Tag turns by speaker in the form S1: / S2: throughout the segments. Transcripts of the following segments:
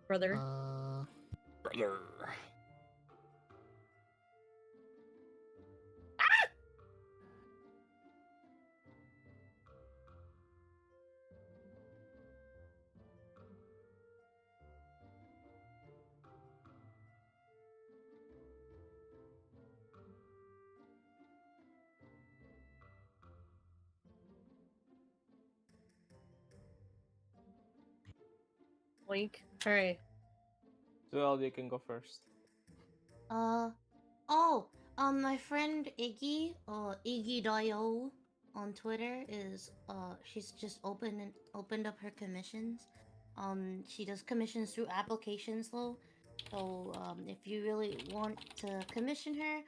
S1: Brother.
S2: Brother.
S1: Link. Alright.
S3: Well, you can go first.
S4: My friend Iggy.io on Twitter is she's just opened up her commissions. She does commissions through applications though. So if you really want to commission her,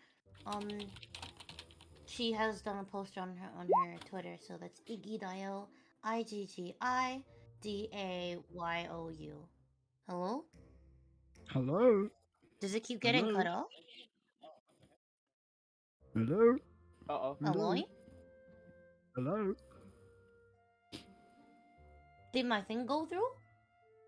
S4: she has done a post on her Twitter. So that's Iggy.io, IGGIDAYOU. Hello?
S5: Hello?
S4: Does it keep getting
S5: Hello?
S4: cut off?
S5: Hello?
S3: Uh-oh.
S4: Hello?
S5: Hello?
S4: Did my thing go through?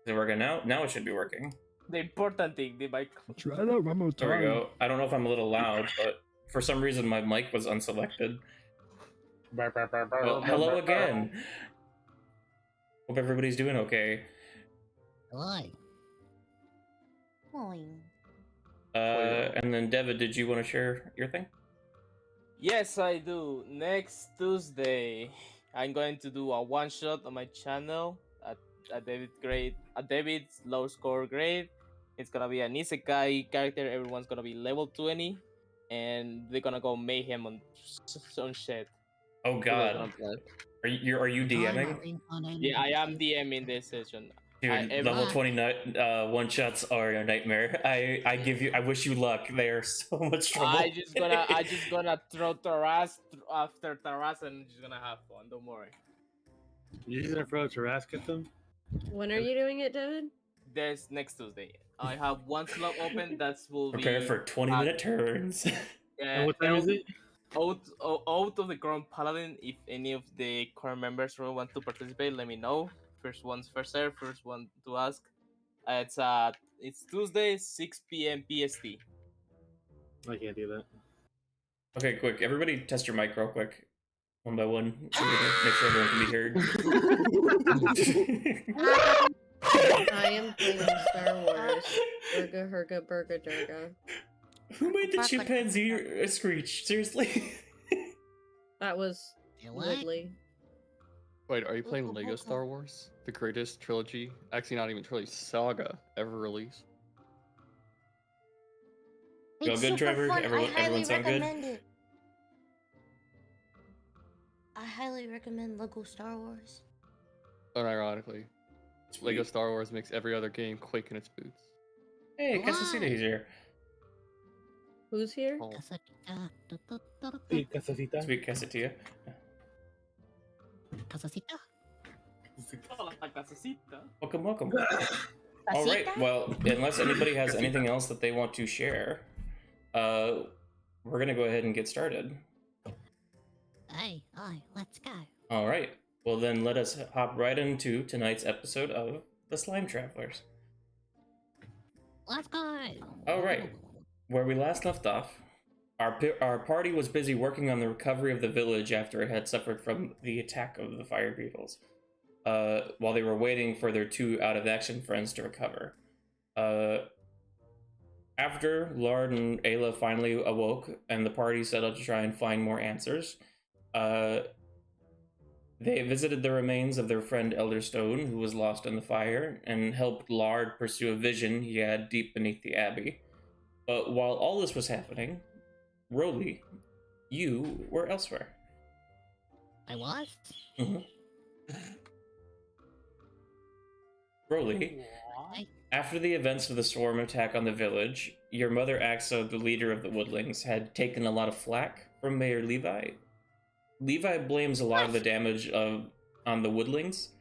S2: Is it working now? Now it should be working.
S3: The important thing, the mic.
S5: Try that one more time.
S2: There we go. I don't know if I'm a little loud, but for some reason my mic was unselected. Well, hello again. Hope everybody's doing okay.
S6: Hello.
S2: And then Devid, did you want to share your thing?
S3: Yes, I do. Next Tuesday, I'm going to do a one-shot on my channel at Devid Grade, a Devid's low score grade. It's gonna be an isekai character. Everyone's gonna be level 20, and they're gonna go mayhem on shit.
S2: Oh God, are you DMing?
S3: Yeah, I am DMing this session.
S2: Dude, level 20 one shots are a nightmare. I wish you luck. They are so much trouble.
S3: I just gonna throw Taras after Taras and just gonna have fun. Don't worry.
S7: You're just gonna throw Taras at them?
S1: When are you doing it, David?
S3: There's next Tuesday. I have one slot open. That will
S2: Prepare
S3: be
S2: for 20-minute turns.
S3: And
S7: what time is it?
S3: Out of the current paladin. If any of the current members want to participate, let me know. First one's first serve. First one to ask. It's Tuesday, 6 p.m. PST.
S7: I can't do that.
S2: Okay, quick. Everybody test your mic real quick. One by one. So we can make sure everyone can be heard.
S1: I am playing Star Wars. Burga, herga, burga, durga.
S2: Who made the chimpanzee screech? Seriously?
S1: That was Wiggly.
S8: Wait, are you playing Lego Star Wars? The greatest trilogy? Actually, not even trilogy, saga ever released.
S2: Feel good, Trevor? Everyone sound good?
S4: I highly recommend Lego Star Wars.
S8: Unironically, Lego Star Wars makes every other game quake in its boots.
S2: Hey, Casasita's here.
S1: Who's here?
S8: Oh.
S7: Sweet Casasita.
S2: Sweet Casasita.
S6: Casasita.
S2: Welcome, welcome. All right. Well, unless anybody has anything else that they want to share, we're gonna go ahead and get started.
S6: Aye, let's go.
S2: All right. Well, then let us hop right into tonight's episode of the Slime Travelers.
S6: Let's go.
S2: All right. Where we last left off, our party was busy working on the recovery of the village after it had suffered from the attack of the fire beetles, while they were waiting for their two out-of-action friends to recover. After Lard and Ayla finally awoke and the party set out to try and find more answers, they visited the remains of their friend Elderstone, who was lost in the fire, and helped Lard pursue a vision he had deep beneath the abbey. But while all this was happening, Roly, you were elsewhere.
S6: I was?
S2: Roly, after the events of the storm attack on the village, your mother Axa, the leader of the Woodlings, had taken a lot of flack from Mayor Levi. Levi blames a lot of the damage on the Woodlings,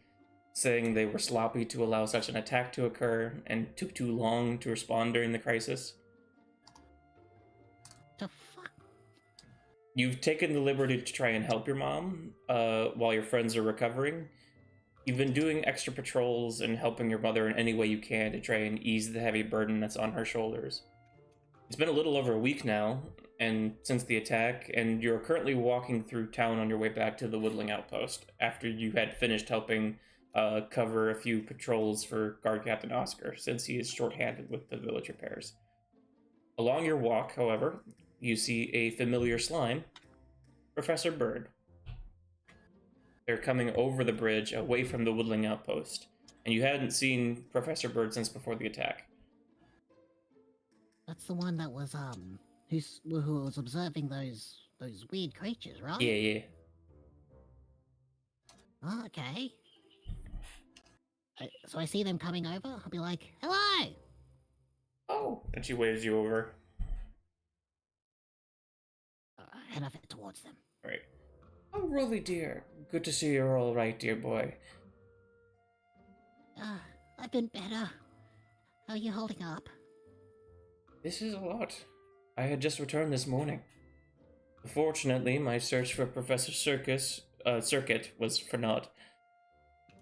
S2: saying they were sloppy to allow such an attack to occur and took too long to respond during the crisis.
S6: The fuck?
S2: You've taken the liberty to try and help your mom while your friends are recovering, You've been doing extra patrols and helping your mother in any way you can to try and ease the heavy burden that's on her shoulders. It's been a little over a week now, and since the attack, and you're currently walking through town on your way back to the Woodling Outpost after you had finished helping cover a few patrols for Guard Captain Oscar, since he is short-handed with the village repairs. Along your walk, however, you see a familiar slime, Professor Bird. They're coming over the bridge away from the Woodling Outpost, and you hadn't seen Professor Bird since before the attack.
S6: That's the one that was who was observing those weird creatures, right?
S2: Yeah.
S6: Oh, okay. So I see them coming over. I'll be like, "Hello."
S2: Oh, and she waves you over.
S6: Head off towards them.
S2: All right. Oh, Rolly dear. Good to see you're all right, dear boy.
S6: I've been better. How are you holding up?
S2: This is a lot. I had just returned this morning. Fortunately, my search for Professor Cirket was for naught.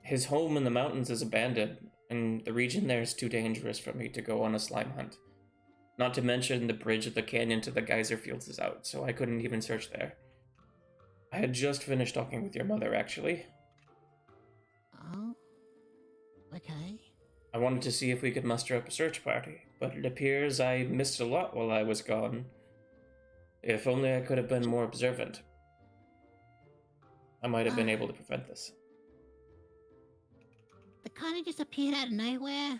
S2: His home in the mountains is abandoned, and the region there is too dangerous for me to go on a slime hunt. Not to mention the bridge of the canyon to the geyser fields is out, so I couldn't even search there. I had just finished talking with your mother, actually.
S6: Oh? Okay.
S2: I wanted to see if we could muster up a search party, but it appears I missed a lot while I was gone. If only I could have been more observant. I might have been able to prevent this.
S6: They kind of just appeared out of nowhere.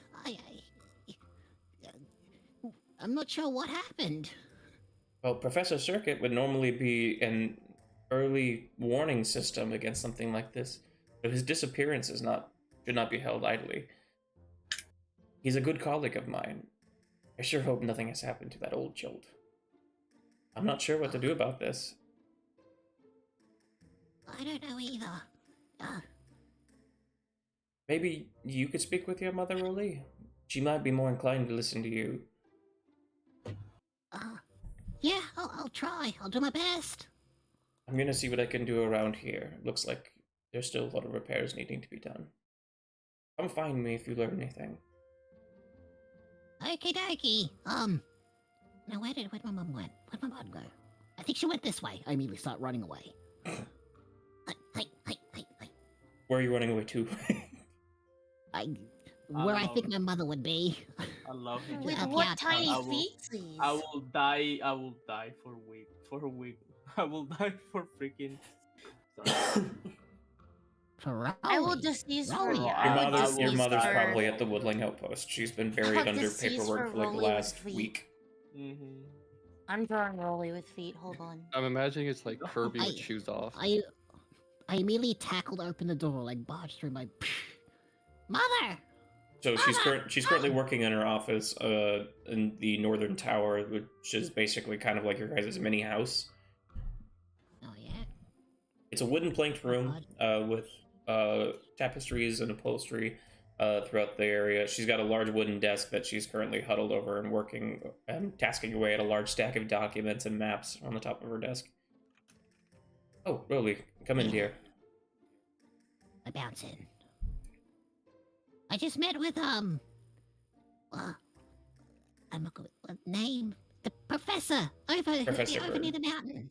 S6: I'm not sure what happened.
S2: Well, Professor Cirket would normally be an early warning system against something like this, so his disappearance should not be held idly. He's a good colleague of mine. I sure hope nothing has happened to that old jolt. I'm not sure what to do about this.
S6: I don't know either.
S2: Maybe you could speak with your mother, Rolly? She might be more inclined to listen to you.
S6: Yeah, I'll try. I'll do my best.
S2: I'm gonna see what I can do around here. Looks like there's still a lot of repairs needing to be done. Come find me if you learn anything.
S6: Okie dokie. Now where'd my mum went? Where'd my mum go? I think she went this way. I immediately start running away. Hey.
S2: Where are you running away to?
S6: Where I think my mother would be.
S3: I love it.
S4: With
S6: Help you
S4: what
S6: out,
S4: tiny
S3: I will-
S4: feet, please?
S3: I will die for a week. I will die for freaking. Sorry.
S6: For
S4: I will
S6: Rowley.
S4: disease for
S6: Rowley.
S4: you.
S2: Your mother's probably at the Woodling Outpost. She's been buried
S4: have
S2: under
S4: disease
S2: paperwork
S4: for
S2: for like the
S4: Rolly with
S2: last
S4: feet.
S2: week.
S3: Mm-hmm.
S4: I'm drawing Rolly with feet. Hold on.
S8: I'm imagining it's like Kirby with
S6: I-
S8: shoes off.
S6: I immediately tackled open the door, like barged through my mother.
S2: So she's currently working in her office in the northern tower, which is basically kind of like your guys' mini house.
S6: Oh yeah.
S2: It's a wooden planked room with tapestries and upholstery throughout the area. She's got a large wooden desk that she's currently huddled over and working and tasking away at a large stack of documents and maps on the top of her desk. Oh, Rolly, come in, dear.
S6: I bounce in. I just met with I'm not good. What name? The professor
S2: Professor
S6: over
S2: Bird.
S6: near the mountain.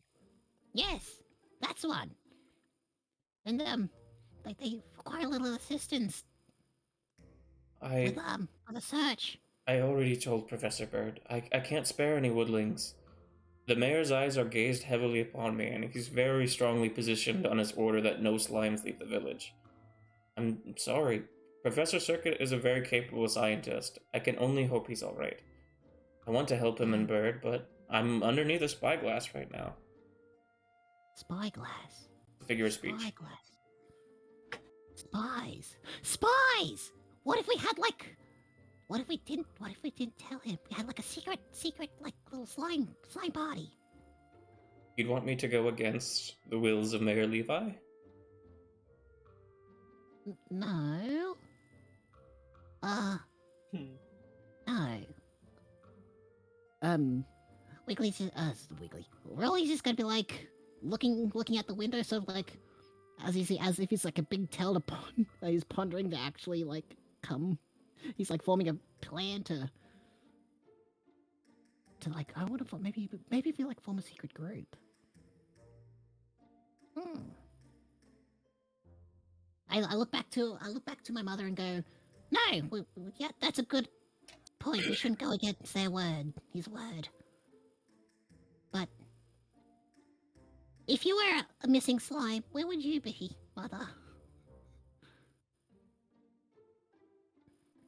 S6: Yes, that's one. And they require a little assistance with the search.
S2: I already told Professor Bird. I can't spare any woodlings. The mayor's eyes are gazed heavily upon me, and he's very strongly positioned on his order that no slimes leave the village. I'm sorry. Professor Cirket is a very capable scientist. I can only hope he's alright. I want to help him and Bird, but I'm underneath a spyglass right now.
S6: Spyglass.
S2: Figure of speech.
S6: Spyglass. Spies! What if we had what if we didn't tell him? We had like a secret like little slime party.
S2: You'd want me to go against the wills of Mayor Levi?
S6: No. No. Wiggly's just, Wiggly. Rolly's just gonna be like looking at the window, sort of like, as if he's like a big tail to pond. He's pondering to actually like come. He's like forming a plan to like, I would have thought maybe if you like form a secret group. I look back to my mother and go, no, yeah, that's a good point. We shouldn't go against their word, his word. But if you were a missing slime, where would you be, Mother?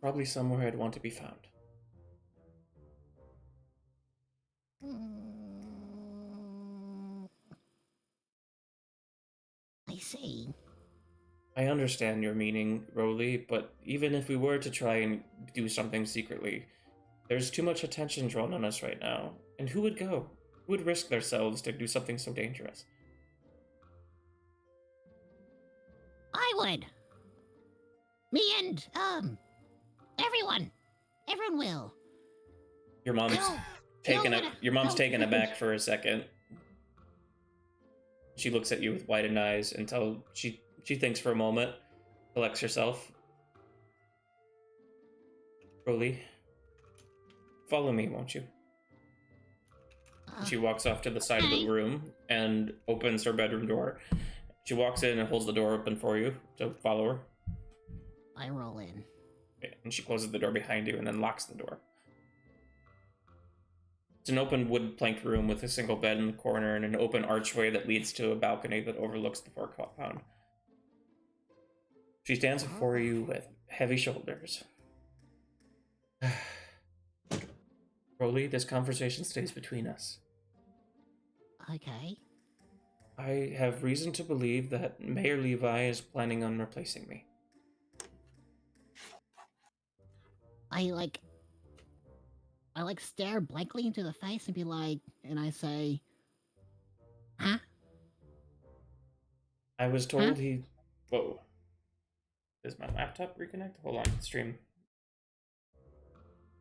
S2: Probably somewhere I'd want to be found.
S6: I see.
S2: I understand your meaning, Roly, but even if we were to try and do something secretly, there's too much attention drawn on us right now. And who would go? Who would risk themselves to do something so dangerous?
S6: I would. Me and, everyone. Everyone will.
S2: Your mom's taken aback for a second. She looks at you with widened eyes until she thinks for a moment, collects herself. Roly, follow me, won't you? She walks off to the side of the room and opens her bedroom door. She walks in and holds the door open for you to follow her.
S6: I roll in.
S2: And she closes the door behind you and then locks the door. It's an open wood planked room with a single bed in the corner and an open archway that leads to a balcony that overlooks the fort compound. She stands before you with heavy shoulders. Roly, this conversation stays between us.
S6: Okay.
S2: I have reason to believe that Mayor Levi is planning on replacing me.
S6: I stare blankly into the face and be like, and I say, huh?
S2: I was told he... Whoa. Does my laptop reconnect? Hold on, stream.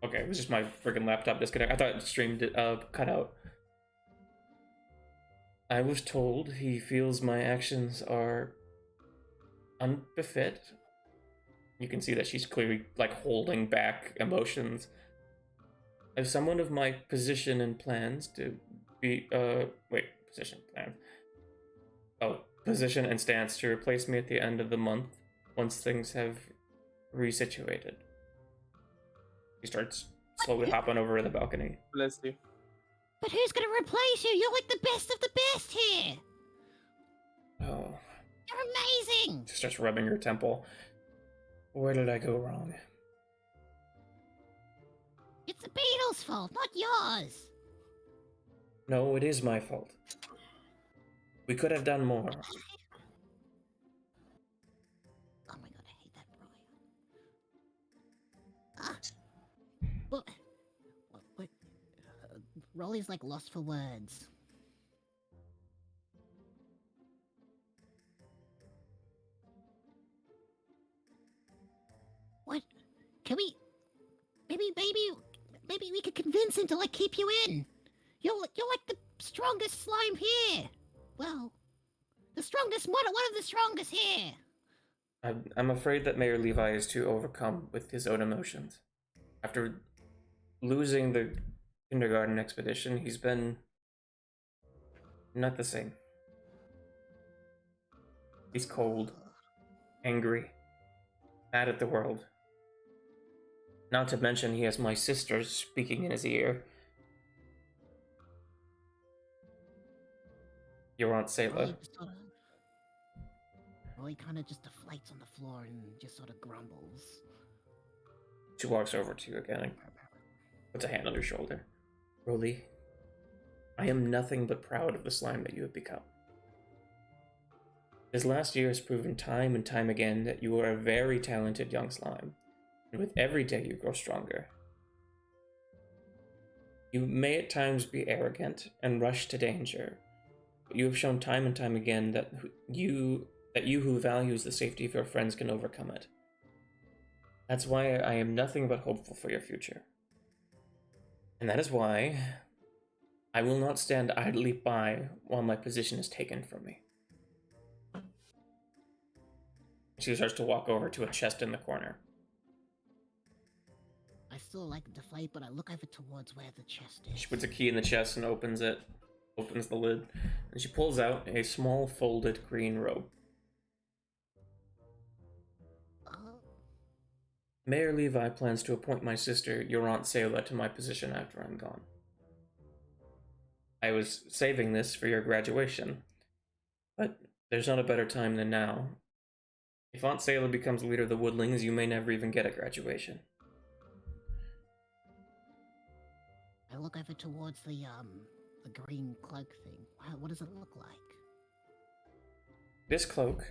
S2: Okay, it was just my freaking laptop disconnect. I thought stream cut out. I was told he feels my actions are unbefit. You can see that she's clearly, like, holding back emotions. As someone of my position and plans to be, position and stance to replace me at the end of the month once things have resituated. He starts slowly hopping over to the balcony.
S3: Bless you.
S6: But who's gonna replace you? You're like the best of the best here!
S2: Oh.
S6: You're amazing!
S2: She starts rubbing her temple. Where did I go wrong?
S6: It's the beetle's fault, not yours!
S2: No, it is my fault. We could have done more.
S6: Oh my god, I hate that Briar. What? Rolly's like lost for words. What? Can we... Maybe we could convince him to, like, keep you in. You're like the strongest slime here. Well, the strongest, one of the strongest here.
S2: I'm afraid that Mayor Levi is too overcome with his own emotions. After losing the kindergarten expedition, he's been not the same. He's cold, angry, mad at the world. Not to mention he has my sister speaking in his ear. Your Aunt Sayla.
S6: Rolly kind of just deflates on the floor and just sort of grumbles.
S2: She walks over to you again and puts a hand on your shoulder. Rolly, I am nothing but proud of the slime that you have become. This last year has proven time and time again that you are a very talented young slime, and with every day you grow stronger. You may at times be arrogant and rush to danger, but you have shown time and time again that you who values the safety of your friends can overcome it. That's why I am nothing but hopeful for your future. And that is why I will not stand idly by while my position is taken from me. She starts to walk over to a chest in the corner.
S6: I still like the fight, but I look over towards where the chest is.
S2: She puts a key in the chest and opens it, opens the lid, and she pulls out a small folded green robe. Mayor Levi plans to appoint my sister, your Aunt Sayla, to my position after I'm gone. I was saving this for your graduation, but there's not a better time than now. If Aunt Sayla becomes leader of the Woodlings, you may never even get a graduation.
S6: I look over towards the green cloak thing. Wow, what does it look like?
S2: This cloak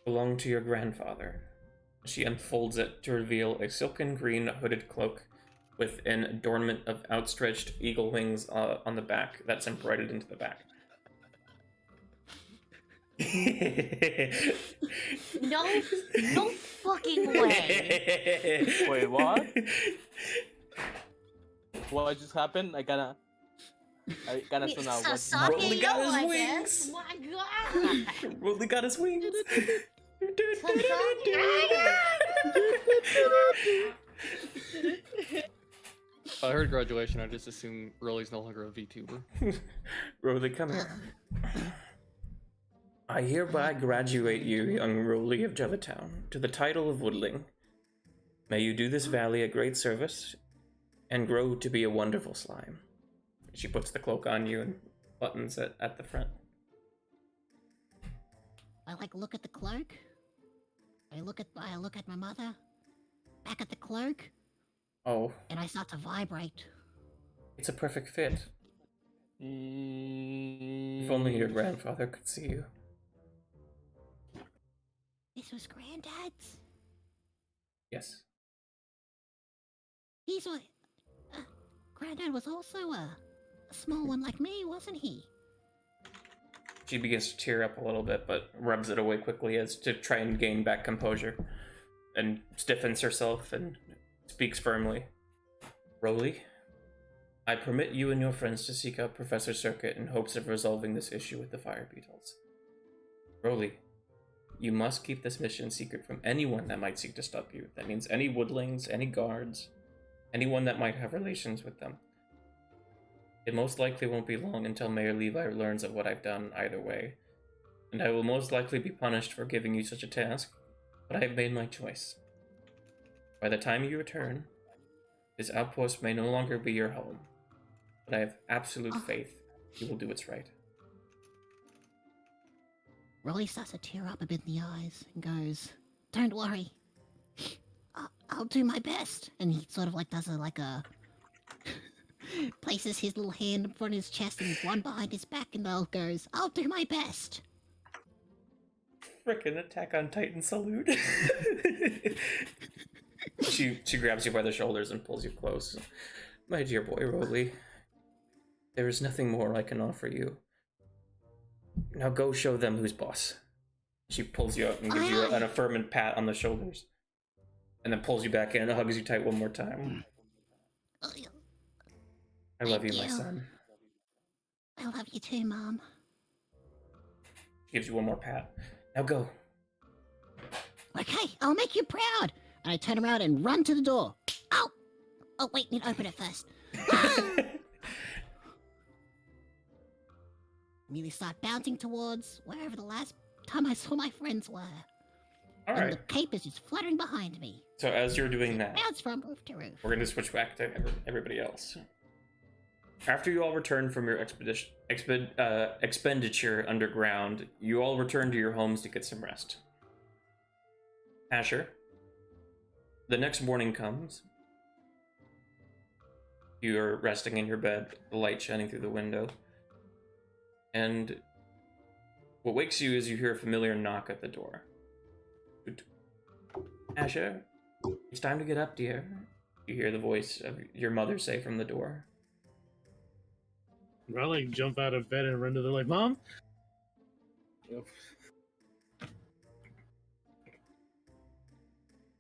S2: belonged to your grandfather. She unfolds it to reveal a silken green hooded cloak with an adornment of outstretched eagle wings on the back that's embroidered into the back.
S4: No fucking way.
S3: Wait, what? What just happened? I gotta know now.
S2: Rolly got his
S4: I
S2: wings.
S4: guess. My God.
S2: Rolly got his wings.
S8: I heard graduation. I just assume Rolly's no longer a VTuber.
S2: Rolly, come here. I hereby graduate you, young Rolly of Jellatown, to the title of Woodling. May you do this valley a great service, and grow to be a wonderful slime. She puts the cloak on you and buttons it at the front.
S6: I look at the cloak. I look at my mother. Back at the cloak.
S2: Oh.
S6: And I start to vibrate.
S2: It's a perfect fit. If only your grandfather could see you.
S6: This was Granddad's?
S2: Yes.
S6: Granddad was also a small one like me, wasn't he?
S2: She begins to tear up a little bit, but rubs it away quickly as to try and gain back composure, and stiffens herself and speaks firmly. Rolly, I permit you and your friends to seek out Professor Cirket in hopes of resolving this issue with the fire beetles. Rolly, you must keep this mission secret from anyone that might seek to stop you. That means any woodlings, any guards, anyone that might have relations with them. It most likely won't be long until Mayor Levi learns of what I've done either way, and I will most likely be punished for giving you such a task, but I have made my choice. By the time you return, this outpost may no longer be your home, but I have absolute faith you will do what's right.
S6: Rolly starts to tear up a bit in the eyes and goes, "Don't worry, I'll do my best." And he sort of does a places his little hand in front of his chest and one behind his back and goes, "I'll do my best."
S2: Frickin' Attack on Titan salute. She grabs you by the shoulders and pulls you close. My dear boy, Rolly, there is nothing more I can offer you. Now go show them who's boss. She pulls you up and gives you an affirming pat on the shoulders. And then pulls you back in and hugs you tight one more time. I love you, my son.
S6: I love you too, Mom.
S2: She gives you one more pat. Now go.
S6: Okay, I'll make you proud. And I turn around and run to the door. Ow! Oh, wait, need to open it first. Immediately start bouncing towards wherever the last time I saw my friends were.
S2: Alright.
S6: And the cape is just fluttering behind me.
S2: So as you're doing that,
S6: Bounce from roof to roof.
S2: we're going to switch back to everybody else. After you all return from your expenditure underground, you all return to your homes to get some rest. Asher, the next morning comes. You're resting in your bed, the light shining through the window. And what wakes you is you hear a familiar knock at the door. Asher, it's time to get up, dear. You hear the voice of your mother say from the door.
S7: I jump out of bed and run to the Mom?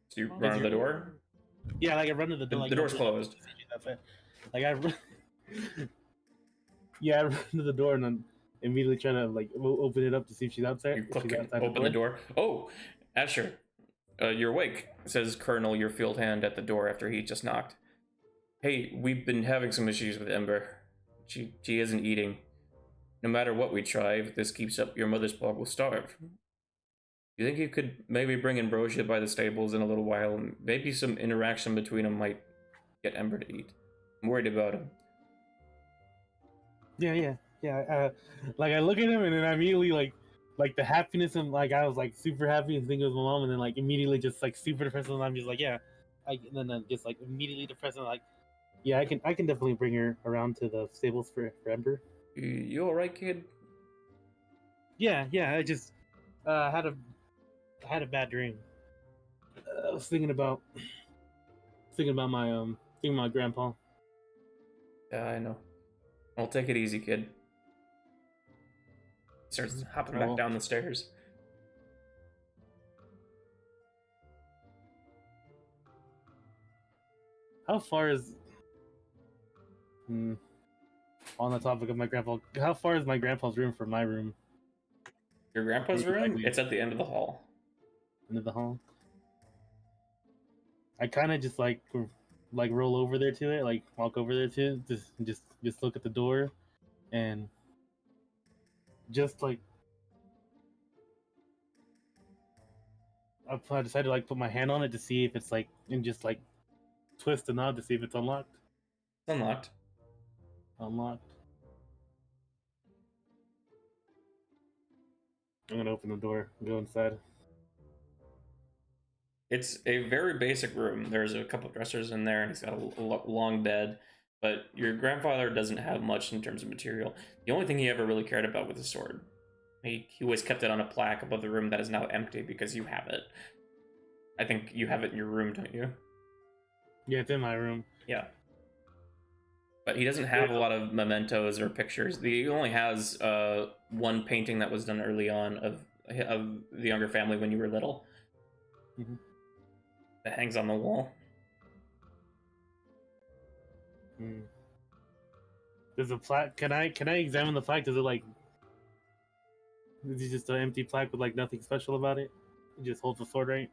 S2: So you run to the door?
S7: Yeah, I run to the door.
S2: The door's closed.
S7: I run... Yeah, I run to the door and I'm immediately trying to open it up to see if she's outside.
S2: You open the door. Oh, Asher, you're awake, says Colonel, your field hand, at the door after he just knocked. Hey, we've been having some issues with Ember. She isn't eating. No matter what we try, if this keeps up, your mother's paw will starve. You think you could maybe bring Ambrosia by the stables in a little while, and maybe some interaction between them might get Ember to eat? I'm worried about him.
S7: Yeah. Like I look at him and then I immediately like the happiness and like I was like super happy and thinking it was my mom and then like immediately just like super depressed and I'm just like yeah, and then just like immediately depressed and like yeah I can definitely bring her around to the stables for Ember.
S2: You all right, kid?
S7: Yeah. I just had a bad dream. I was thinking about my grandpa.
S2: Yeah, I know. Well, take it easy, kid. Starts hopping back down the stairs.
S7: How far is on the topic of my grandpa? How far is my grandpa's room from my room?
S2: Your grandpa's room? It's at the end of the hall.
S7: End of the hall. I kind of just like roll over there to it, like walk over there to it, just look at the door, and just like I decided to like put my hand on it to see if it's like and just like twist the knob to see if it's unlocked.
S2: It's unlocked.
S7: Unlocked. I'm gonna open the door and go inside.
S2: It's a very basic room. There's a couple of dressers in there, and he's got a long bed. But your grandfather doesn't have much in terms of material. The only thing he ever really cared about was his sword. He always kept it on a plaque above the room that is now empty because you have it. I think you have it in your room, don't you?
S7: Yeah, it's in my room.
S2: Yeah. But he doesn't have a lot of mementos or pictures. He only has one painting that was done early on of the younger family when you were little.
S7: Mm-hmm.
S2: That hangs on the wall.
S7: There's a plaque. Can I examine the plaque? Does it just an empty plaque with like nothing special about it? It just holds the sword, right?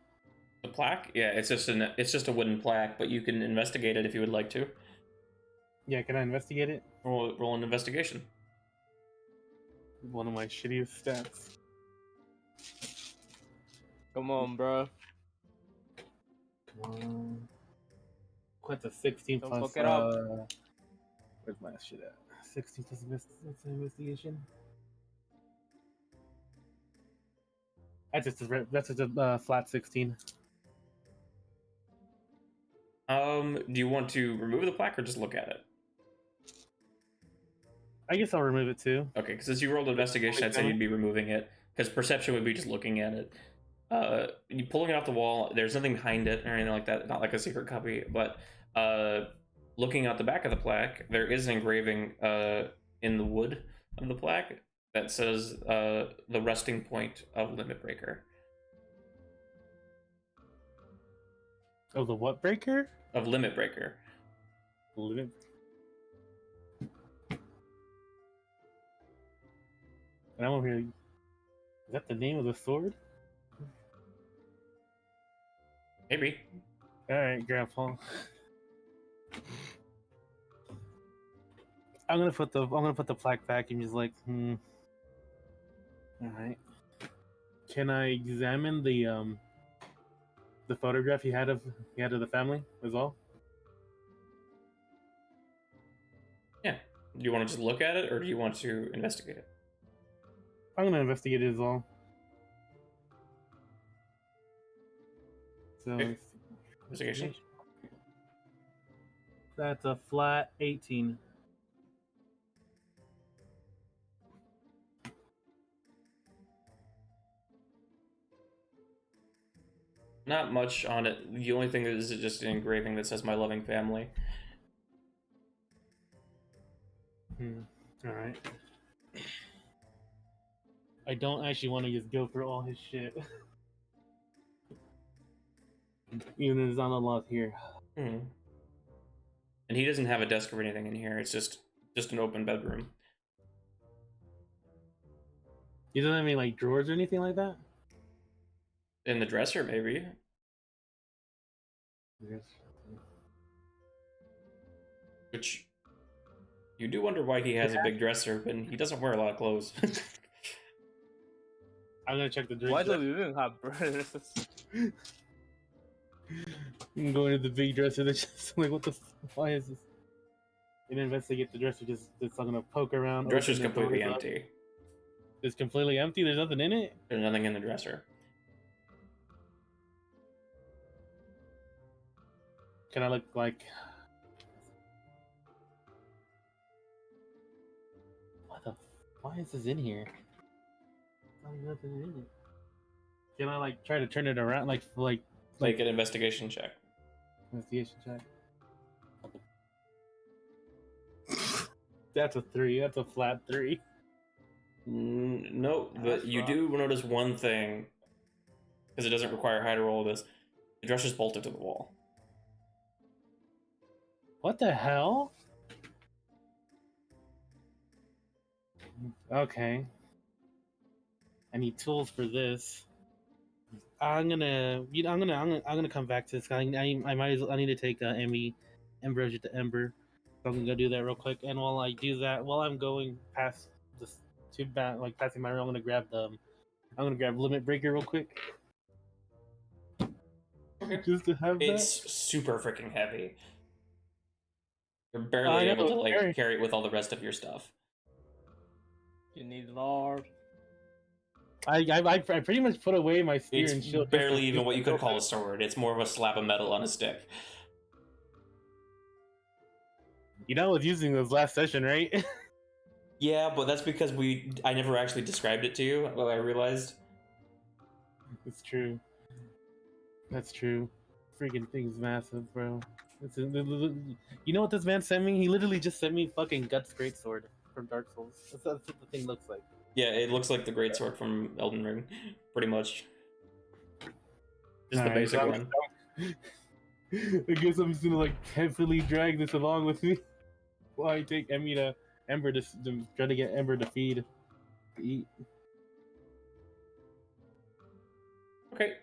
S2: The plaque? Yeah, it's just a wooden plaque, but you can investigate it if you would like to.
S7: Yeah, can I investigate it?
S2: Roll an investigation.
S7: One of my shittiest stats.
S3: Come on, bro.
S7: Come on. What's a 16
S3: Don't
S7: plus?
S3: fuck it up.
S7: Where's my shit at? 16 plus investigation. That's just a flat 16.
S2: Do you want to remove the plaque or just look at it?
S7: I guess I'll remove it too.
S2: Okay, because as you rolled investigation, I'd say you'd be removing it. Because perception would be just looking at it. You pulling it off the wall, there's nothing behind it or anything like that, not like a secret copy, but looking at the back of the plaque, there is an engraving in the wood of the plaque that says the resting point of Limit Breaker.
S7: Oh, the what breaker?
S2: Of Limit Breaker.
S7: Limit. And I'm over here. Is that the name of the sword?
S2: Maybe.
S7: All right, Grandpa. I'm gonna put the plaque back and just like, All right. Can I examine the photograph he had of the family as well?
S2: Yeah. Do you want to just look at it, or do you want to investigate it?
S7: I'm gonna investigate it as well. So
S2: Okay. Investigation.
S7: That's a flat 18.
S2: Not much on it. The only thing is just an engraving that says "My loving family."
S7: All right. I don't actually want to just go for all his shit. Even if it's not unlocked here.
S2: And he doesn't have a desk or anything in here. It's just an open bedroom.
S7: He doesn't have any like drawers or anything like that?
S2: In the dresser, maybe.
S7: Yes.
S2: Which you do wonder why he has a big dresser, and he doesn't wear a lot of clothes.
S7: I'm gonna check the drink.
S3: Why do you even have brothers?
S7: I'm going to the big dresser. That's just like, what the? Why is this? And investigate the dresser. Just I'm gonna poke around.
S2: The dresser's
S7: open the
S2: completely
S7: doors up.
S2: empty.
S7: It's completely empty. There's nothing in it.
S2: There's nothing in the dresser.
S7: Can I look like? Why is this in here? There's nothing in it. Can I like try to turn it around? Like
S2: Make an investigation check.
S7: investigation check. That's a 3. That's a flat 3.
S2: No, but
S3: That's
S2: you
S3: rough.
S2: do notice one thing, because it doesn't require high to roll this. The dresser's bolted to the wall.
S7: What the hell? Okay. I need tools for this. I'm gonna come back to this. I might as well, I need to take Ambrosia to Ember. So I'm gonna go do that real quick. And while I do that, while I'm going past this passing my room, I'm gonna grab Limit Breaker real quick.
S2: Okay.
S7: Just to have
S2: It's
S7: that.
S2: super freaking heavy. You're barely able to like carry it with all the rest of your stuff.
S3: You need Lord.
S7: I pretty much put away my spear
S2: It's
S7: and shield.
S2: barely even what you could call a sword. It's more of a slab of metal on a stick.
S7: You know, I was using those last session, right?
S2: Yeah, but that's because I never actually described it to you. Well, I realized.
S7: It's true. That's true. Freaking thing's massive, bro. You know what this man sent me? He literally just sent me fucking Guts Greatsword from Dark Souls. That's what the thing looks like.
S2: Yeah, it looks like the greatsword from Elden Ring, pretty much. Just the
S7: Alright,
S2: basic
S7: so
S2: one.
S7: I guess I'm just gonna like heavily drag this along with me while I take Ember to try to get Ember to feed, to eat.
S2: Okay.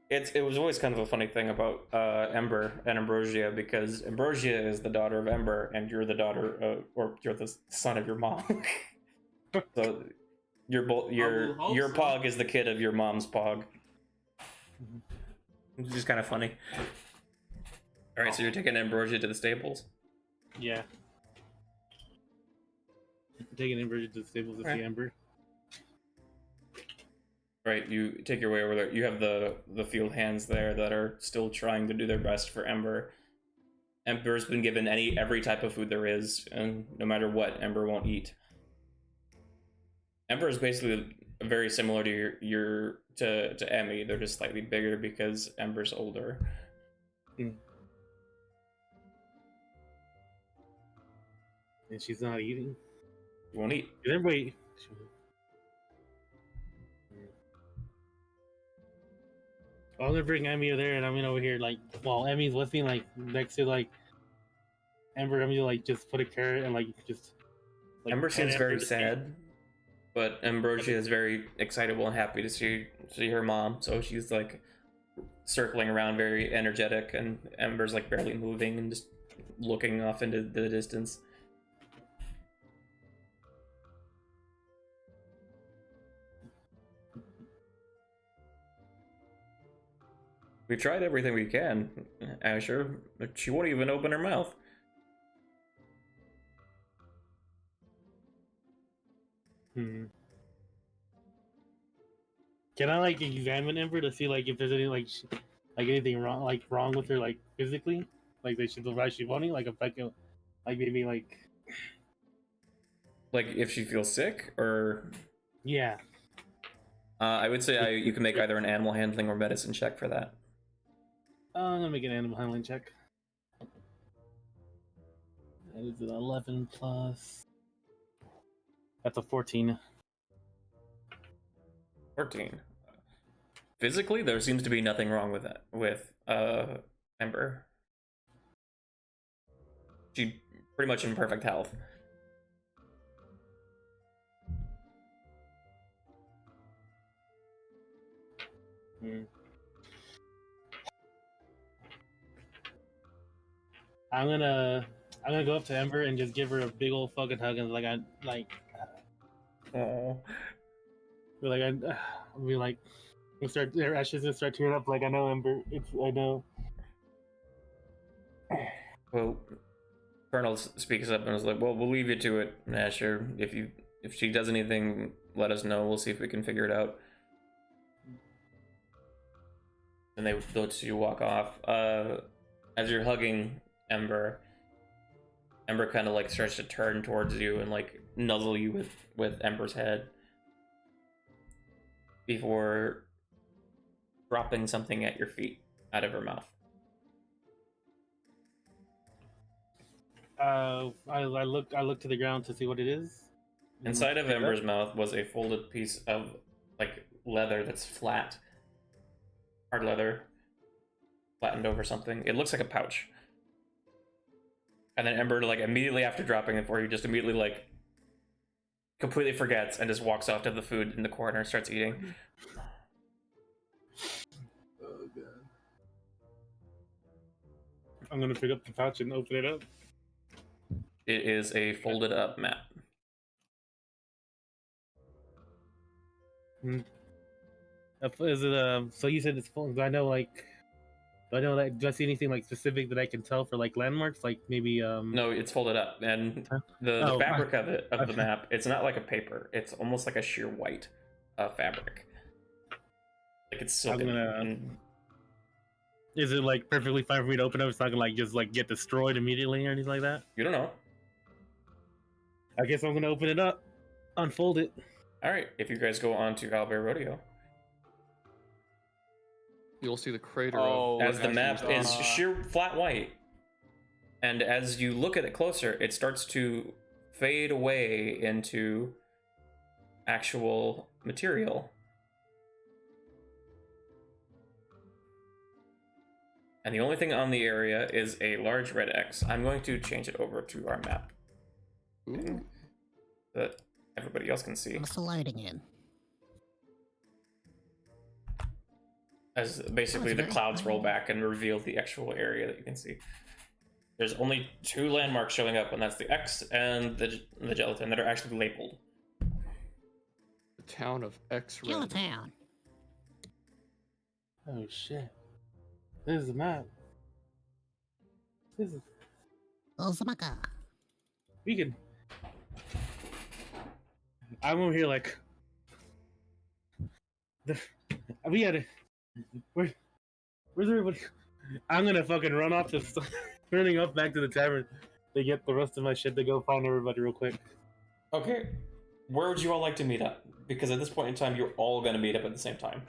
S2: It was always kind of a funny thing about Ember and Ambrosia, because Ambrosia is the daughter of Ember, and you're the daughter or you're the son of your mom. So your Pog is the kid of your mom's Pog. Which is kind of funny. All right, so you're taking Ambrosia to the stables.
S7: Yeah. I'm taking Ember to the stables to see Ember.
S2: Right, you take your way over there. You have the field hands there that are still trying to do their best for Ember. Ember's been given every type of food there is, and no matter what, Ember won't eat. Ember is basically very similar to to Emmy. They're just slightly bigger because Ember's older.
S7: And she's not eating.
S2: You won't eat.
S7: Everybody. I'm gonna bring Emmy there, and I'm gonna over here like while Emmy's with me, like next to like Ember. I'm gonna like just put a carrot and like just. Like,
S2: Ember seems
S7: pet
S2: very
S7: Ember to
S2: sad, but Ambrosia is very excitable and happy to see her mom. So she's like circling around, very energetic, and Ember's like barely moving and just looking off into the distance. We tried everything we can, Asher, but she won't even open her mouth.
S7: Can I like examine Ember to see like if there's any like anything wrong with her like physically, like they should why she wanting like if I can like maybe like
S2: if she feels sick or
S7: yeah.
S2: I would say you can make either an animal handling or medicine check for that.
S7: I'm gonna make an animal handling check. That is an 11 plus. That's a 14.
S2: 14. Physically, there seems to be nothing wrong with that. With Ember, she's pretty much in perfect health.
S7: I'm gonna go up to Ember and just give her a big old fucking hug and
S2: Oh.
S7: we'll start. Their ashes gonna start tearing up. Like I know Ember. I know.
S2: Well, Colonel speaks up and is like, "Well, we'll leave you to it, Asher. If she does anything, let us know. We'll see if we can figure it out." And they let you walk off. As you're hugging Ember kind of like starts to turn towards you and like nuzzle you with Ember's head before dropping something at your feet out of her mouth.
S7: I look to the ground to see what it is.
S2: Inside of Ember's mouth was a folded piece of like leather that's flat, hard leather, flattened over something. It looks like a pouch. And then Ember, like immediately after dropping it for you, just immediately like completely forgets and just walks off to the food in the corner and starts eating.
S7: Oh god! I'm gonna pick up the pouch and open it up.
S2: It is a folded up map.
S7: Is it so you said it's full? Do I know do I see anything like specific that I can tell for like landmarks? Like maybe
S2: No, it's folded up, and the fabric of the map, it's not like a paper. It's almost like a sheer white fabric. Like it's silken.
S7: Is it like perfectly fine for me to open up? It's not gonna like just like get destroyed immediately or anything like that?
S2: You don't know.
S7: I guess I'm gonna open it up, unfold it.
S2: Alright, if you guys go on to Albert Rodeo.
S8: You'll see the crater
S2: as the map is sheer flat white. And as you look at it closer, it starts to fade away into actual material. And the only thing on the area is a large red X. I'm going to change it over to our map.
S8: Ooh.
S2: That everybody else can see.
S6: I'm still loading in.
S2: As basically the clouds roll back and reveal the actual area that you can see. There's only 2 landmarks showing up, and that's the X and the gelatin that are actually labeled.
S8: The town of X-Red.
S6: Gelatin.
S7: Oh shit! This is the map. This is.
S6: Ozumaka.
S7: We can. I'm over here like. We gotta. Where's everybody? I'm gonna fucking run off to running up back to the tavern to get the rest of my shit to go find everybody real quick.
S2: Okay, where would you all like to meet up? Because at this point in time, you're all gonna meet up at the same time.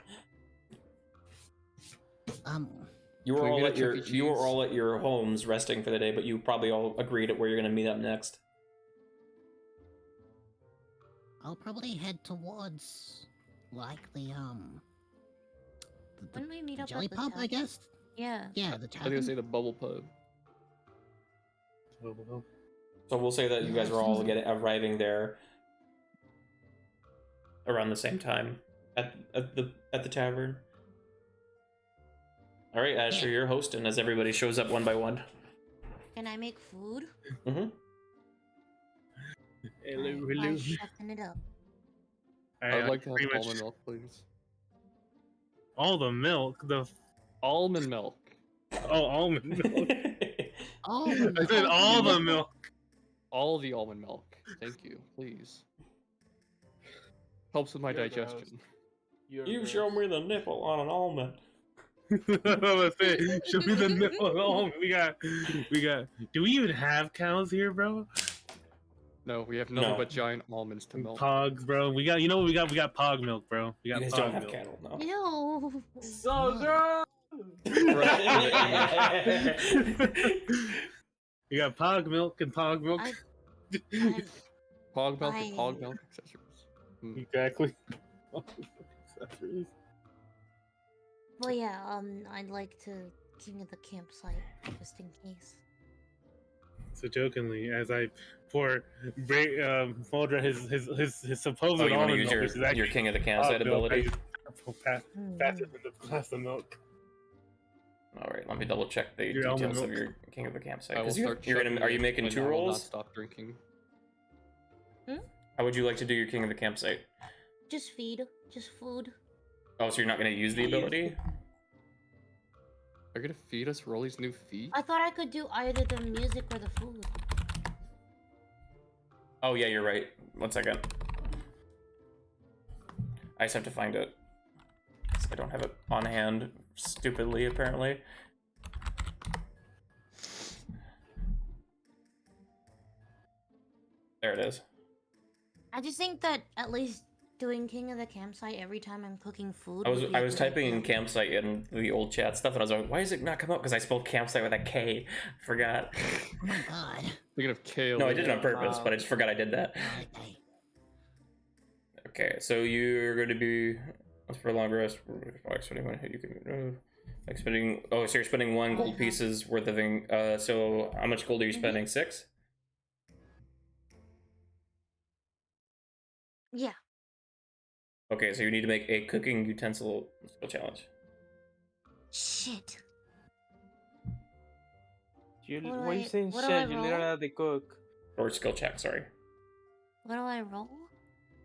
S2: You were all at your homes resting for the day, but you probably all agreed at where you're gonna meet up next.
S6: I'll probably head towards like the
S4: When we meet up
S6: jelly
S4: at the
S6: pub, I
S4: tavern?
S6: guess.
S4: Yeah.
S6: Yeah, the
S8: I was
S6: tavern.
S8: gonna say the bubble pub.
S2: So we'll say that you guys are all arriving there around the same time at the tavern. All right, Asher, you're hosting as everybody shows up one by one.
S4: Can I make food?
S2: Mm-hmm.
S7: Hello.
S4: Shuffling it up.
S8: I'd like to have almond milk, please.
S7: All the milk,
S8: Almond milk.
S7: Oh, almond milk.
S6: I
S7: said all the milk.
S8: All the almond milk. Thank you, please. Helps with my digestion.
S2: You show me the nipple on an almond.
S7: Let's say, show me the nipple on an almond. We got. Do we even have cows here, bro?
S8: No, we have nothing but giant almonds to milk.
S7: Pogs, bro. We got. You know what we got? We got pog milk, bro. We got.
S2: You guys
S7: pog
S2: don't have
S7: milk.
S2: cattle, no.
S4: Ew.
S3: So gross!
S7: We got pog milk and pog milk.
S8: Pog milk and pog milk accessories.
S7: Exactly.
S4: Well, yeah. I'd like to give me the campsite just in case.
S7: So jokingly, as I pour Foldra his supposed
S2: Oh, you want to
S7: almond
S2: use
S7: milk, which is
S2: your
S7: actually
S2: King of the Campsite
S7: pog milk,
S2: ability?
S7: pass it in the glass of milk.
S2: All right, let me double check the
S7: Your almond
S2: details of
S7: milk.
S2: your King of the Campsite.
S8: I will
S2: 'Cause
S8: start
S2: you're
S8: chugging
S2: are you
S8: it,
S2: making
S8: and
S2: 2
S8: I will not
S2: rolls?
S8: stop drinking.
S2: How would you like to do your King of the Campsite?
S4: Just feed. Just food.
S2: Oh, so you're not going to use the ability?
S8: Are you gonna feed us Rolly's new feet?
S4: I thought I could do either the music or the food.
S2: Oh yeah, you're right. 1 second. I just have to find it. I don't have it on hand, stupidly, apparently. There it is.
S4: I just think that at least doing King of the Campsite every time I'm cooking food.
S2: I was
S4: would be a good
S2: typing in
S4: idea.
S2: campsite in the old chat stuff, and I was like, why does it not come up? Because I spelled campsite with a K. Forgot.
S6: Oh my god.
S8: Thinking of kale.
S2: No, I did it on purpose, but I just forgot I did that.
S6: Okay.
S2: Okay, so you're going to be. Let's for a long rest. Expending 1 hit, you can. Expending. Oh, so you're spending 1 gold pieces worth of. So how much gold are you spending? 6?
S4: Yeah.
S2: Okay, so you need to make a cooking utensil skill challenge.
S4: Shit.
S3: You,
S4: What do
S3: what are you
S4: I-
S3: saying
S4: what do
S3: shit?
S4: I
S3: You
S4: roll?
S3: literally have to cook.
S2: Or skill check, sorry.
S4: What do I roll?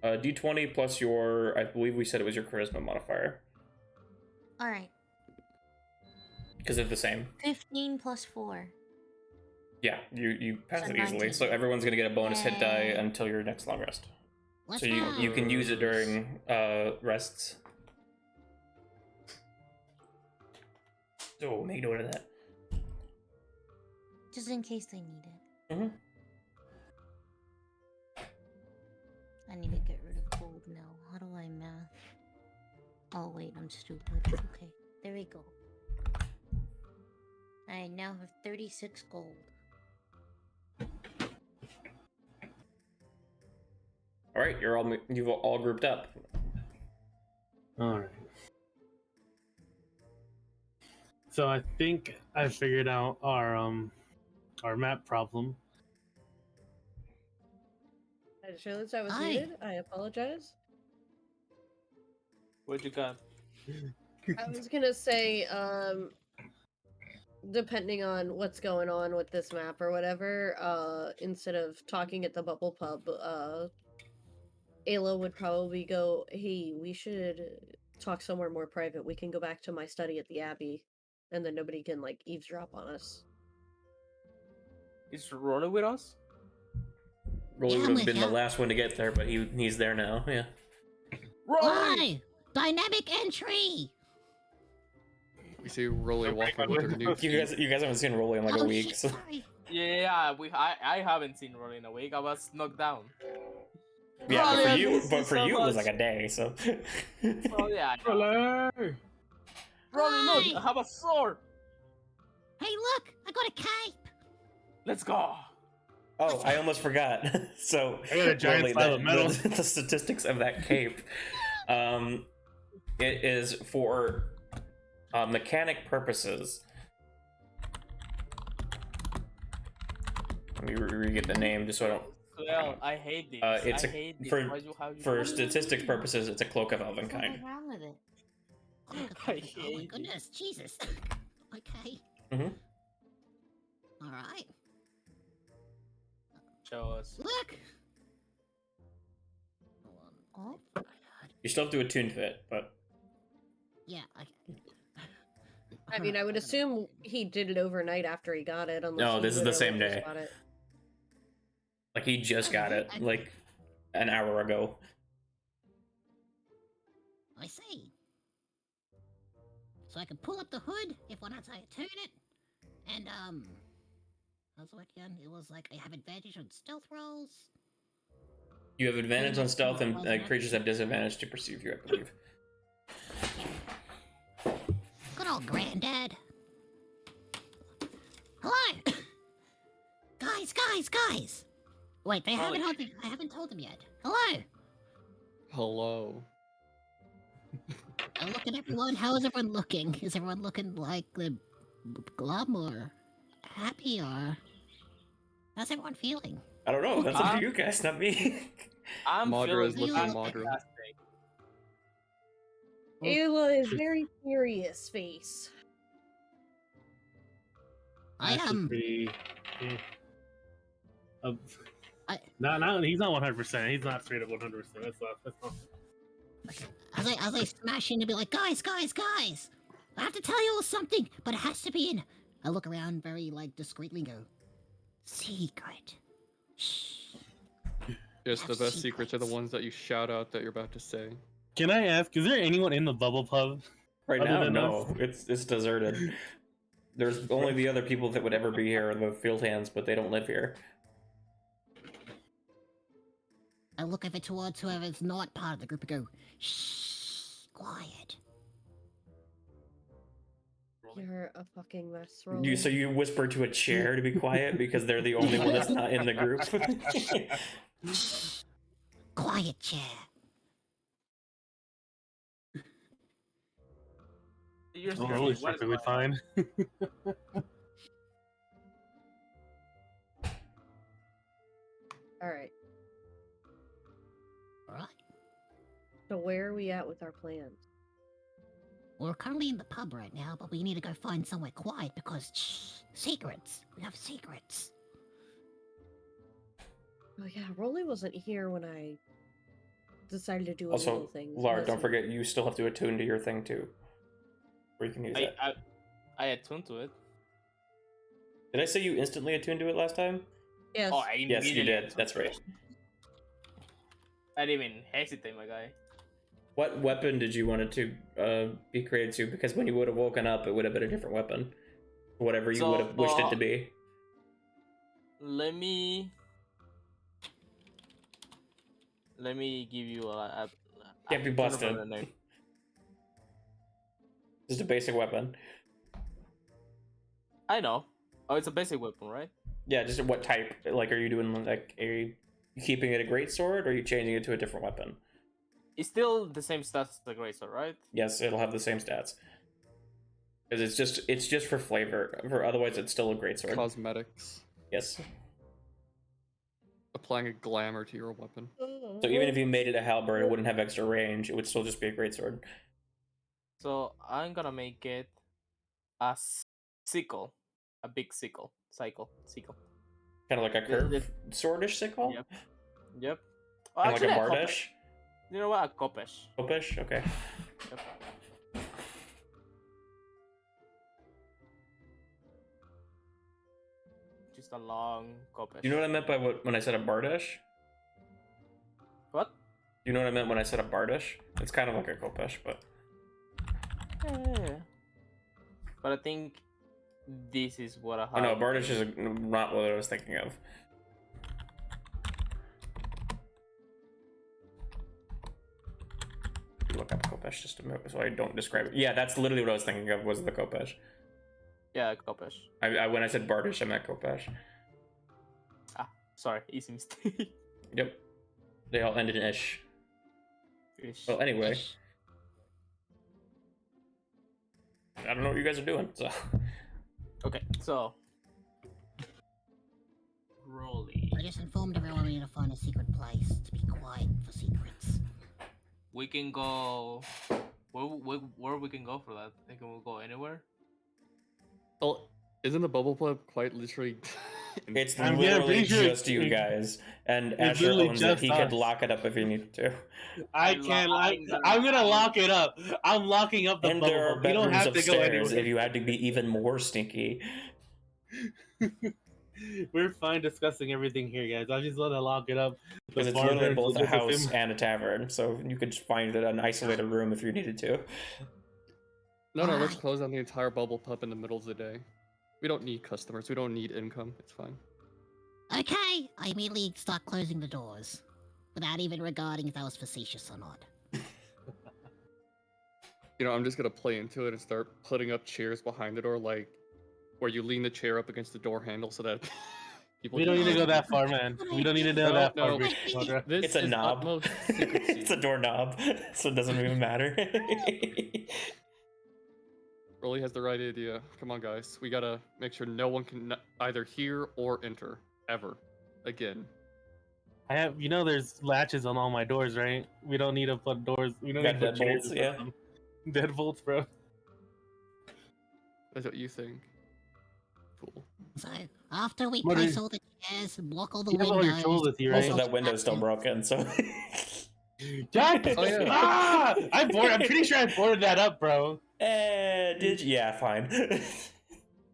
S2: D20 plus your, I believe we said it was your charisma modifier.
S4: Alright.
S2: Because they're the same.
S4: 15 plus 4.
S2: Yeah, you pass
S4: So
S2: it easily.
S4: 19.
S2: So everyone's gonna get a bonus hit die
S4: Yay.
S2: until your next long rest.
S6: Let's
S2: So
S6: go.
S2: you can use it during rests. So make note of that.
S4: Just in case they need it.
S2: Mm-hmm.
S4: I need to get rid of gold now. How do I math? Oh wait, I'm stupid. Okay, there we go. I now have 36 gold.
S2: All right, you've all grouped up.
S7: All right. So I think I figured out our map problem.
S1: I just realized I was
S6: Hi.
S1: muted. I apologize.
S3: What you got?
S1: I was gonna say, depending on what's going on with this map or whatever, instead of talking at the bubble pub, Ayla would probably go, hey, we should talk somewhere more private. We can go back to my study at the Abbey, and then nobody can, like, eavesdrop on us.
S3: Is Rolly with us?
S2: Rolly
S6: Yeah,
S2: would
S6: I'm
S2: have
S6: with
S2: been the
S6: ya.
S2: last one to get there, but he's there now. Yeah.
S6: Why? Dynamic entry.
S8: We see Rolly walking with her new feet.
S2: You guys haven't seen Rolly in like
S6: oh
S2: a week.
S6: shit,
S2: So.
S6: sorry.
S3: Yeah, I haven't seen Rolly in a week. I was knocked down.
S2: Yeah,
S3: Rolly,
S2: but
S3: I
S2: for you,
S3: miss you so
S2: it was
S3: much.
S2: like a day. So.
S3: Oh yeah. I know.
S7: Rolly!
S3: Rolly, look,
S6: Hi.
S3: I have a sword.
S6: Hey, look, I got a cape.
S3: Let's go.
S2: Oh, I almost forgot. So
S7: I got a giant
S2: Rolly,
S7: pile of metal.
S2: the statistics of that cape, it is for mechanic purposes. Let me re-get the name just so I don't.
S3: Well, I hate this.
S2: It's
S3: I hate this.
S2: for
S3: Why you have
S2: for statistics purposes, it's a cloak of elven
S4: What's
S2: kind.
S4: wrong with it?
S6: Oh, look at
S3: I
S6: that. Oh my
S3: hate it.
S6: goodness, Jesus. Okay.
S2: Mhm.
S6: All right.
S3: Show us.
S6: Look. Hold on.
S4: Oh,
S2: You still have to attune to it, but
S6: Yeah.
S1: I mean, I would assume he did it overnight after he got it. Unless
S2: No,
S1: he
S2: this is the same
S1: literally
S2: day.
S1: just got it.
S2: like he just got it like an hour ago.
S6: I see. So I can pull up the hood if once I turn it, and how's it again? It was like I have advantage on stealth rolls.
S2: You have advantage on stealth, and
S6: Wasn't it?
S2: creatures have disadvantage to perceive you, I believe.
S6: Good old granddad. Hello, guys. Wait, I haven't told them yet. Hello.
S8: Hello.
S6: I'm looking at everyone. How is everyone looking? Is everyone looking like the glum or happy or how's everyone feeling?
S2: I don't know. That's up to you guys, not me.
S3: I'm
S8: Madra is
S3: feeling
S6: looking
S8: Madra.
S3: fantastic.
S1: Ayla is very serious face.
S6: I
S7: Ash is pretty. eh.
S6: I-
S7: He's not 100%. He's not straight up 100%. That's not.
S6: as I smash in to be like, guys, I have to tell you all something, but it has to be in. I look around very like discreetly and go, secret. Shh.
S8: Yes, the
S6: Have
S8: best secrets are the
S6: secrets.
S8: ones that you shout out that you're about to say.
S7: Can I ask? Is there anyone in the bubble pub?
S2: Right
S7: Other
S2: now,
S7: than
S2: no.
S7: us?
S2: It's deserted. There's only the other people that would ever be here are the field hands, but they don't live here.
S6: I look over towards whoever's not part of the group and go, shh, quiet.
S1: You're a fucking mess, Rolly.
S2: You whisper to a chair to be quiet because they're the only one that's not in the group.
S6: Quiet chair.
S3: You're
S7: Oh,
S3: scared.
S7: Rolly's
S3: What is
S7: perfectly
S3: going
S7: fine.
S1: Alright,
S6: Alright.
S1: so where are we at with our plans?
S6: We're currently in the pub right now, but we need to go find somewhere quiet because, shh, secrets. We have secrets.
S1: Oh yeah, Rolly wasn't here when I decided to do a little
S2: Also,
S1: thing.
S2: Lara,
S1: was
S2: don't
S1: he?
S2: forget you still have to attune to your thing too. Where you can use that.
S3: I attuned to it.
S2: Did I say you instantly attuned to it last time?
S1: Yes.
S3: Oh, I
S2: Yes, you
S3: immediately
S2: did.
S3: attuned
S2: That's
S3: to
S2: right.
S3: it. I didn't even hesitate, my guy.
S2: What weapon did you want it to be created to? Because when you would have woken up, it would have been a different weapon. Whatever you would have wished it to be.
S3: Let me give you a
S2: Can't be
S3: I don't
S2: busted.
S3: remember the name.
S2: Just a basic weapon.
S3: I know. Oh, it's a basic weapon, right?
S2: Yeah, just what type? Like, are you doing like are you keeping it a great sword, or are you changing it to a different weapon?
S3: It's still the same stats as the greatsword, right?
S2: Yes, it'll have the same stats. Because it's just for flavor. For otherwise, it's still a great sword.
S8: Cosmetics.
S2: Yes.
S8: Applying a glamour to your weapon.
S2: So even if you made it a halberd, it wouldn't have extra range. It would still just be a great sword.
S3: So I'm gonna make it a sickle, a big sickle, sickle.
S2: Kind of like a curved swordish sickle.
S3: Yep. Yep. Oh,
S2: Kind of like a
S3: actually,
S2: bardish.
S3: You know what? A kopesh.
S2: Kopish. Okay.
S3: Yep. Just a long kopesh.
S2: You know what I meant by when I said a bardish?
S3: What?
S2: You know what I meant when I said a bardish? It's kind of like a kopesh, but
S3: Yeah. But I think this is what I have.
S2: oh no, bardish is not what I was thinking of. Look up kopesh just a minute so I don't describe it. Yeah, that's literally what I was thinking of. Was the kopesh?
S3: Yeah, kopesh.
S2: I when I said bardish, I meant kopesh.
S3: Ah, sorry, easy mistake.
S2: Yep. They all end in ish.
S3: Ish.
S2: Well, anyway. I don't know what you guys are doing, so.
S3: Okay, so Rolly.
S6: I just informed everyone we need to find a secret place to be quiet for secrets.
S3: We can go. Where we can go for that? I think we'll go anywhere.
S8: Well, isn't the bubble club quite literally?
S2: It's
S7: I'm
S2: literally
S7: pretty sure
S2: just you guys, and
S7: it's
S2: Asher
S7: literally
S2: owns it.
S7: just
S2: He could
S7: us.
S2: lock it up if he needed to.
S7: I'm gonna lock it up. I'm locking up the
S2: And
S7: bubble
S2: there are
S7: club. We don't
S2: bedrooms
S7: have to go
S2: upstairs
S7: anywhere.
S2: if you had to be even more stinky.
S7: We're fine discussing everything here, guys. I just want to lock it up. The
S2: Because it's
S7: barber
S2: literally
S7: will
S2: both a
S7: get the
S2: house
S7: same-
S2: and a tavern, so you could find an isolated room if you needed to.
S8: No, let's
S6: Alright.
S8: close down the entire bubble pub in the middle of the day. We don't need customers. We don't need income. It's fine.
S6: Okay, I immediately start closing the doors, without even regarding if that was facetious or not.
S8: You know, I'm just gonna play into it and start putting up chairs behind the door, like where you lean the chair up against the door handle so that people.
S7: We don't
S8: can
S7: need to
S8: see
S7: go
S8: you.
S7: that far, man. We don't need to go
S8: No,
S7: that far.
S8: no.
S7: Big Mother.
S8: This
S2: It's a
S8: is
S2: knob.
S8: utmost secrecy.
S2: It's a doorknob, so it doesn't even matter.
S8: Rolly has the right idea. Come on, guys. We gotta make sure no one can either hear or enter ever again.
S7: I have, there's latches on all my doors, right? We don't need to put doors. We don't
S2: Got
S7: need to put chairs.
S2: deadbolts, yeah.
S7: Deadbolts, bro.
S8: That's what you think. cool.
S6: So after we
S7: What
S6: place
S7: is-
S6: all the chairs and block all the
S7: You have all your
S6: windows,
S7: tools with you,
S2: Also,
S7: right?
S2: that window's still broken, so.
S7: Jack!
S8: Oh, yeah.
S7: Ah! I'm pretty sure I boarded that up, bro.
S2: Did you? Yeah, fine.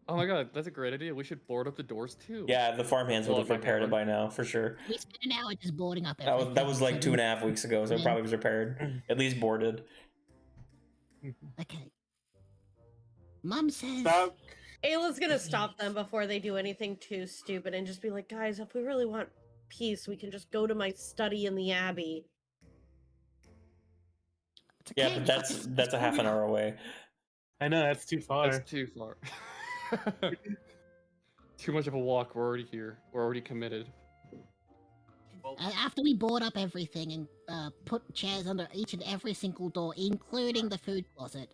S8: Oh my god, that's a great idea. We should board up the doors too.
S2: Yeah, the farmhands would
S8: Well,
S2: have
S8: my
S2: repaired it
S8: God.
S2: by now, for sure.
S6: we spent an hour just boarding up
S2: That
S6: everything.
S2: was like
S6: so
S2: 2.5 weeks ago, so it probably was repaired. At least boarded.
S6: Okay. Mum says.
S7: Stop.
S1: Ayla's gonna stop them before they do anything too stupid and just be like, guys, if we really want peace, we can just go to my study in the Abbey.
S6: It's
S2: Yeah,
S6: okay,
S2: but
S6: we got this
S2: that's a half an
S6: sorted out.
S2: hour away.
S7: I know, that's too far.
S8: That's too far. Too much of a walk. We're already here. We're already committed.
S6: After we board up everything and put chairs under each and every single door, including the food closet,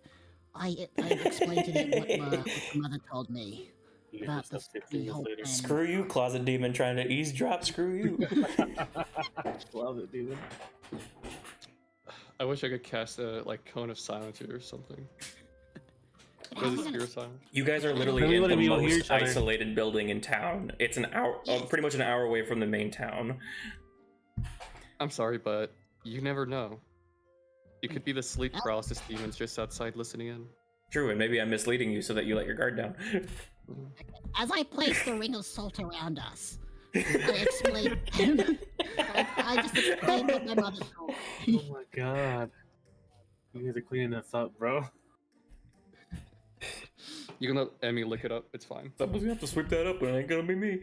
S6: I explained to them what my mother told me
S7: You get
S6: about
S7: this stuff
S6: the
S7: 15 minutes
S6: whole
S7: later.
S6: plan.
S2: Screw you, closet demon trying to eavesdrop. Screw you.
S7: Love it, dude.
S8: I wish I could cast a like cone of silence or something.
S6: But
S8: What
S6: how
S8: is
S6: we
S8: it,
S6: gonna-
S8: spear of silence?
S2: You guys are literally
S7: Really
S2: in
S7: letting
S2: the
S7: people hear
S2: most
S7: each other.
S2: isolated building in town. It's an hour, pretty much an hour away from the main town.
S8: I'm sorry, but you never know. You could be the sleep paralysis demons just outside listening in.
S2: True, and maybe I'm misleading you so that you let your guard down.
S6: As I place the ring of salt around us, I explain. I just explained what my mother told me.
S7: Oh my god. You guys are cleaning this up, bro.
S8: You can let Emmy lick it up. It's fine.
S2: Someone's gonna have to sweep that up, and it ain't gonna be me.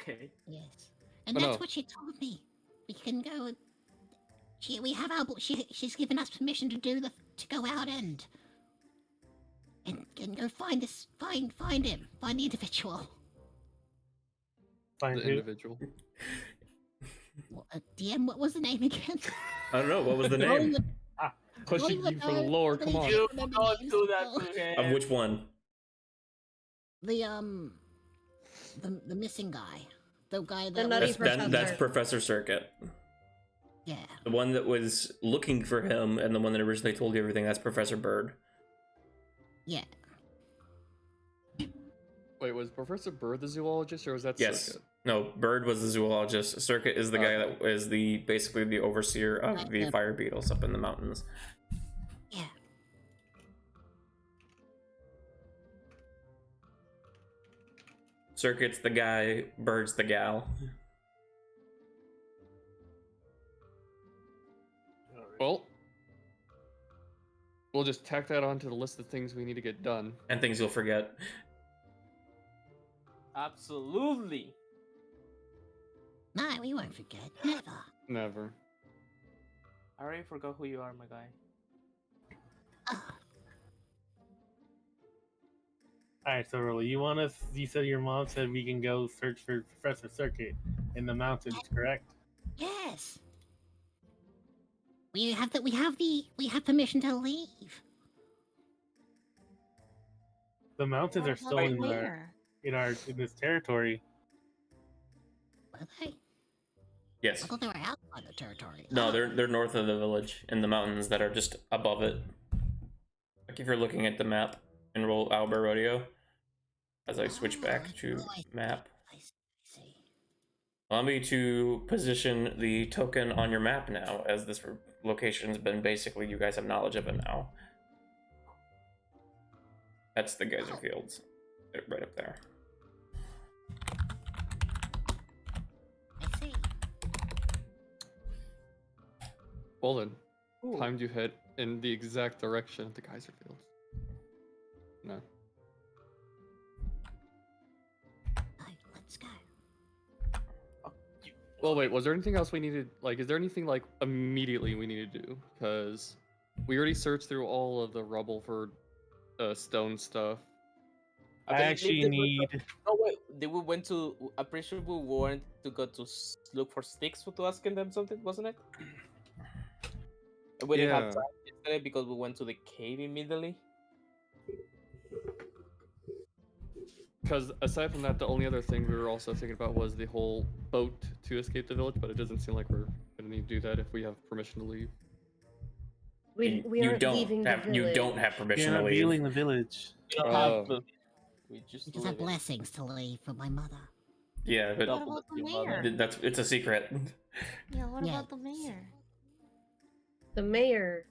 S3: Okay.
S6: Yes, and
S8: Oh,
S6: that's
S8: no.
S6: what she told me. We can go. We have our. She's given us permission to go out and go find this. Find him. Find the individual.
S7: Fine,
S8: The
S7: dude.
S8: individual.
S6: DM, what was the name again?
S2: I don't know, what was the
S6: Rolling
S2: name?
S6: with-
S8: Pushing
S6: rolling
S8: you
S6: with
S8: for the
S6: those-
S8: lore,
S6: with
S8: come
S6: these
S8: on.
S3: You
S6: remember
S3: don't
S6: names,
S3: do that
S6: so-
S3: to him.
S2: Of which one?
S6: The missing guy. The guy
S1: The
S6: that
S1: nutty
S6: was-
S2: That's Professor Circuit.
S6: Yeah.
S2: The one that was looking for him and the one that originally told you everything, that's Professor Bird.
S6: Yeah.
S8: Wait, was Professor Bird the zoologist or was that
S2: Yes.
S8: Circuit?
S2: No, Bird was the zoologist. Circuit is the guy
S8: Okay.
S2: that is basically the overseer of the fire beetles up in the mountains.
S6: Yeah.
S2: Circuit's the guy, Bird's the gal.
S8: Well, we'll just tack that onto the list of things we need to get done.
S2: And things you'll forget.
S3: Absolutely.
S6: No, we won't forget. Never.
S8: Never.
S3: I already forgot who you are, my guy.
S7: Alright, so Rolly, you said your mom said we can go search for Professor Circuit in the mountains, correct?
S6: Yes. We have permission to leave.
S7: The mountains are still in
S4: Where?
S7: in this territory.
S6: Were they?
S2: Yes.
S6: I thought they were outside the territory.
S2: No, they're north of the village in the mountains that are just above it. Like if you're looking at the map in Roll Albert Rodeo, as I switch back to map.
S6: I see.
S2: Allow me to position the token on your map now, as this location's been basically, you guys have knowledge of it now. That's the geyser fields. Right up there.
S6: I see.
S8: Well then,
S3: Ooh.
S8: time to head in the exact direction of the geyser fields. No.
S6: Right, let's go.
S8: Well, wait, was there anything else we needed? Like, is there anything, like, immediately we need to do? Because we already searched through all of the rubble for stone stuff.
S7: I
S3: believe
S7: actually
S3: they
S7: need.
S3: Oh wait, we went to. I'm pretty sure we went to go to look for sticks to ask them something, wasn't it? And we didn't have
S8: Yeah.
S3: time yesterday because we went to the cave immediately.
S8: Because aside from that, the only other thing we were also thinking about was the whole boat to escape the village, but it doesn't seem like we're gonna need to do that if we have permission to leave.
S1: We
S2: you
S1: aren't leaving the
S2: you don't
S1: village.
S2: have permission
S7: You're
S2: to
S7: not
S2: leave.
S7: viewing the village.
S3: We don't
S8: Oh.
S3: have to. We just
S6: Because
S3: live
S6: have
S3: in it.
S6: blessings to leave for my mother.
S2: Yeah, but
S4: What about the
S3: Your mother.
S4: mayor?
S2: it's a secret.
S4: Yeah, what
S6: Yeah.
S4: about the mayor?
S1: The mayor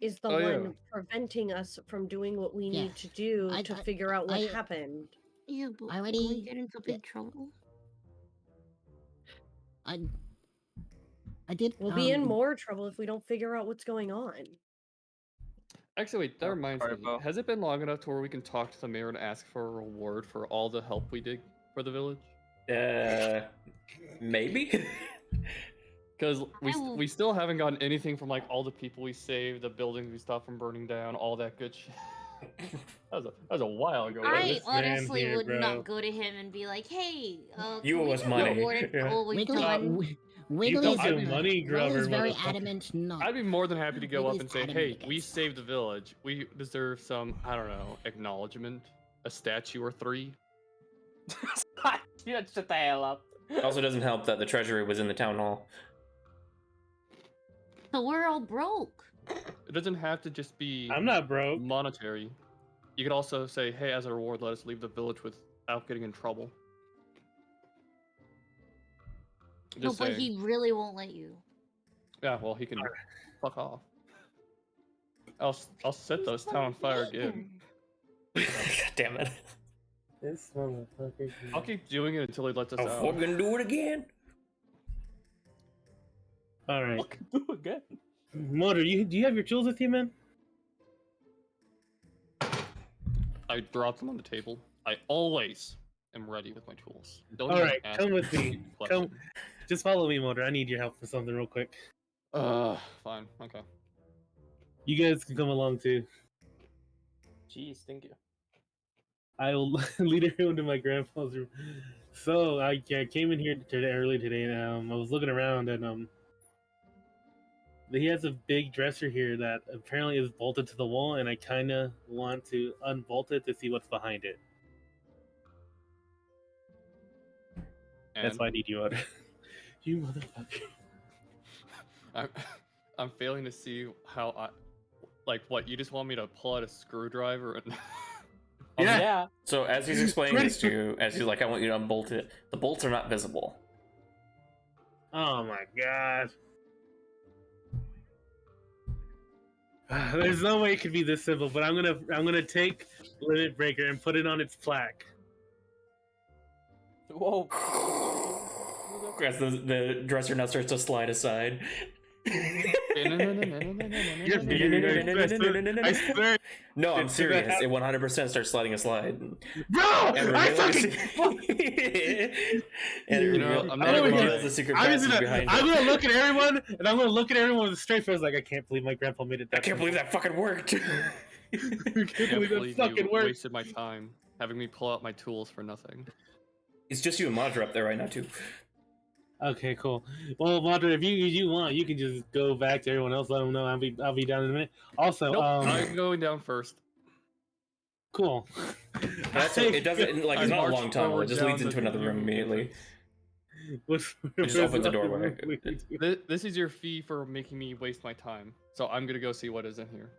S1: is the
S8: Oh, yeah.
S1: one preventing us from doing what we
S6: Yeah.
S1: need to do
S6: I-
S1: to
S6: I-
S1: figure out what
S6: I-
S1: happened.
S4: Yeah, but
S6: I
S4: will we
S6: already-
S4: get into big trouble?
S6: I did.
S1: We'll be in more trouble if we don't figure out what's going on.
S8: Actually, wait, that
S3: Oh,
S8: reminds
S3: sorry,
S8: me.
S3: Bo.
S8: Has it been long enough to where we can talk to the mayor and ask for a reward for all the help we did for the village?
S2: Maybe.
S8: Because
S4: I will-
S8: we still haven't gotten anything from like all the people we saved, the buildings we stopped from burning down, all that good shit. that was a while ago. wasn't
S4: I
S8: it?
S7: man
S4: honestly
S7: here,
S4: would
S7: bro.
S4: not go to him and be like, "Hey,
S2: You
S4: can
S2: owe
S4: we
S2: us
S4: get
S2: money."
S4: rewarded for
S2: Yeah.
S4: all we've
S6: Wiggly,
S4: done?"
S6: Wiggly's,
S7: don't get money grubber,
S6: Wiggly's very
S7: motherfucker.
S6: adamant. No.
S8: I'd be more than happy to go up
S6: Wiggly's
S8: and say,
S6: adamant
S8: "Hey,
S6: against
S8: we
S6: it.
S8: saved the village. We deserve some, I don't know, acknowledgement, a statue or 3."
S3: Yeah, shut the hell up.
S2: It also doesn't help that the treasury was in the town hall.
S4: So we're all broke.
S8: It doesn't have to just be
S7: I'm not broke.
S8: monetary. You could also say, "Hey, as a reward, let us leave the village without getting in trouble."
S4: No,
S8: Just
S4: but
S8: saying.
S4: he really won't let you.
S8: Yeah, well, he can fuck off. I'll set this town on fire again.
S2: God damn it.
S7: This motherfucker.
S8: I'll keep doing it until he lets us
S2: I'm
S8: out.
S2: fucking do it again.
S7: All right,
S3: What can do again?
S7: Motor, do you have your tools with you, man?
S8: I drop them on the table. I always am ready with my tools. Don't
S7: All
S8: even
S7: right,
S8: ask
S7: come
S8: me
S7: with
S8: a
S7: me.
S8: stupid question.
S7: Just follow me, Motor. I need your help for something real quick.
S8: Fine. Okay.
S7: You guys can come along too.
S3: Jeez, thank you.
S7: I will lead everyone to my grandpa's room. So I came in here early today, and I was looking around, and he has a big dresser here that apparently is bolted to the wall, and I kind of want to unbolt it to see what's behind it. That's
S8: And
S7: why I need you, Motor. You motherfucker.
S8: I'm failing to see how I like what you just want me to pull out a screwdriver and
S7: Yeah.
S3: Yeah.
S2: So as he's explaining this to you, as he's like, I want you to unbolt it, the bolts are not visible.
S7: Oh my god. There's no way it could be this simple, but I'm gonna take Limit Breaker and put it on its plaque.
S3: Whoa.
S2: As the dresser now starts to slide aside.
S7: I swear,
S2: No, I'm
S7: It's
S2: serious.
S7: gonna
S2: It 100% starts sliding a slide.
S7: bro!
S2: And
S7: I
S2: reveals
S7: fucking.
S2: and it
S8: You know,
S2: reveals,
S8: I'm
S2: and
S8: not
S2: it
S8: gonna
S2: reveals
S8: lie.
S2: the secret
S7: I'm
S2: passage
S7: gonna,
S2: behind
S7: I'm
S2: it.
S7: gonna look at everyone, and I'm gonna look at everyone with a straight face, like I can't believe my grandpa made it.
S2: I can't believe that fucking worked.
S7: I can't
S8: Can't
S7: believe
S8: believe
S7: that fucking
S8: you
S7: worked.
S8: wasted my time having me pull out my tools for nothing.
S2: It's just you and Madra up there right now too.
S7: Okay, cool. Well, Madra, if you want, you can just go back to everyone else. Let them know I'll be down in a minute. Also,
S8: Nope, I'm going down first.
S7: cool.
S2: That's it. It doesn't like
S8: I
S2: it's not a
S8: marched
S2: long tunnel.
S8: forward
S2: It just
S8: down
S2: leads into
S8: the-
S2: another room immediately.
S7: What's-
S2: just opens the doorway.
S8: This is your fee for making me waste my time. So I'm gonna go see what is in here.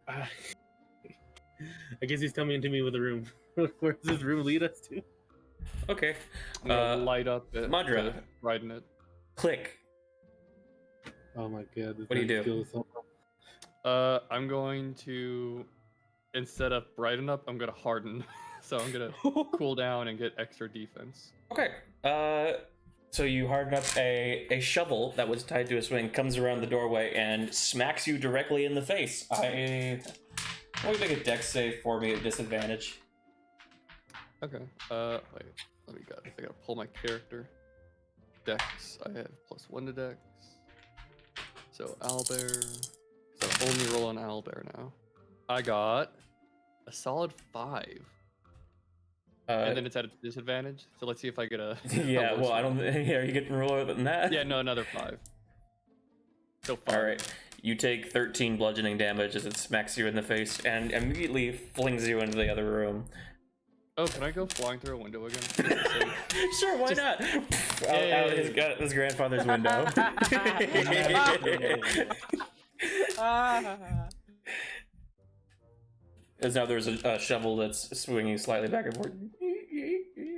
S7: I guess he's coming into me with a room. Where does this room lead us to?
S2: Okay.
S8: I'm gonna light up it.
S2: Madra.
S8: Riding it.
S2: Click.
S7: Oh my god.
S2: What do you do?
S8: I'm going to, instead of brighten up, I'm gonna harden. So I'm gonna cool down and get extra defense.
S2: Okay. So you harden up a shovel that was tied to a swing, comes around the doorway and smacks you directly in the face. I want to make a dex save for me at disadvantage.
S8: Okay. Wait. Let me I gotta pull my character. Dex. I have +1 to Dex. So Owlbear. So only roll on Owlbear now. I got a solid 5. And then it's at a disadvantage. So let's see if I get a.
S2: Yeah.
S8: a worse
S2: Well, I
S8: one.
S2: don't. Yeah, are you getting lower than that?
S8: Yeah. No, another 5. So 5.
S2: All right. You take 13 bludgeoning damage as it smacks you in the face and immediately flings you into the other room.
S8: Oh, can I go flying through a window again?
S2: Sure, why not? Out his grandfather's window. As now there's a shovel that's swinging slightly back and forth.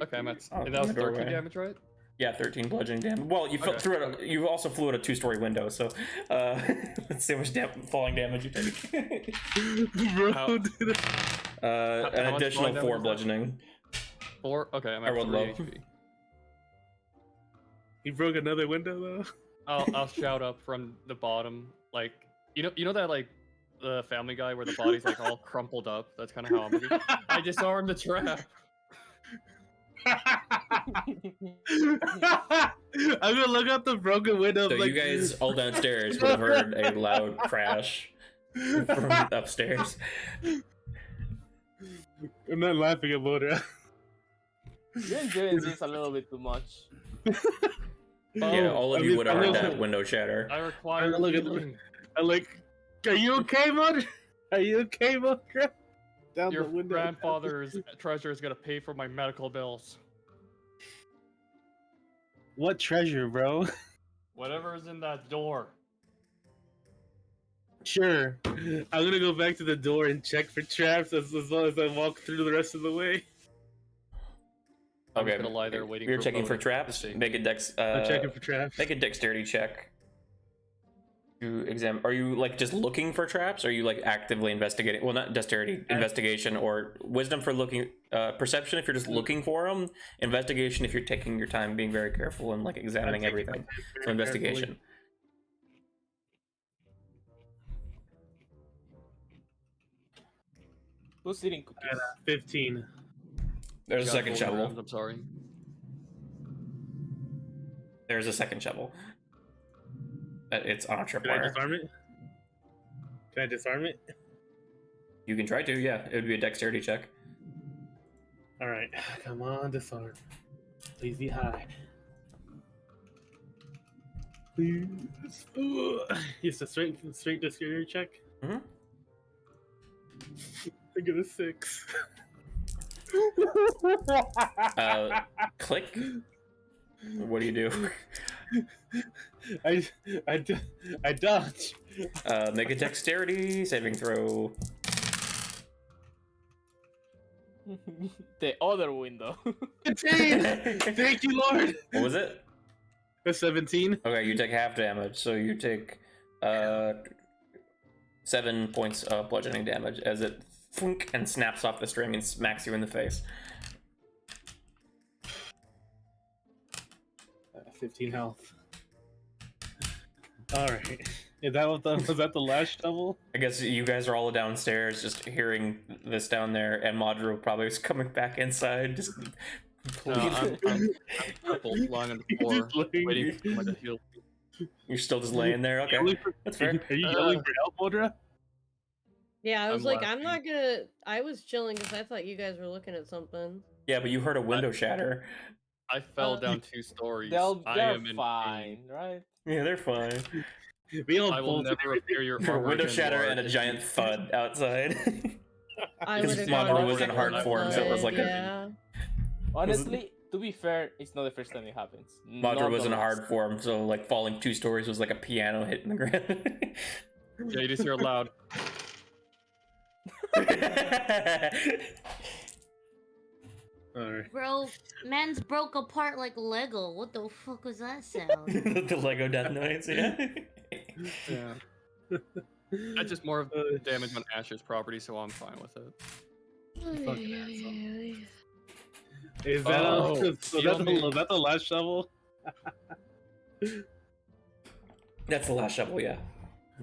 S8: Okay, I'm at.
S2: Oh,
S8: And that was
S2: in the
S8: 13
S2: doorway.
S8: damage, right?
S2: Yeah, 13 bludgeoning damage. Well, you
S8: Okay.
S2: threw it. You also flew at a 2-story window, so let's see how much falling damage you take.
S7: Bro,
S8: How-
S7: dude.
S2: An
S8: much
S2: additional
S8: falling
S2: 4
S8: damage is that?
S2: bludgeoning.
S8: 4. Okay, I'm
S2: I
S8: at
S2: rolled
S8: 3
S2: low.
S8: HP.
S7: He broke another window though.
S8: I'll shout up from the bottom, like you know that like the Family Guy where the body's like all crumpled up. That's kind of how I'm looking. I disarmed the trap.
S7: I'm gonna look out the broken window.
S2: So
S7: like,
S2: you guys all downstairs would have heard a loud crash from upstairs.
S7: I'm not laughing at Moda.
S3: You're enjoying this a little bit too much.
S2: Yeah, all of you would have heard that
S7: I'm
S2: window shatter.
S8: I require
S7: look at-
S8: healing.
S7: like, are you okay, Moda? Are you okay, Moda? Down
S8: Your
S7: the window.
S8: grandfather's treasure is gonna pay for my medical bills.
S7: What treasure, bro?
S8: Whatever is in that door.
S7: Sure. I'm gonna go back to the door and check for traps as long as I walk through the rest of the way.
S8: I'm
S2: Okay,
S8: just gonna lie there waiting.
S2: You're
S8: for
S2: checking
S8: Bo
S2: for
S8: to
S2: traps.
S8: see.
S2: Make a
S7: I'm checking for traps.
S2: make a dexterity check. To examine. Are you like just looking for traps? Or are you like actively investigating? Well, not dexterity, investigation, or wisdom for looking. Perception if you're just looking for them. Investigation if you're taking your time, being very careful and like examining
S7: I'm taking
S2: everything.
S7: my time
S2: So
S7: very
S2: investigation.
S3: Who's eating cookies?
S7: carefully. 15.
S2: There's a
S8: Got
S2: second
S8: both
S2: shovel.
S8: rounds, I'm sorry.
S2: There's a second shovel. It's on a
S7: Can I
S2: tripwire.
S7: disarm it? Can I disarm it?
S2: You can try to. Yeah, it would be a dexterity check.
S7: Alright. Come on, disarm. Please be high. Please. It's a straight dexterity check.
S2: Mhm.
S7: I get a 6.
S2: Click. What do you do?
S7: I dodge.
S2: Make a dexterity saving throw.
S3: The other window.
S7: 15! Thank you, Lord.
S2: What was it?
S7: A 17.
S2: Okay, you take half damage, so you take 7 points of bludgeoning damage as it thunk and snaps off the string and smacks you in the face.
S7: 15 health. Alright. Was that the last shovel?
S2: I guess you guys are all downstairs just hearing this down there, and Madro probably is coming back inside. Just
S8: No, I'm crippled, lying on the floor,
S7: Just laying
S8: waiting
S7: here.
S8: for someone to heal.
S2: You're still just laying there? Okay, that's fair.
S7: Are you yelling for help, Modra?
S1: Yeah, I was
S8: I'm
S1: like,
S8: laughing.
S1: I'm not gonna. I was chilling because I thought you guys were looking at something.
S2: Yeah, but you heard a window shatter.
S8: I fell down 2 stories. I
S3: They're
S8: am in
S3: fine,
S8: pain.
S3: right?
S2: Yeah, they're fine.
S7: We all
S8: I will
S7: bolted
S8: never appear your
S2: For a
S8: armor
S2: window
S8: again,
S2: shatter
S8: Laura.
S2: and a giant thud outside.
S1: I
S2: Because
S1: would have
S2: Madara
S1: gone
S2: was in
S1: with
S2: hard
S1: the
S2: form, so it was like a-
S1: yeah.
S3: Honestly, to be fair, it's not the first time it happens.
S2: Madra
S3: Not
S2: was
S3: the
S2: in
S3: last.
S2: hard form, so like falling 2 stories was like a piano hitting the ground.
S8: Yeah, you just hear it loud.
S7: Alright.
S4: Bro, man's broke apart like Lego. What the fuck was that sound?
S2: The Lego death noise, yeah.
S8: Yeah. That's just more of damage on Asher's property, so I'm fine with it.
S7: Fuck that Is that,
S8: Oh,
S7: was that the last shovel?
S2: That's the last shovel, yeah.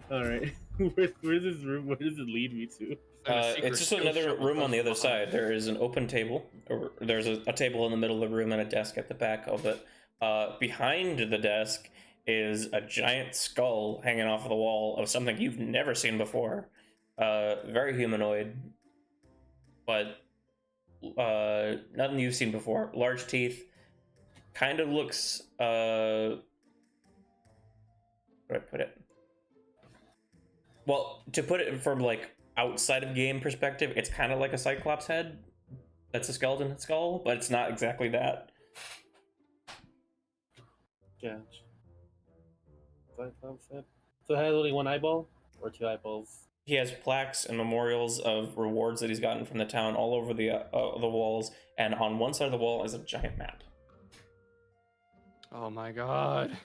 S7: Alright. Where's this room? Where does it lead me to?
S8: And a secret
S2: It's just
S8: skill
S2: another
S8: shovel
S2: room on the other
S8: comes behind.
S2: side. There is an open table, or there's a table in the middle of the room and a desk at the back of it. Behind the desk is a giant skull hanging off of the wall of something you've never seen before. Very humanoid, but nothing you've seen before. Large teeth, kind of looks. Where do I put it? Well, to put it from like outside of game perspective, it's kind of like a Cyclops head. That's a skeleton skull, but it's not exactly that.
S7: Gotcha. So it has only one eyeball? or 2 eyeballs?
S2: He has plaques and memorials of rewards that he's gotten from the town all over the walls, and on one side of the wall is a giant map.
S8: Oh my god.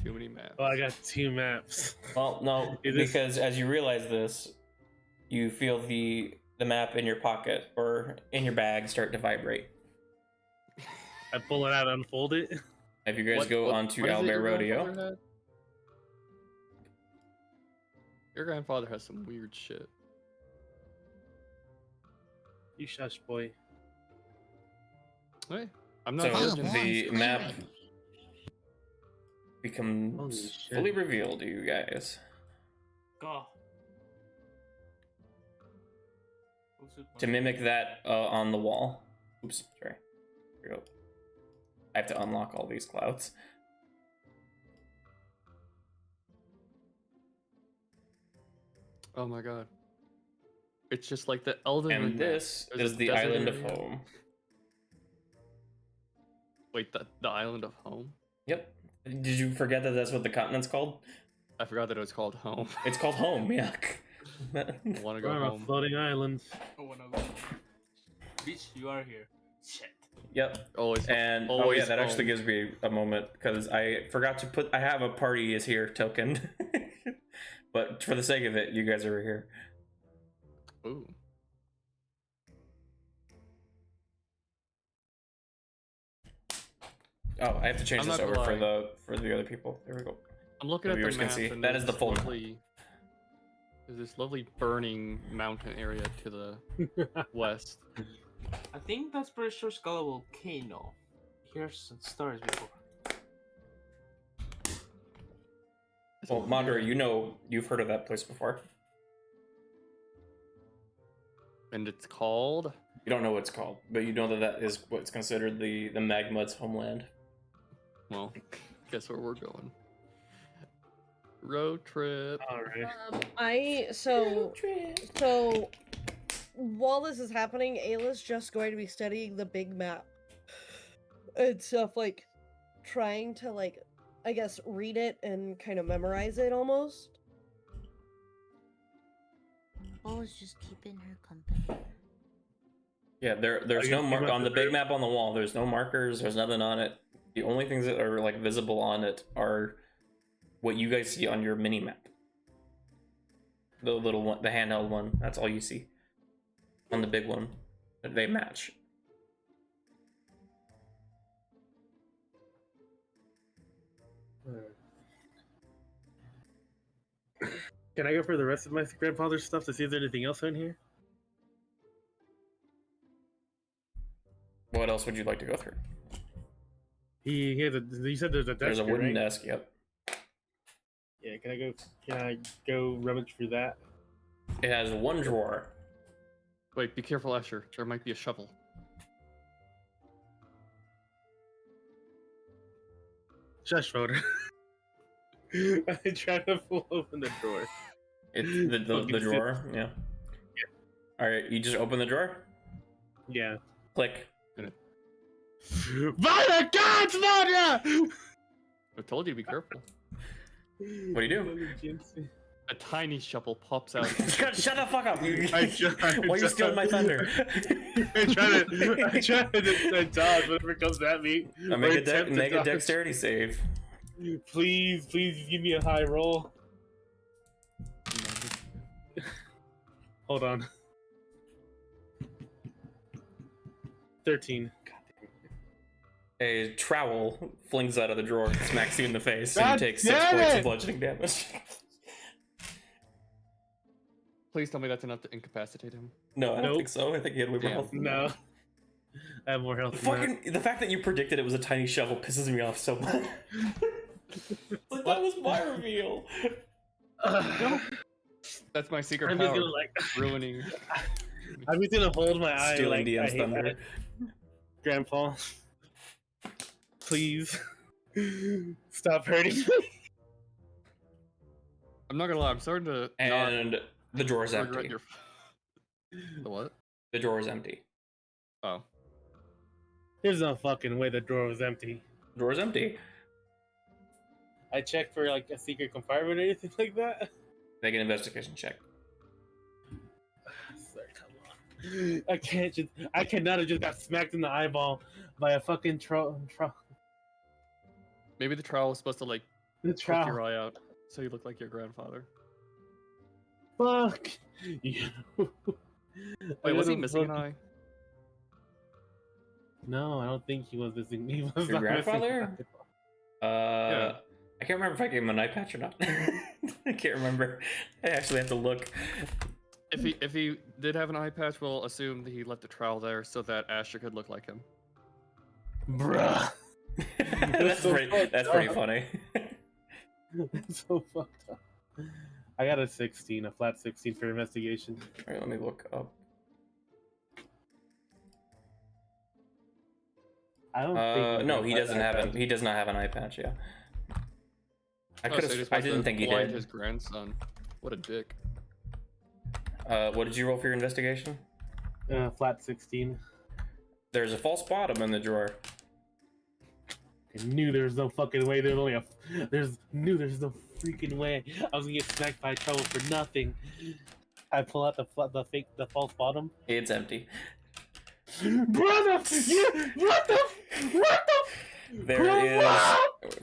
S8: Too many maps.
S7: Oh, I got 2 maps.
S2: Well, no,
S7: Is this-
S2: because as you realize this, you feel the map in your pocket or in your bag start to vibrate.
S7: I pull it out, unfold it.
S2: If you guys go onto
S8: what is it
S2: Owlbear
S8: your
S2: Rodeo,
S8: grandfather had? Your grandfather has some weird shit.
S7: You shush, boy.
S8: Hey, I'm
S2: so
S8: not
S6: Oh,
S8: judging.
S6: boy.
S2: the map
S7: Holy
S2: becomes
S7: shit.
S2: fully revealed to you guys.
S3: Go.
S2: To mimic that on the wall. Oops, sorry. Here we go. I have to unlock all these clouds.
S8: Oh my god. It's just like the Elden Ring.
S2: And
S8: map.
S2: this
S8: There's
S2: is
S8: a
S2: the
S8: desert
S2: island of
S8: area.
S2: home.
S8: Wait, the island of home?
S2: Yep. Did you forget that that's what the continent's called?
S8: I forgot that it was called home.
S2: It's called home, yeah.
S8: I want to go
S7: We're on a
S8: home.
S7: floating island.
S3: Oh, no. Bitch, you are here. Shit.
S2: Yep.
S8: Always.
S2: And oh
S8: Always
S2: yeah, that actually
S8: home.
S2: gives me a moment because I forgot to put. I have a party is here token, but for the sake of it, you guys are here.
S8: Ooh.
S2: Oh, I have to change
S8: I'm
S2: this
S8: not
S2: over
S8: gonna
S2: for the other people. There we go.
S8: I'm looking
S2: The
S8: at the
S2: viewers can
S8: map
S2: see.
S8: and
S2: That
S8: there's
S2: is the
S8: this
S2: full map.
S8: There's this lovely burning mountain area to the west.
S3: I think that's pretty sure Skull Volcano. Here's some stories before.
S2: Well, Madara, you've heard of that place before.
S8: And it's called.
S2: You don't know what it's called, but you know that that is what's considered the Magmad's homeland.
S8: Well, guess where we're going. Road trip.
S7: Alright.
S1: So while this is happening, Ayla's just going to be studying the big map and stuff, like trying to, like, I guess read it and kind of memorize it almost.
S4: Always just keeping her company.
S2: Yeah, there's
S7: I
S2: no
S7: guess you
S2: mark
S7: must
S2: on the
S7: have
S2: big
S7: been-
S2: map on the wall. There's no markers. There's nothing on it. The only things that are like visible on it are what you guys see on your mini map. The little one, the handheld one. That's all you see. On the big one, they match.
S7: Can I go for the rest of my grandfather's stuff to see if there's anything else in here?
S2: What else would you like to go through?
S7: He has a. You said there's a desk.
S2: There's a
S7: here,
S2: wooden
S7: right?
S2: desk. Yep.
S7: Yeah. Can I go rummage through that?
S2: It has one drawer.
S8: Wait, be careful, Asher. There might be a shovel.
S7: Shush, voter. I try to pull open the drawer.
S2: It's the
S7: Fucking
S2: drawer. Yeah. All right, you just open the drawer.
S7: Yeah.
S2: Click.
S7: By the gods, Vanya!
S8: I told you to be careful.
S2: What do you do?
S8: A tiny shovel pops out.
S2: Shut the fuck up!
S7: I
S2: Why are you stealing my thunder?
S7: I try to dodge whatever comes at me.
S2: Make
S7: or
S2: a
S7: attempt to
S2: make a
S7: dodge.
S2: dexterity save.
S7: Please give me a high roll. Hold on. 13.
S2: A trowel flings out of the drawer and smacks you in the face, and
S7: God
S2: you take 6
S7: damn
S2: points
S7: it!
S2: of bludgeoning damage.
S8: Please tell me that's enough to incapacitate him.
S2: No, I don't
S7: Nope.
S2: think so. I think he had way more
S8: Damn.
S2: health. than
S7: No.
S2: that.
S7: I have more health than that.
S2: The fact that you predicted it was a tiny shovel pisses me off so much. Like, that was my reveal.
S8: That's my secret
S7: I'm just
S8: power.
S7: gonna
S8: Ruining.
S7: I'm just gonna hold my eye
S2: Stealing
S7: like
S2: DM's
S7: I hate
S2: thunder.
S7: that. Grandpa, please stop hurting me.
S8: I'm not gonna lie. I'm starting to.
S2: And the drawer is
S8: not regret
S2: empty.
S8: The what?
S2: The drawer is empty.
S8: Oh.
S7: There's no fucking way the drawer was empty.
S2: The drawer is empty.
S7: I checked for like a secret compartment or anything like that.
S2: Make an investigation check.
S7: Come on. I cannot have just got smacked in the eyeball by a fucking troll.
S8: Maybe the trowel was supposed to like
S7: The
S8: poke
S7: troll.
S8: your eye out so you look like your grandfather.
S7: Fuck you.
S8: Wait, was he missing an eye?
S7: No, I don't think he was missing. He was
S2: Your
S7: not missing
S2: grandfather?
S7: an
S2: Yeah. I can't remember if I gave him an eye patch or not. I can't remember. I actually have to look.
S8: If he did have an eye patch, we'll assume that he left the trowel there so that Asher could look like him.
S7: Bruh.
S2: That's
S7: so
S2: pretty funny.
S7: It's so fucked up. I got a 16, a flat 16 for investigation.
S2: Alright, let me look up.
S7: I don't think.
S2: No, he doesn't have it. He does not have an eye patch. Yeah. I could have. I didn't think he did.
S8: His grandson. What a dick.
S2: What did you roll for your investigation?
S7: Flat 16.
S2: There's a false bottom in the drawer.
S7: I knew there was no fucking way. There's no freaking way I was gonna get smacked by trouble for nothing. I pull out the false bottom.
S2: It's empty.
S7: Brother, what the?
S2: There is,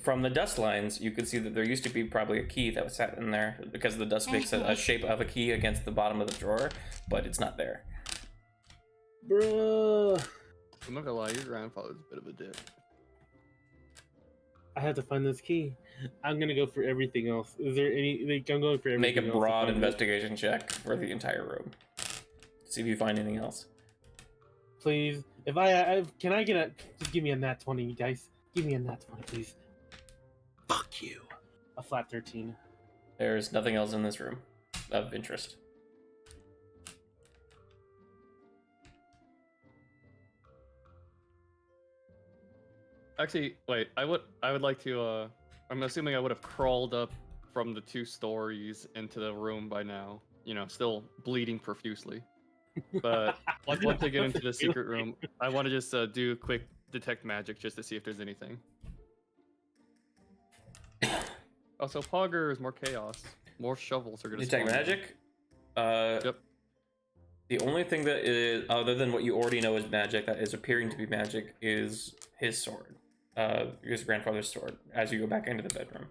S2: from the dust lines, you could see that there used to be probably a key that was sat in there because the dust makes a shape of a key against the bottom of the drawer, but it's not there.
S7: Bruh.
S8: I'm not gonna lie, your grandfather's a bit of a dick.
S7: I have to find this key. I'm gonna go for everything else. Is there any? Like, I'm going for everything.
S2: Make a
S7: else
S2: broad
S7: to find it.
S2: investigation check for the entire room. See if you find anything else.
S7: Please. If can I get just give me a nat 20, guys. Give me a nat 20, please. Fuck you. A flat 13.
S2: There's nothing else in this room of interest.
S8: Actually, wait. I would like to. I'm assuming I would have crawled up from the 2 stories into the room by now. You know, still bleeding profusely. But once I get into the secret room, I want to just do a quick detect magic just to see if there's anything. Also, Pogger is more chaos. More shovels are gonna
S2: Detect
S8: spawn.
S2: magic?
S8: Yep.
S2: The only thing that is, other than what you already know is magic, that is appearing to be magic, is his sword. His grandfather's sword, as you go back into the bedroom.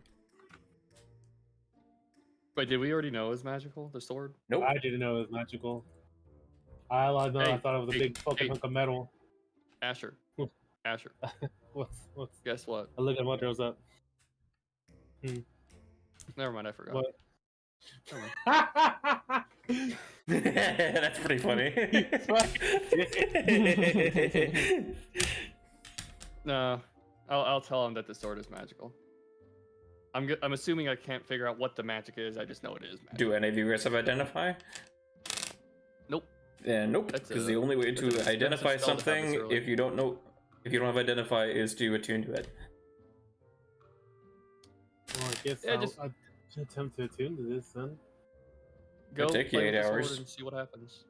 S8: Wait, did we already know it was magical? The sword?
S2: Nope.
S7: I didn't know it was magical. I thought it was a big fucking hunk of metal.
S8: Asher. Asher.
S7: What's?
S8: Guess what?
S7: I look at what throws up.
S8: Never mind, I forgot.
S7: What?
S2: That's pretty funny.
S8: No, I'll tell him that the sword is magical. I'm assuming I can't figure out what the magic is. I just know it is magic.
S2: Do any of you guys have identify?
S8: Nope.
S2: Yeah, nope. Because the only way to identify something, if you don't have identify, is to attune to it.
S7: Well, I guess I'll attempt to attune to this then.
S8: Go
S2: It'll take you
S8: play
S2: 8
S8: with the sword
S2: hours.
S8: and see what happens.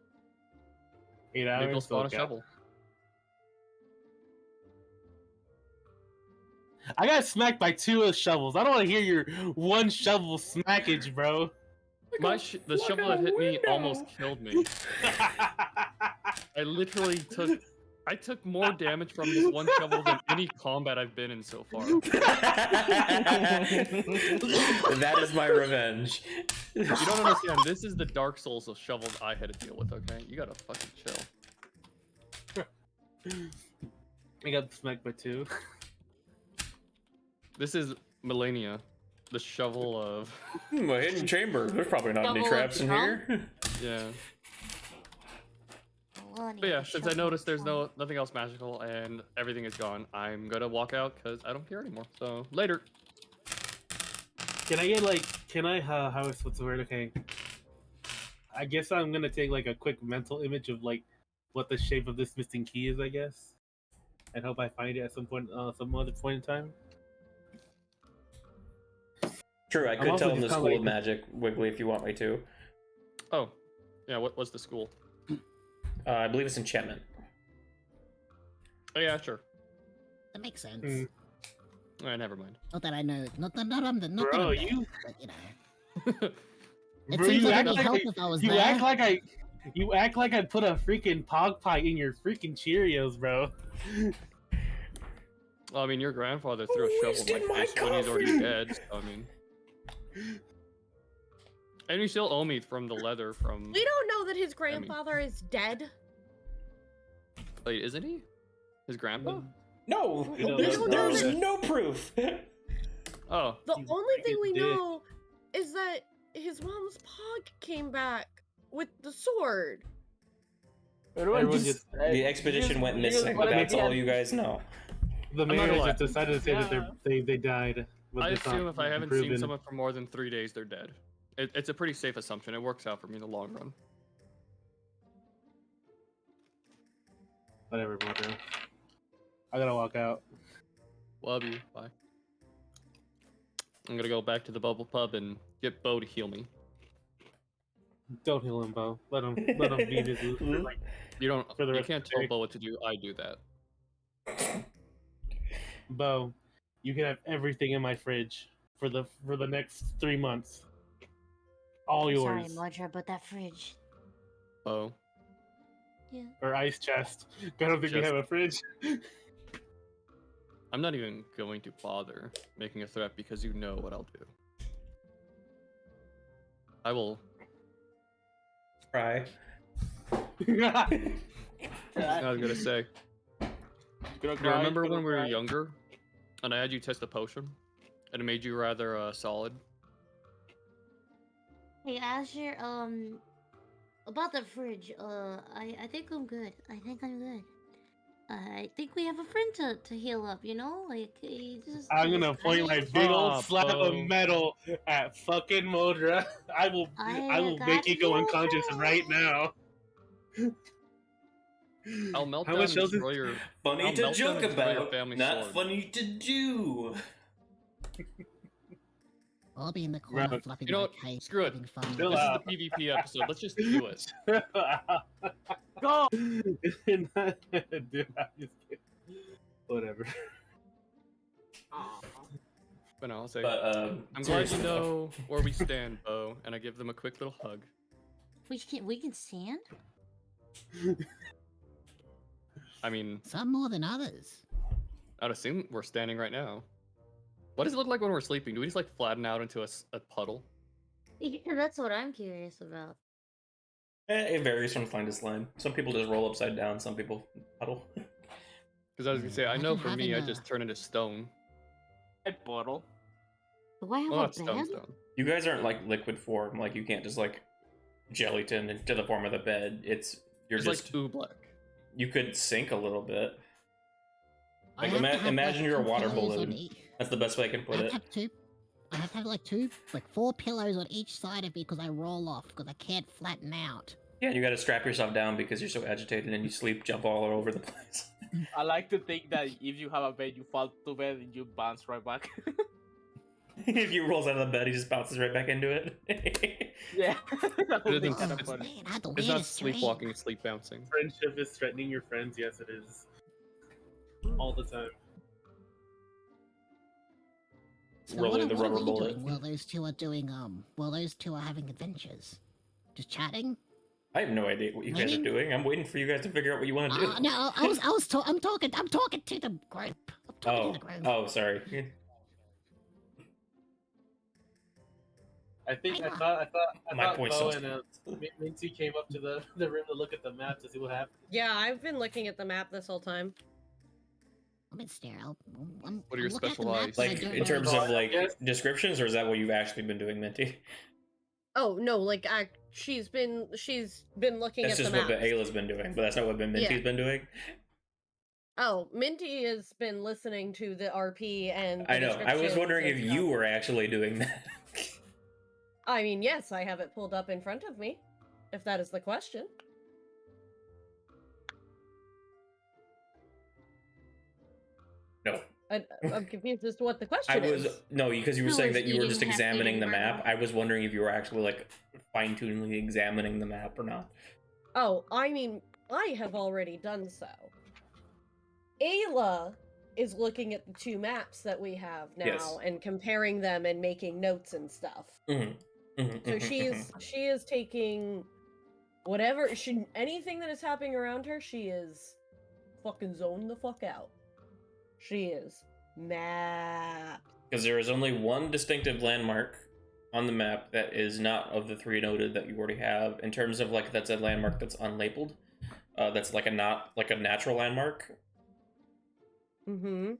S7: 8
S8: Maybe
S7: hours.
S8: you'll spawn
S7: Okay.
S8: a shovel.
S7: I got smacked by 2 shovels. I don't want to hear your 1 shovel smackage, bro.
S8: The shovel that hit me almost killed me. I literally took more damage from this 1 shovel than any combat I've been in so far.
S2: That is my revenge.
S8: You don't understand. This is the Dark Souls of shovels I had to deal with. Okay, you gotta fucking chill.
S7: I got smacked by 2.
S8: This is Millennia, the shovel of.
S2: A hidden chamber. There's probably not any
S4: Shovel
S2: traps in
S4: of
S2: here.
S8: Yeah.
S4: Well,
S8: But yeah, since I noticed there's nothing else magical and everything is gone, I'm gonna walk out because I don't care anymore. So later.
S7: Can I get what's the word? Okay. I guess I'm gonna take like a quick mental image of like what the shape of this missing key is, I guess. And hope I find it at some other point in time.
S2: True, I
S7: I'm
S2: could
S7: also
S2: tell him the
S7: just
S2: school
S7: kinda
S2: of magic, Wiggly, if you want me to.
S8: Oh, yeah. What was the school?
S2: I believe it's enchantment.
S8: Oh yeah, sure.
S6: That makes sense.
S7: Mm.
S8: Alright, never mind.
S6: Not that I know. Not that I'm the. Not
S7: Bro,
S6: that I'm
S7: you-
S6: But, you know. It
S7: Bro,
S6: seems
S7: you
S6: like
S7: act
S6: it'd
S7: like
S6: help
S7: I-
S6: if I was
S7: you
S6: there.
S7: act like I put a freaking pog pie in your freaking Cheerios, bro.
S8: Well, I mean, your grandfather threw a shovel
S2: wasted
S8: in my
S2: my
S8: face when he's already
S2: coffee.
S8: dead. So, I mean, and you still owe me from the leather from.
S1: We don't know that his grandfather is dead.
S8: Wait, isn't he? His grandpa?
S2: No,
S7: We don't
S2: there's,
S1: know
S2: there's
S1: that.
S2: no proof.
S8: Oh,
S1: The
S7: He's
S1: only thing
S7: freaking
S1: we
S7: dead.
S1: know is that his mom's pog came back with the sword.
S7: Everyone just-
S2: The expedition went missing. That's all you guys know.
S7: The
S8: not gonna
S7: mayor
S8: lie.
S7: just decided to say that they died. but
S8: I
S7: it's not
S8: assume if I haven't seen
S7: proven.
S8: someone for more than 3 days, they're dead. It's a pretty safe assumption. It works out for me in the long run.
S7: Whatever, bro. I gotta walk out.
S8: Love you. Bye. I'm gonna go back to the bubble pub and get Bo to heal me.
S7: Don't heal him, Bo. Let him be his like
S8: You don't.
S7: For the
S8: You
S7: rest
S8: can't
S7: of the
S8: tell
S7: day.
S8: Bo what to do. I do that.
S7: Bo. You can have everything in my fridge for the next 3 months. All
S4: Sorry,
S7: yours.
S4: Modra, but that fridge.
S8: Bo.
S4: Yeah.
S7: Or ice chest. I don't think we
S8: Just-
S7: have a fridge.
S8: I'm not even going to bother making a threat because you know what I'll do. I will.
S2: Cry.
S8: I was gonna say. You remember when we were younger, and I had you test a potion, and it made you rather solid?
S4: Hey, Asher, about the fridge, I think I'm good. I think I'm good. I think we have a friend to heal up, you know? Like, he just...
S7: I'm gonna point my big old slab
S8: Bo.
S7: of metal at fucking Modra. I will
S4: got
S7: make you go
S4: you,
S7: unconscious
S4: bro.
S7: right now.
S8: I'll melt
S7: How
S8: down
S7: much
S8: and
S7: else is-
S8: destroy your.
S2: Funny
S8: I'll
S2: to
S8: melt down
S2: joke
S8: and destroy your
S2: about,
S8: family
S2: not
S8: sword.
S2: funny to do.
S6: I'll be in the corner
S7: Right.
S6: fluffing
S8: You know
S6: my
S8: what?
S6: cape,
S8: Screw it.
S6: having fun.
S7: Chill
S8: This
S7: out.
S8: is the PvP episode. Let's just do it.
S7: Go. Dude, I'm just kidding. Whatever.
S8: But no, I'll say.
S2: But
S8: I'm glad
S2: seriously
S8: you
S2: though.
S8: know where we stand, Bo, and I give them a quick little hug.
S4: We can stand?
S8: I mean,
S6: Some more than others.
S8: I'd assume we're standing right now. What does it look like when we're sleeping? Do we just like flatten out into a puddle?
S4: Yeah, that's what I'm curious about.
S2: It varies from slime to slime. Some people just roll upside down. Some people puddle.
S8: Because I was gonna say, I know
S6: Imagine
S8: for me, I
S6: having
S8: just
S6: a-
S8: turn into stone.
S3: Bottle.
S4: Do I have
S8: Well,
S4: a
S8: not stone,
S4: bed?
S8: stone.
S2: You guys aren't like liquid form. Like you can't just like gelatin into the form of the bed. You're
S8: It's
S2: just
S8: like oobleck.
S2: you could sink a little bit.
S6: I
S2: Like
S6: have to have,
S2: imagine you're a
S6: 2
S2: water
S6: pillows on
S2: balloon.
S6: each-
S2: That's the best way I can
S6: I
S2: put
S6: have
S2: it.
S6: to have two. I have to have like 4 pillows on each side of me because I roll off because I can't flatten out.
S2: Yeah, you got to strap yourself down because you're so agitated and you sleep, jump all over the place.
S3: I like to think that if you have a bed, you fall to bed and you bounce right back.
S2: If you rolls out of the bed, he just bounces right back into it.
S3: Yeah. That would be
S8: isn't-
S3: kind of
S8: it's-
S3: funny.
S6: Man, I had the
S8: It's not
S6: weirdest dream.
S8: sleepwalking, it's sleep bouncing.
S7: Friendship is threatening your friends. Yes, it is. All the time.
S6: So
S2: Rolling the
S6: what are
S2: rubber
S6: we
S2: bullet.
S6: doing while those two are doing while those two are having adventures? Just chatting?
S2: I have no idea what you guys are
S6: Maybe-
S2: doing. I'm waiting for you guys to figure out what you want to do.
S6: No, I'm talking to the group. I'm talking to the group.
S2: Oh, sorry.
S7: I think I
S6: Hang on.
S7: thought
S2: My point's
S7: Bo
S2: still
S7: and Minty came up to the room to look at the map to see what happened.
S1: Yeah, I've been looking at the map this whole time.
S6: I'm in sterile.
S8: What are your
S6: I'm looking at the
S8: special
S6: maps
S8: eyes?
S6: and I
S2: Like
S6: don't
S2: in
S6: know
S2: terms
S6: where-
S2: of like
S7: Yes.
S2: descriptions, or is that what you've actually been doing, Minty?
S1: Oh no, like she's been looking
S2: That's
S1: at
S2: just
S1: the
S2: what
S1: maps.
S2: Ayla's been doing, but that's not what Minty's
S1: Yeah.
S2: been doing.
S1: Oh, Minty has been listening to the RP and.
S2: I know. I was
S1: descriptions
S2: wondering
S1: and
S2: if
S1: stuff.
S2: you were actually doing that.
S1: I mean, yes, I have it pulled up in front of me. If that is the question.
S2: No.
S1: I'm confused as to what the question
S2: I was
S1: is.
S2: no, because you were
S4: No,
S2: saying
S4: it's
S2: that you were
S4: eating
S2: just
S4: half
S2: examining the
S4: eating
S2: map.
S4: right
S2: I was wondering if you were actually like fine-tuningly examining the map or not.
S1: Oh, I mean, I have already done so. Ayla is looking at the 2 maps that we have now
S2: Yes.
S1: and comparing them and making notes and stuff.
S2: Mhm.
S1: So she is taking whatever anything that is happening around her, she is fucking zoned the fuck out. She is mad.
S2: Because there is only one distinctive landmark on the map that is not of the 3 noted that you already have. In terms of like that's a landmark that's unlabeled. That's like a natural landmark.
S1: Mm-hmm.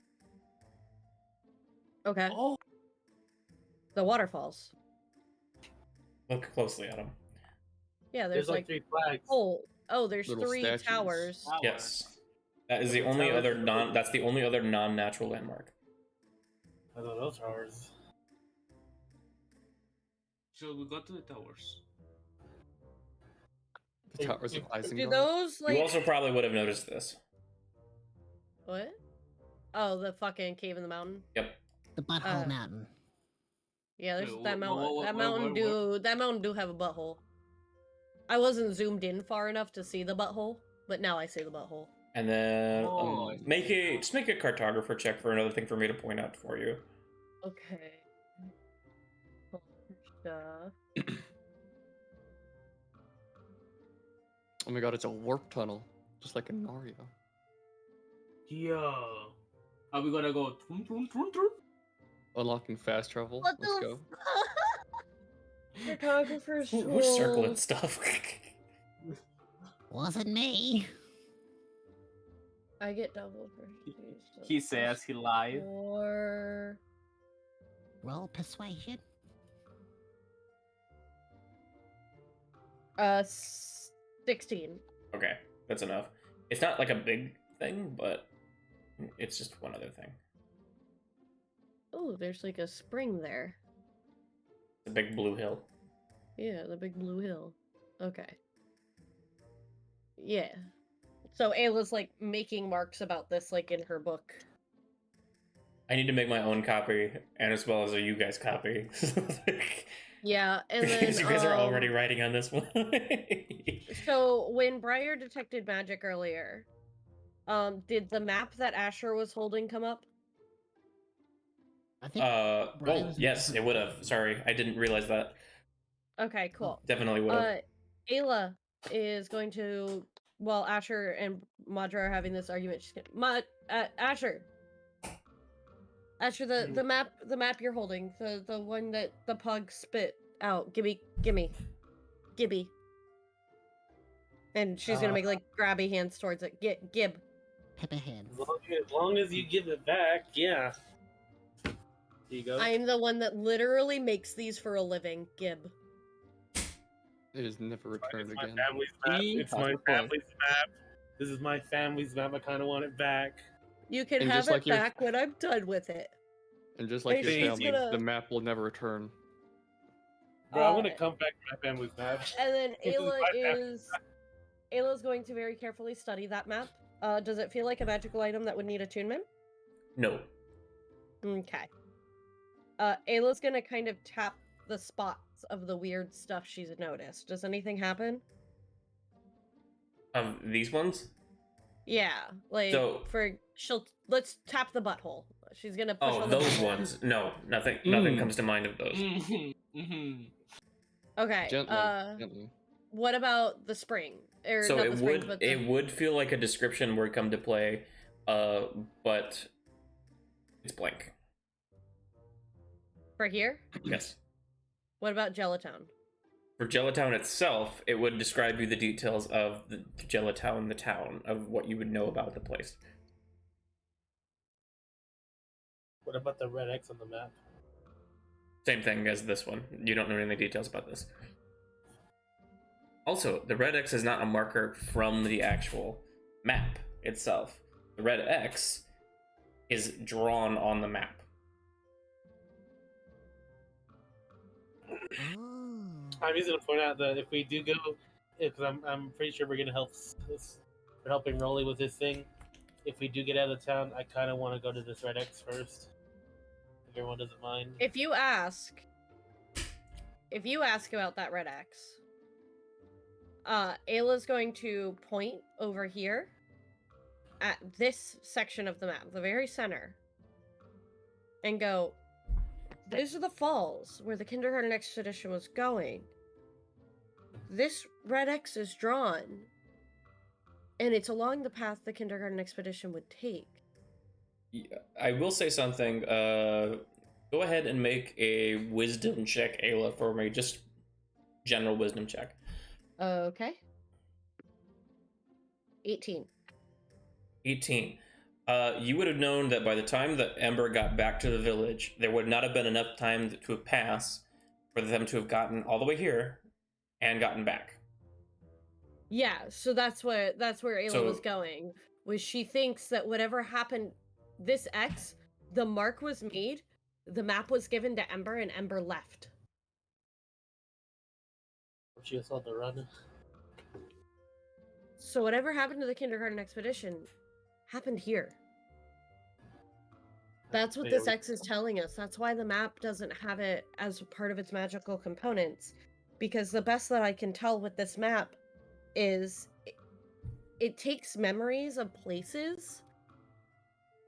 S1: Okay.
S3: Oh,
S1: The waterfalls.
S2: Look closely at them.
S1: Yeah,
S7: There's like 3 flags.
S1: There's
S8: Little
S1: 3
S8: statues.
S1: towers.
S2: Yes. That is the
S7: The
S2: only
S7: towers
S2: other
S7: are-
S2: that's the only other non-natural landmark.
S7: I don't know those towers.
S3: so we go to the towers.
S8: The Towers of
S1: Do
S8: Isengard.
S1: those like
S2: You also probably would have noticed this.
S1: what? Oh, the fucking cave in the mountain.
S2: Yep.
S6: The Butthole
S1: Uh,
S6: Mountain.
S1: Yeah, there's
S3: Wait,
S1: that mountain.
S3: wha-
S1: That
S3: wha-
S1: mountain
S3: wha-
S1: that mountain do have a butthole. I wasn't zoomed in far enough to see the butthole, but now I see the butthole.
S2: And then
S3: Oh,
S2: make a cartographer check for another thing for me to point out for you.
S1: Okay. Stuff.
S8: Oh my god, it's a warp tunnel, just like in Mario.
S3: Yeah. Are we gonna go?
S8: Unlocking fast travel.
S1: What
S8: Let's
S1: the
S8: go.
S1: Cartographer's
S2: Who's circling
S1: tool.
S2: stuff?
S6: Wasn't me.
S1: I get double for
S3: He says he lied.
S1: Or
S6: Roll persuasion.
S1: 16.
S2: Okay, that's enough. It's not like a big thing, but it's just one other thing.
S1: Oh, there's like a spring there.
S2: The big blue hill.
S1: Yeah, the big blue hill. Okay. Yeah. So Ayla's like making marks about this like in her book.
S2: I need to make my own copy, and as well as a you guys copy.
S1: Yeah, and then
S2: Because you guys are already writing on this one.
S1: So when Briar detected magic earlier, did the map that Asher was holding come up?
S6: I think. Brian was in
S2: yes,
S6: different
S2: it would have. Sorry, I didn't realize that.
S1: Okay, cool.
S2: Definitely would have.
S1: Ayla is going to, while Asher and Madra are having this argument, she's gonna Asher, the map you're holding, the one that the pug spit out. Gimme. And she's gonna make like grabby hands towards it. Gib.
S6: Pepper hands.
S7: As long as you give it back, yeah. Here you go.
S1: I'm the one that literally makes these for a living. Gib.
S8: It is never returned
S7: It's my
S8: again.
S7: family's map.
S3: He
S7: It's
S3: has
S7: my
S3: a point.
S7: family's map. This is my family's map. I kind of want it back.
S1: You can
S8: And
S1: have
S8: just
S1: it
S8: like your-
S1: back when I'm done with it.
S8: And just like
S1: Hey,
S8: your
S1: she's
S8: family,
S1: gonna-
S8: the map will never return.
S7: Bro, I want to
S1: Uh,
S7: come back to my family's map.
S1: And then
S7: This is
S1: Ayla
S7: my map.
S1: Ayla's going to very carefully study that map. Does it feel like a magical item that would need attunement?
S2: No.
S1: Okay. Ayla's gonna kind of tap the spots of the weird stuff she's noticed. Does anything happen?
S2: Of these ones?
S1: Yeah, like
S2: So-
S1: let's tap the butthole. She's gonna push
S2: Oh,
S1: on the
S2: those
S1: butthole.
S2: ones. No, nothing
S8: Mm.
S2: comes to mind of those.
S1: Okay.
S8: Gently. Gently.
S1: What about the spring? Or
S2: So
S1: not
S2: it
S1: the spring,
S2: would
S1: but
S2: it would feel like a description word come to play, but it's blank.
S1: for here?
S2: Yes.
S1: What about Gelatown?
S2: For Gelatown itself, it would describe you the details of the Gelatown, the town, of what you would know about the place.
S7: What about the red X on the map?
S2: Same thing as this one. You don't know any details about this. Also, the red X is not a marker from the actual map itself. The red X is drawn on the map.
S6: Oh.
S7: I'm just gonna point out that if we do go, because I'm pretty sure we're gonna we're helping Rolly with this thing. If we do get out of town, I kind of want to go to this red X first. If everyone doesn't mind.
S1: If you ask about that red X, Ayla's going to point over here at this section of the map, the very center, and go, those are the falls where the kindergarten expedition was going. This red X is drawn, and it's along the path the kindergarten expedition would take.
S2: Yeah, I will say something. Go ahead and make a wisdom check, Ayla, for me. Just general wisdom check.
S1: Okay. 18.
S2: 18. You would have known that by the time that Ember got back to the village, there would not have been enough time to have passed for them to have gotten all the way here and gotten back.
S1: Yeah, so that's where Ayla was going. Was she thinks that whatever happened, this X, the mark was made, the map was given to Ember, and Ember left.
S7: She just saw the run.
S1: So whatever happened to the kindergarten expedition happened here. That's what this X is telling us. That's why the map doesn't have it as part of its magical components. Because the best that I can tell with this map is it takes memories of places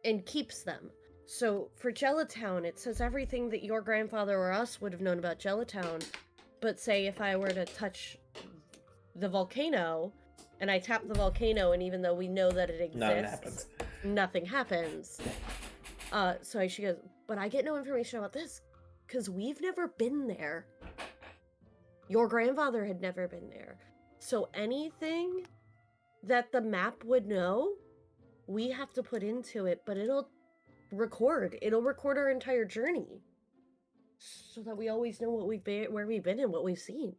S1: and keeps them. So for Jellatown, it says everything that your grandfather or us would have known about Jellatown. But say if I were to touch the volcano and I tap the volcano, and even though we know that it exists, nothing happens. So she goes, but I get no information about this because we've never been there. Your grandfather had never been there. So anything that the map would know, we have to put into it, but it'll record our entire journey so that we always know what we've been, where we've been, and what we've seen.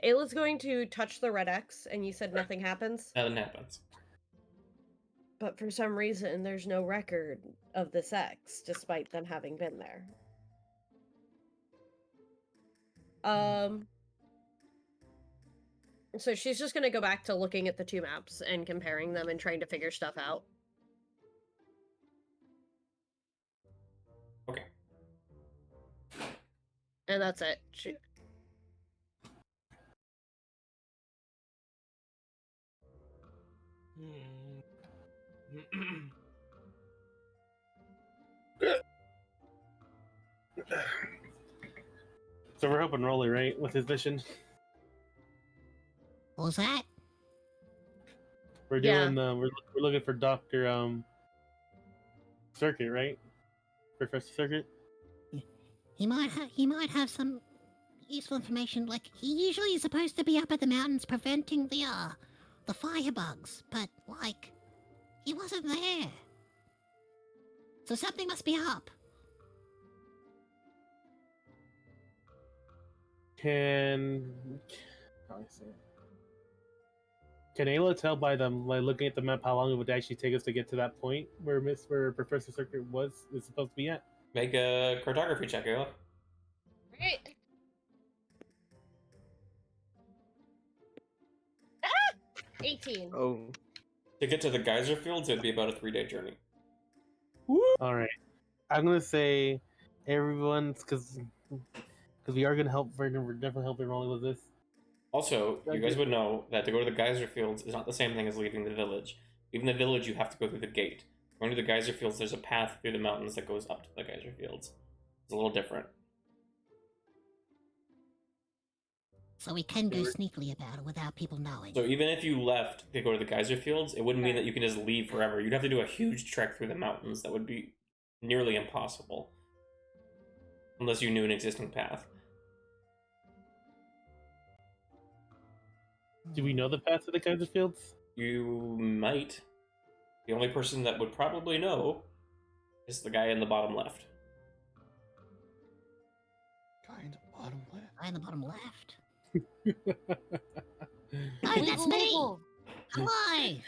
S1: Ayla's going to touch the red X, and you said nothing happens?
S2: Nothing happens.
S1: But for some reason, there's no record of this X, despite them having been there. So she's just gonna go back to looking at the two maps and comparing them and trying to figure stuff out.
S2: Okay.
S1: And that's it.
S7: So we're helping Rolly, right, with his mission?
S6: What was that?
S7: We're doing we're looking for Dr. Cirket, right? Professor Cirket?
S6: He might have some useful information. Like, he usually is supposed to be up at the mountains preventing the firebugs, but like, he wasn't there. So something must be up.
S7: Can Ayla tell by them, like, looking at the map, how long it would actually take us to get to that point where Professor Cirket is supposed to be at?
S2: Make a cartography check, Ayla.
S1: Right. 18.
S3: Oh.
S2: To get to the geyser fields, it'd be about a 3-day journey.
S7: All right, I'm gonna say everyone's because we are gonna help. We're definitely helping Rolly with this.
S2: Also, you guys would know that to go to the geyser fields is not the same thing as leaving the village. Leaving the village, you have to go through the gate. Going to the geyser fields, there's a path through the mountains that goes up to the geyser fields. It's a little different.
S6: So we can go sneakily about it without people knowing.
S2: So even if you left to go to the geyser fields, it wouldn't mean that you can just leave forever. You'd have to do a huge trek through the mountains that would be nearly impossible. Unless you knew an existing path.
S7: Do we know the path to the geyser fields?
S2: You might. The only person that would probably know is the guy in the bottom left.
S8: Guy in the bottom left.
S6: Guy in the bottom left. Oh, that's me! I'm alive!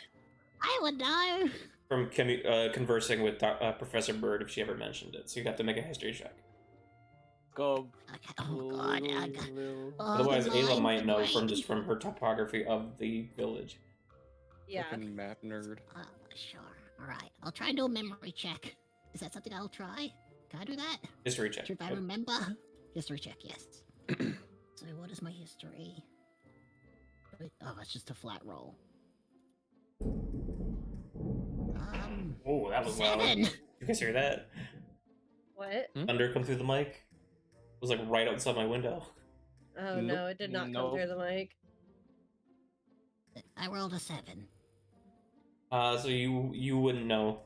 S6: I would know!
S2: From conversing with Professor Bird, if she ever mentioned it. So you have to make a history check.
S3: Go.
S6: Okay. Oh god.
S2: Otherwise, Ayla might know from her topography of the village.
S1: Yeah.
S8: Fucking map nerd.
S6: Sure. Alright. I'll try and do a memory check. Is that something I'll try? Can I do that?
S2: History check.
S6: If I remember? History check, yes. So what is my history? Oh, it's just a flat roll.
S2: Oh, that was loud.
S6: 7.
S2: You guys hear that?
S1: What?
S2: Thunder come through the mic. It was like right outside my window.
S1: Oh no, it did not come through the mic.
S6: I rolled a 7.
S2: So you wouldn't know.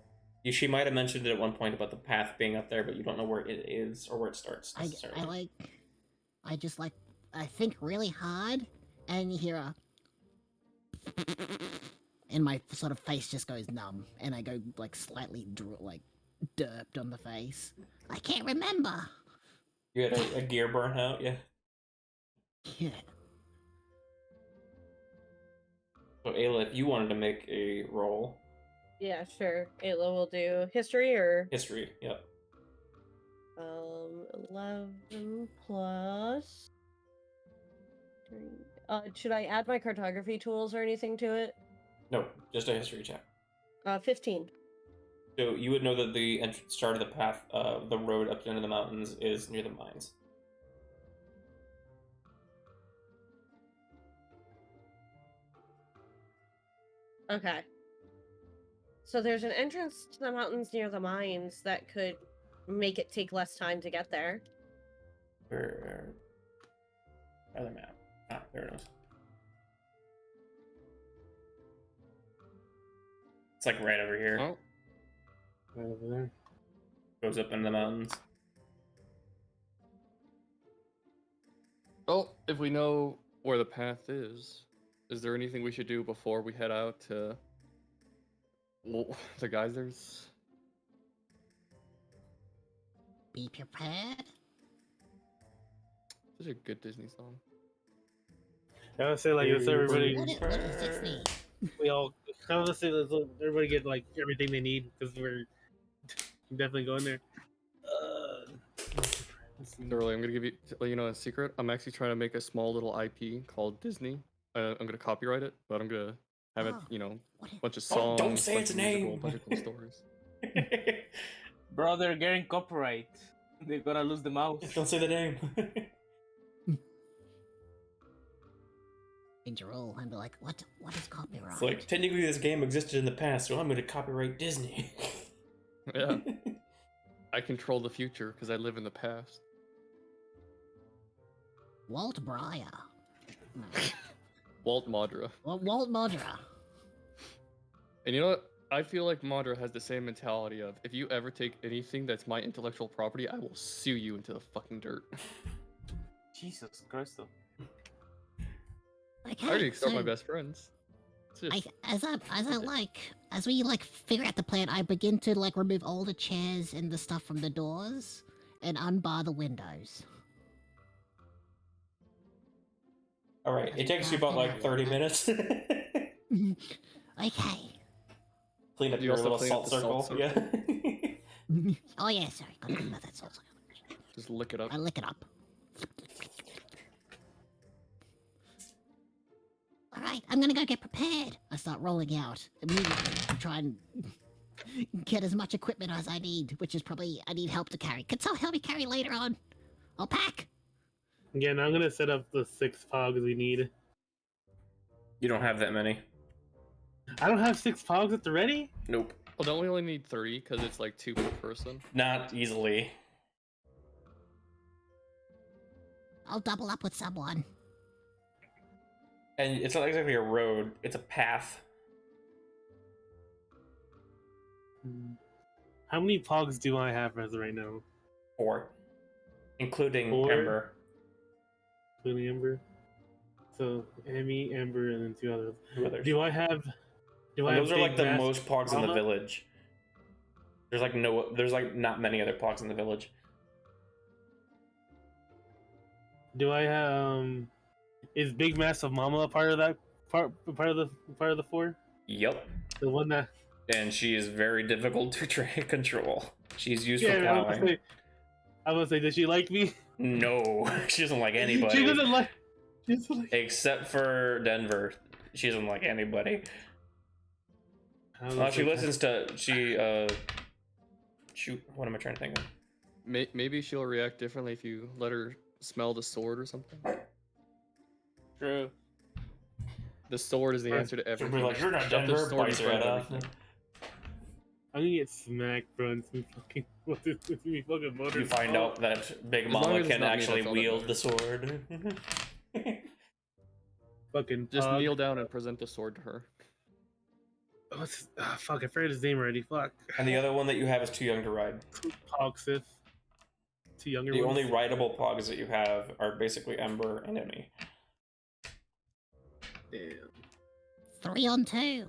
S2: She might have mentioned it at one point about the path being up there, but you don't know where it is or where it starts necessarily.
S6: I think really hard, and you hear a, and my sort of face just goes numb, and I go like slightly derped on the face. I can't remember.
S2: You had a gear burn out, yeah.
S6: Yeah.
S2: So Ayla, if you wanted to make a roll.
S1: Yeah, sure. Ayla will do history or
S2: History, yep.
S1: 11 plus 3. Should I add my cartography tools or anything to it?
S2: No, just a history check.
S1: 15.
S2: So you would know that the start of the path, the road up into the mountains, is near the mines.
S1: Okay. So there's an entrance to the mountains near the mines that could make it take less time to get there.
S2: Where? Other map. Ah, there it is. It's like right over here.
S8: Oh.
S7: Right over there.
S2: Goes up into the mountains.
S8: Well, if we know where the path is there anything we should do before we head out to the geysers?
S6: Be prepared.
S8: Such a good Disney song.
S7: I would say like let's everybody.
S6: What is Disney?
S7: We all. I would say let's everybody get like everything they need because we're definitely going there.
S8: Thoroughly, I'm gonna let you know a secret. I'm actually trying to make a small little IP called Disney. I'm gonna copyright it, but I'm gonna have it, a bunch of songs.
S2: Don't say its name.
S8: A bunch of cool stories.
S3: Bro, they're getting copyright. They're gonna lose the mouse.
S2: Don't say the name.
S6: Roll and be like, what is copyright?
S2: It's like, technically this game existed in the past, so I'm going to copyright Disney.
S8: Yeah. I control the future because I live in the past.
S6: Walt Briar.
S8: Walt Madra.
S6: Walt Madra.
S8: And you know what? I feel like Madra has the same mentality of, if you ever take anything that's my intellectual property, I will sue you into the fucking dirt.
S3: Jesus Christ, though.
S6: Okay,
S8: I already accept my best friends.
S6: As we figure out the plan, I begin to remove all the chairs and the stuff from the doors and unbar the windows.
S2: All right, it takes you about 30 minutes.
S6: Okay.
S2: Clean up your little salt circle. Yeah.
S6: Oh yeah, sorry. Gotta clean up that salt circle.
S8: Just lick it up.
S6: I lick it up. Alright, I'm gonna go get prepared. I start rolling out immediately to try and get as much equipment as I need, which is probably I need help to carry. Can someone help me carry later on? I'll pack.
S7: Again, I'm gonna set up the 6 pogs we need.
S2: You don't have that many.
S7: I don't have 6 pogs at the ready?
S2: Nope.
S8: Well, don't we only need 3 because it's 2 per person?
S2: Not easily.
S6: I'll double up with someone.
S2: And it's not exactly a road, it's a path.
S7: How many pogs do I have as of right now?
S2: 4. Including
S7: 4?
S2: Ember.
S7: Including Ember? So, Emmy, Ember, and then 2 others.
S2: 2 others.
S7: Do I have...
S2: Those are
S7: Big
S2: the
S7: Mass
S2: most pogs in the
S7: Mama?
S2: village. There's not many other pogs in the village.
S7: Do I have... Is Big Massive Mama a part of that part of the 4?
S2: Yep.
S7: The one that...
S2: And she is very difficult to control. She's used for
S7: I
S2: plowing.
S7: was gonna say, does she like me?
S2: No, she doesn't like anybody.
S7: She doesn't like...
S2: Except for Denver. She doesn't like anybody. She listens to... Shoot, what am I trying to think of?
S8: Maybe she'll react differently if you let her smell the sword or something.
S3: True.
S8: The sword is the answer to everything.
S2: She'll be like, you're not
S8: Shove the
S2: Denver,
S8: sword in
S2: bites her
S8: front
S2: head
S8: of
S2: off.
S8: everything.
S7: I'm gonna get smacked, bro. And some fucking, fucking motor.
S2: You find out that Big
S8: As long
S2: Mama
S8: as it's
S2: can
S8: not me,
S2: actually
S8: that's all that
S2: wield the
S8: matters.
S2: sword.
S7: Fucking
S8: Just
S7: Pog.
S8: kneel down and present the sword to her.
S7: What's fuck? I forgot his name already. Fuck.
S2: And the other one that you have is too young to ride.
S7: Pog Sith. Two younger
S2: The
S7: ones.
S2: only rideable pogs that you have are basically Ember and Emmy.
S7: Damn.
S6: 3 on 2.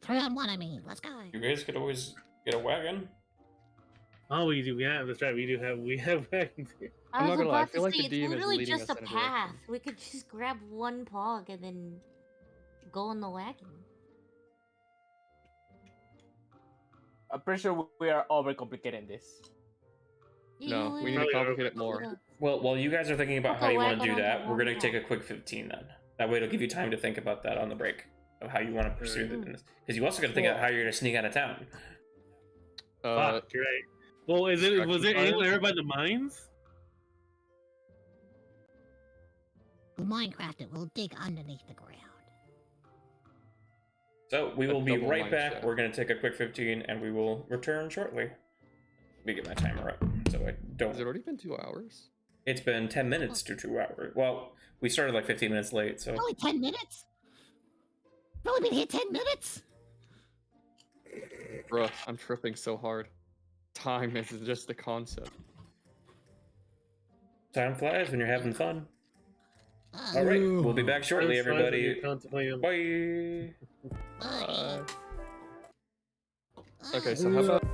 S6: 3 on 1, I mean. Let's go.
S2: You guys could always get a wagon.
S7: Oh, we do. Yeah, that's right. We have wagons here.
S8: I'm
S4: I
S8: not
S4: was
S8: gonna lie, I
S4: about
S8: feel
S4: to
S8: like
S4: say
S8: the
S4: it's
S8: demon is
S4: literally
S8: leading
S4: just
S8: us
S4: a
S8: in a
S4: path.
S8: direction.
S4: We could just grab one pog and then go on the wagon.
S3: I'm pretty sure we are overcomplicating this.
S8: No, we need to
S7: Probably
S8: complicate it
S4: literally
S8: more.
S4: could
S2: Well, while you guys are thinking about
S4: Put
S2: how
S4: the
S2: you want to
S4: wagon
S2: do
S4: onto
S2: that, we're
S4: one
S2: going to take a
S4: path.
S2: quick 15 then. That way it'll give you time to think about that on the break of how you want to pursue
S4: Mm.
S2: this. Because you also got to think about how you're going to sneak out of town.
S7: Fuck, you're right. Well, was there
S8: distraction
S7: anyone
S8: fire?
S7: ever by the mines?
S6: We'll Minecraft it. We'll dig underneath the ground.
S2: So we
S8: A
S2: will be
S8: double
S2: right
S8: mine
S2: back.
S8: shaft.
S2: We're going to take a quick 15 and we will return shortly. Let me get my timer up so I don't.
S8: Has it already been 2 hours?
S2: It's been 10 minutes to 2 hours. Well, we started like 15 minutes late, so.
S6: Only 10 minutes? We've only been here 10 minutes?
S8: Bruh, I'm tripping so hard. Time is just a concept.
S2: Time flies when you're having fun.
S6: Uh,
S2: All right, we'll be back shortly,
S7: Time flies when you're
S2: everybody.
S7: contemplating-
S2: Bye.
S8: Okay, so how about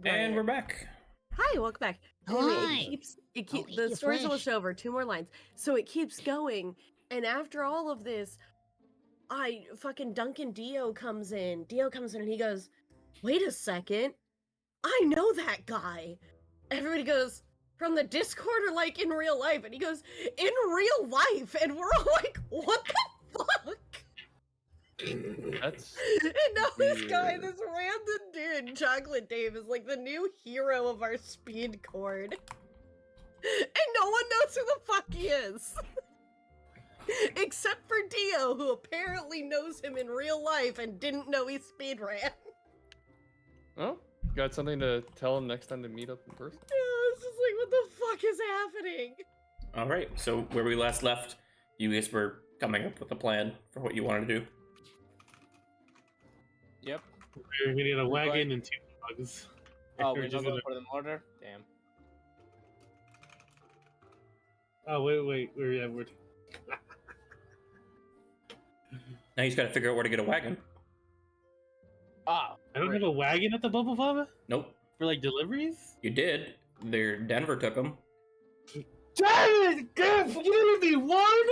S2: And we're back.
S9: Hi, welcome back.
S6: Hi.
S9: Anyway,
S6: I'll eat
S9: the
S6: your
S9: story's
S6: flesh.
S9: almost over. 2 more lines. So it keeps going, and after all of this, fucking Duncan Dio comes in. Dio comes in and he goes, "Wait a second, I know that guy." Everybody goes, "From the Discord or like in real life?" And he goes, "In real life." And we're all like, "What the fuck?"
S8: That's
S9: And now this guy,
S8: weird.
S9: this random dude, Chocolate Dave, is like the new hero of our speed cord. And no one knows who the fuck he is. Except for Dio, who apparently knows him in real life and didn't know he speed ran.
S8: Well, got something to tell him next time they meet up in person.
S9: Yeah, it's just like, what the fuck is happening?
S2: All right. So where we last left, you guys were coming up with a plan for what you wanted to do.
S3: Yep.
S7: We need a wagon and 2 dogs.
S3: Oh,
S7: We're
S3: we're
S7: just
S3: not going
S7: gonna-
S3: for the mortar? Damn.
S7: Oh wait, we're
S2: Now you just got to figure out where to get a wagon.
S3: Ah,
S7: I don't
S3: great.
S7: have a wagon at the Bubble Pub
S2: Nope.
S7: for like deliveries.
S2: You did. Denver took them.
S7: Damn it, Griff! You didn't leave me one.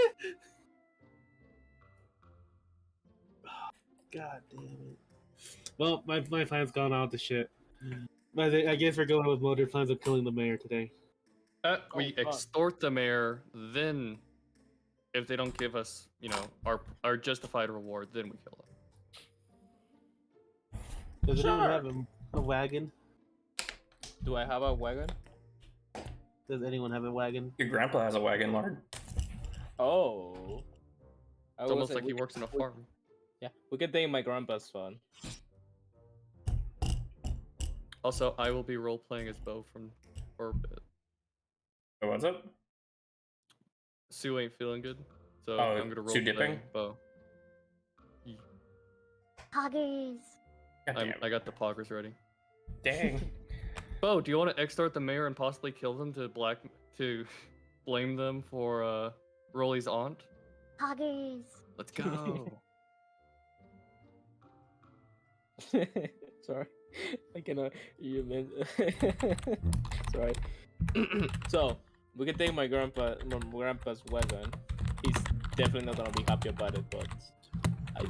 S7: God damn it. Well, my plan's gone out to shit. But I guess we're going with Motor plans of killing the mayor today.
S8: We
S3: fuck.
S8: extort the mayor, then if they don't give us, our justified reward, then we kill them.
S7: Does anyone
S3: Sure.
S7: have a wagon?
S3: Do I have a wagon?
S7: Does anyone have a wagon?
S2: Your grandpa has a wagon, Lord.
S3: Oh.
S8: It's almost like he works in a farm.
S3: Yeah, we can take my grandpa's phone.
S8: Also, I will be role-playing as Bo from Orbit.
S2: Oh, what's up?
S8: Sue ain't feeling good, so
S2: Oh,
S8: I'm gonna
S2: Sue
S8: role-play
S2: dipping?
S8: Bo.
S4: Poggers.
S2: God
S8: I got the poggers ready.
S2: Dang.
S8: Bo, do you want to extort the mayor and possibly kill them to blame them for Rolly's aunt?
S4: Poggers.
S8: Let's go.
S3: Sorry, I cannot. You meant. Sorry. So we can take my grandpa's wagon. He's definitely not gonna be happy about it, but I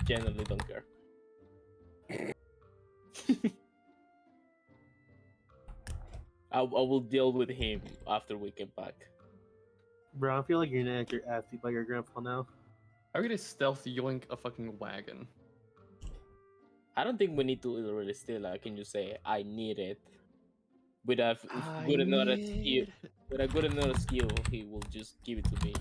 S3: genuinely don't care. I will deal with him after we get back.
S7: Bro, I feel like you're gonna get your ass beat by your grandpa now.
S8: How are you gonna stealth yoink a fucking wagon?
S3: I don't think we need to really steal. I can just say I need it. With a good enough skill, with a good enough skill, he will just give it to me.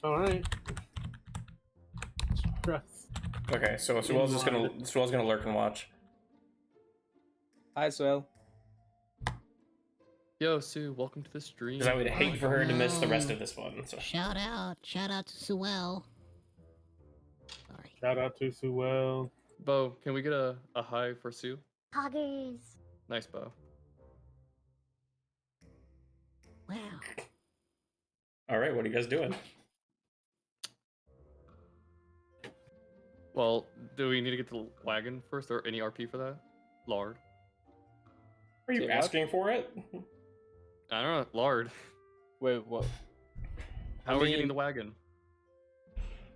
S7: All right. Trust.
S2: Okay, so Suelle's gonna lurk and watch.
S3: Hi, Suelle.
S8: Yo, Sue, welcome to the stream.
S2: Because I would hate for her to miss the rest of this one. So.
S6: Shout out to Suelle. Sorry.
S7: Shout out to Suelle.
S8: Bo, can we get a hi for Sue?
S4: Poggers.
S8: Nice, Bo.
S6: Wow.
S2: All right, what are you guys doing?
S8: Well, do we need to get the wagon first, or any RP for that? Lard.
S2: Are you
S3: Say what?
S2: asking for it?
S8: I don't know, Lard.
S3: Wait, what?
S8: How
S3: I
S8: are we getting
S3: mean-
S8: the wagon?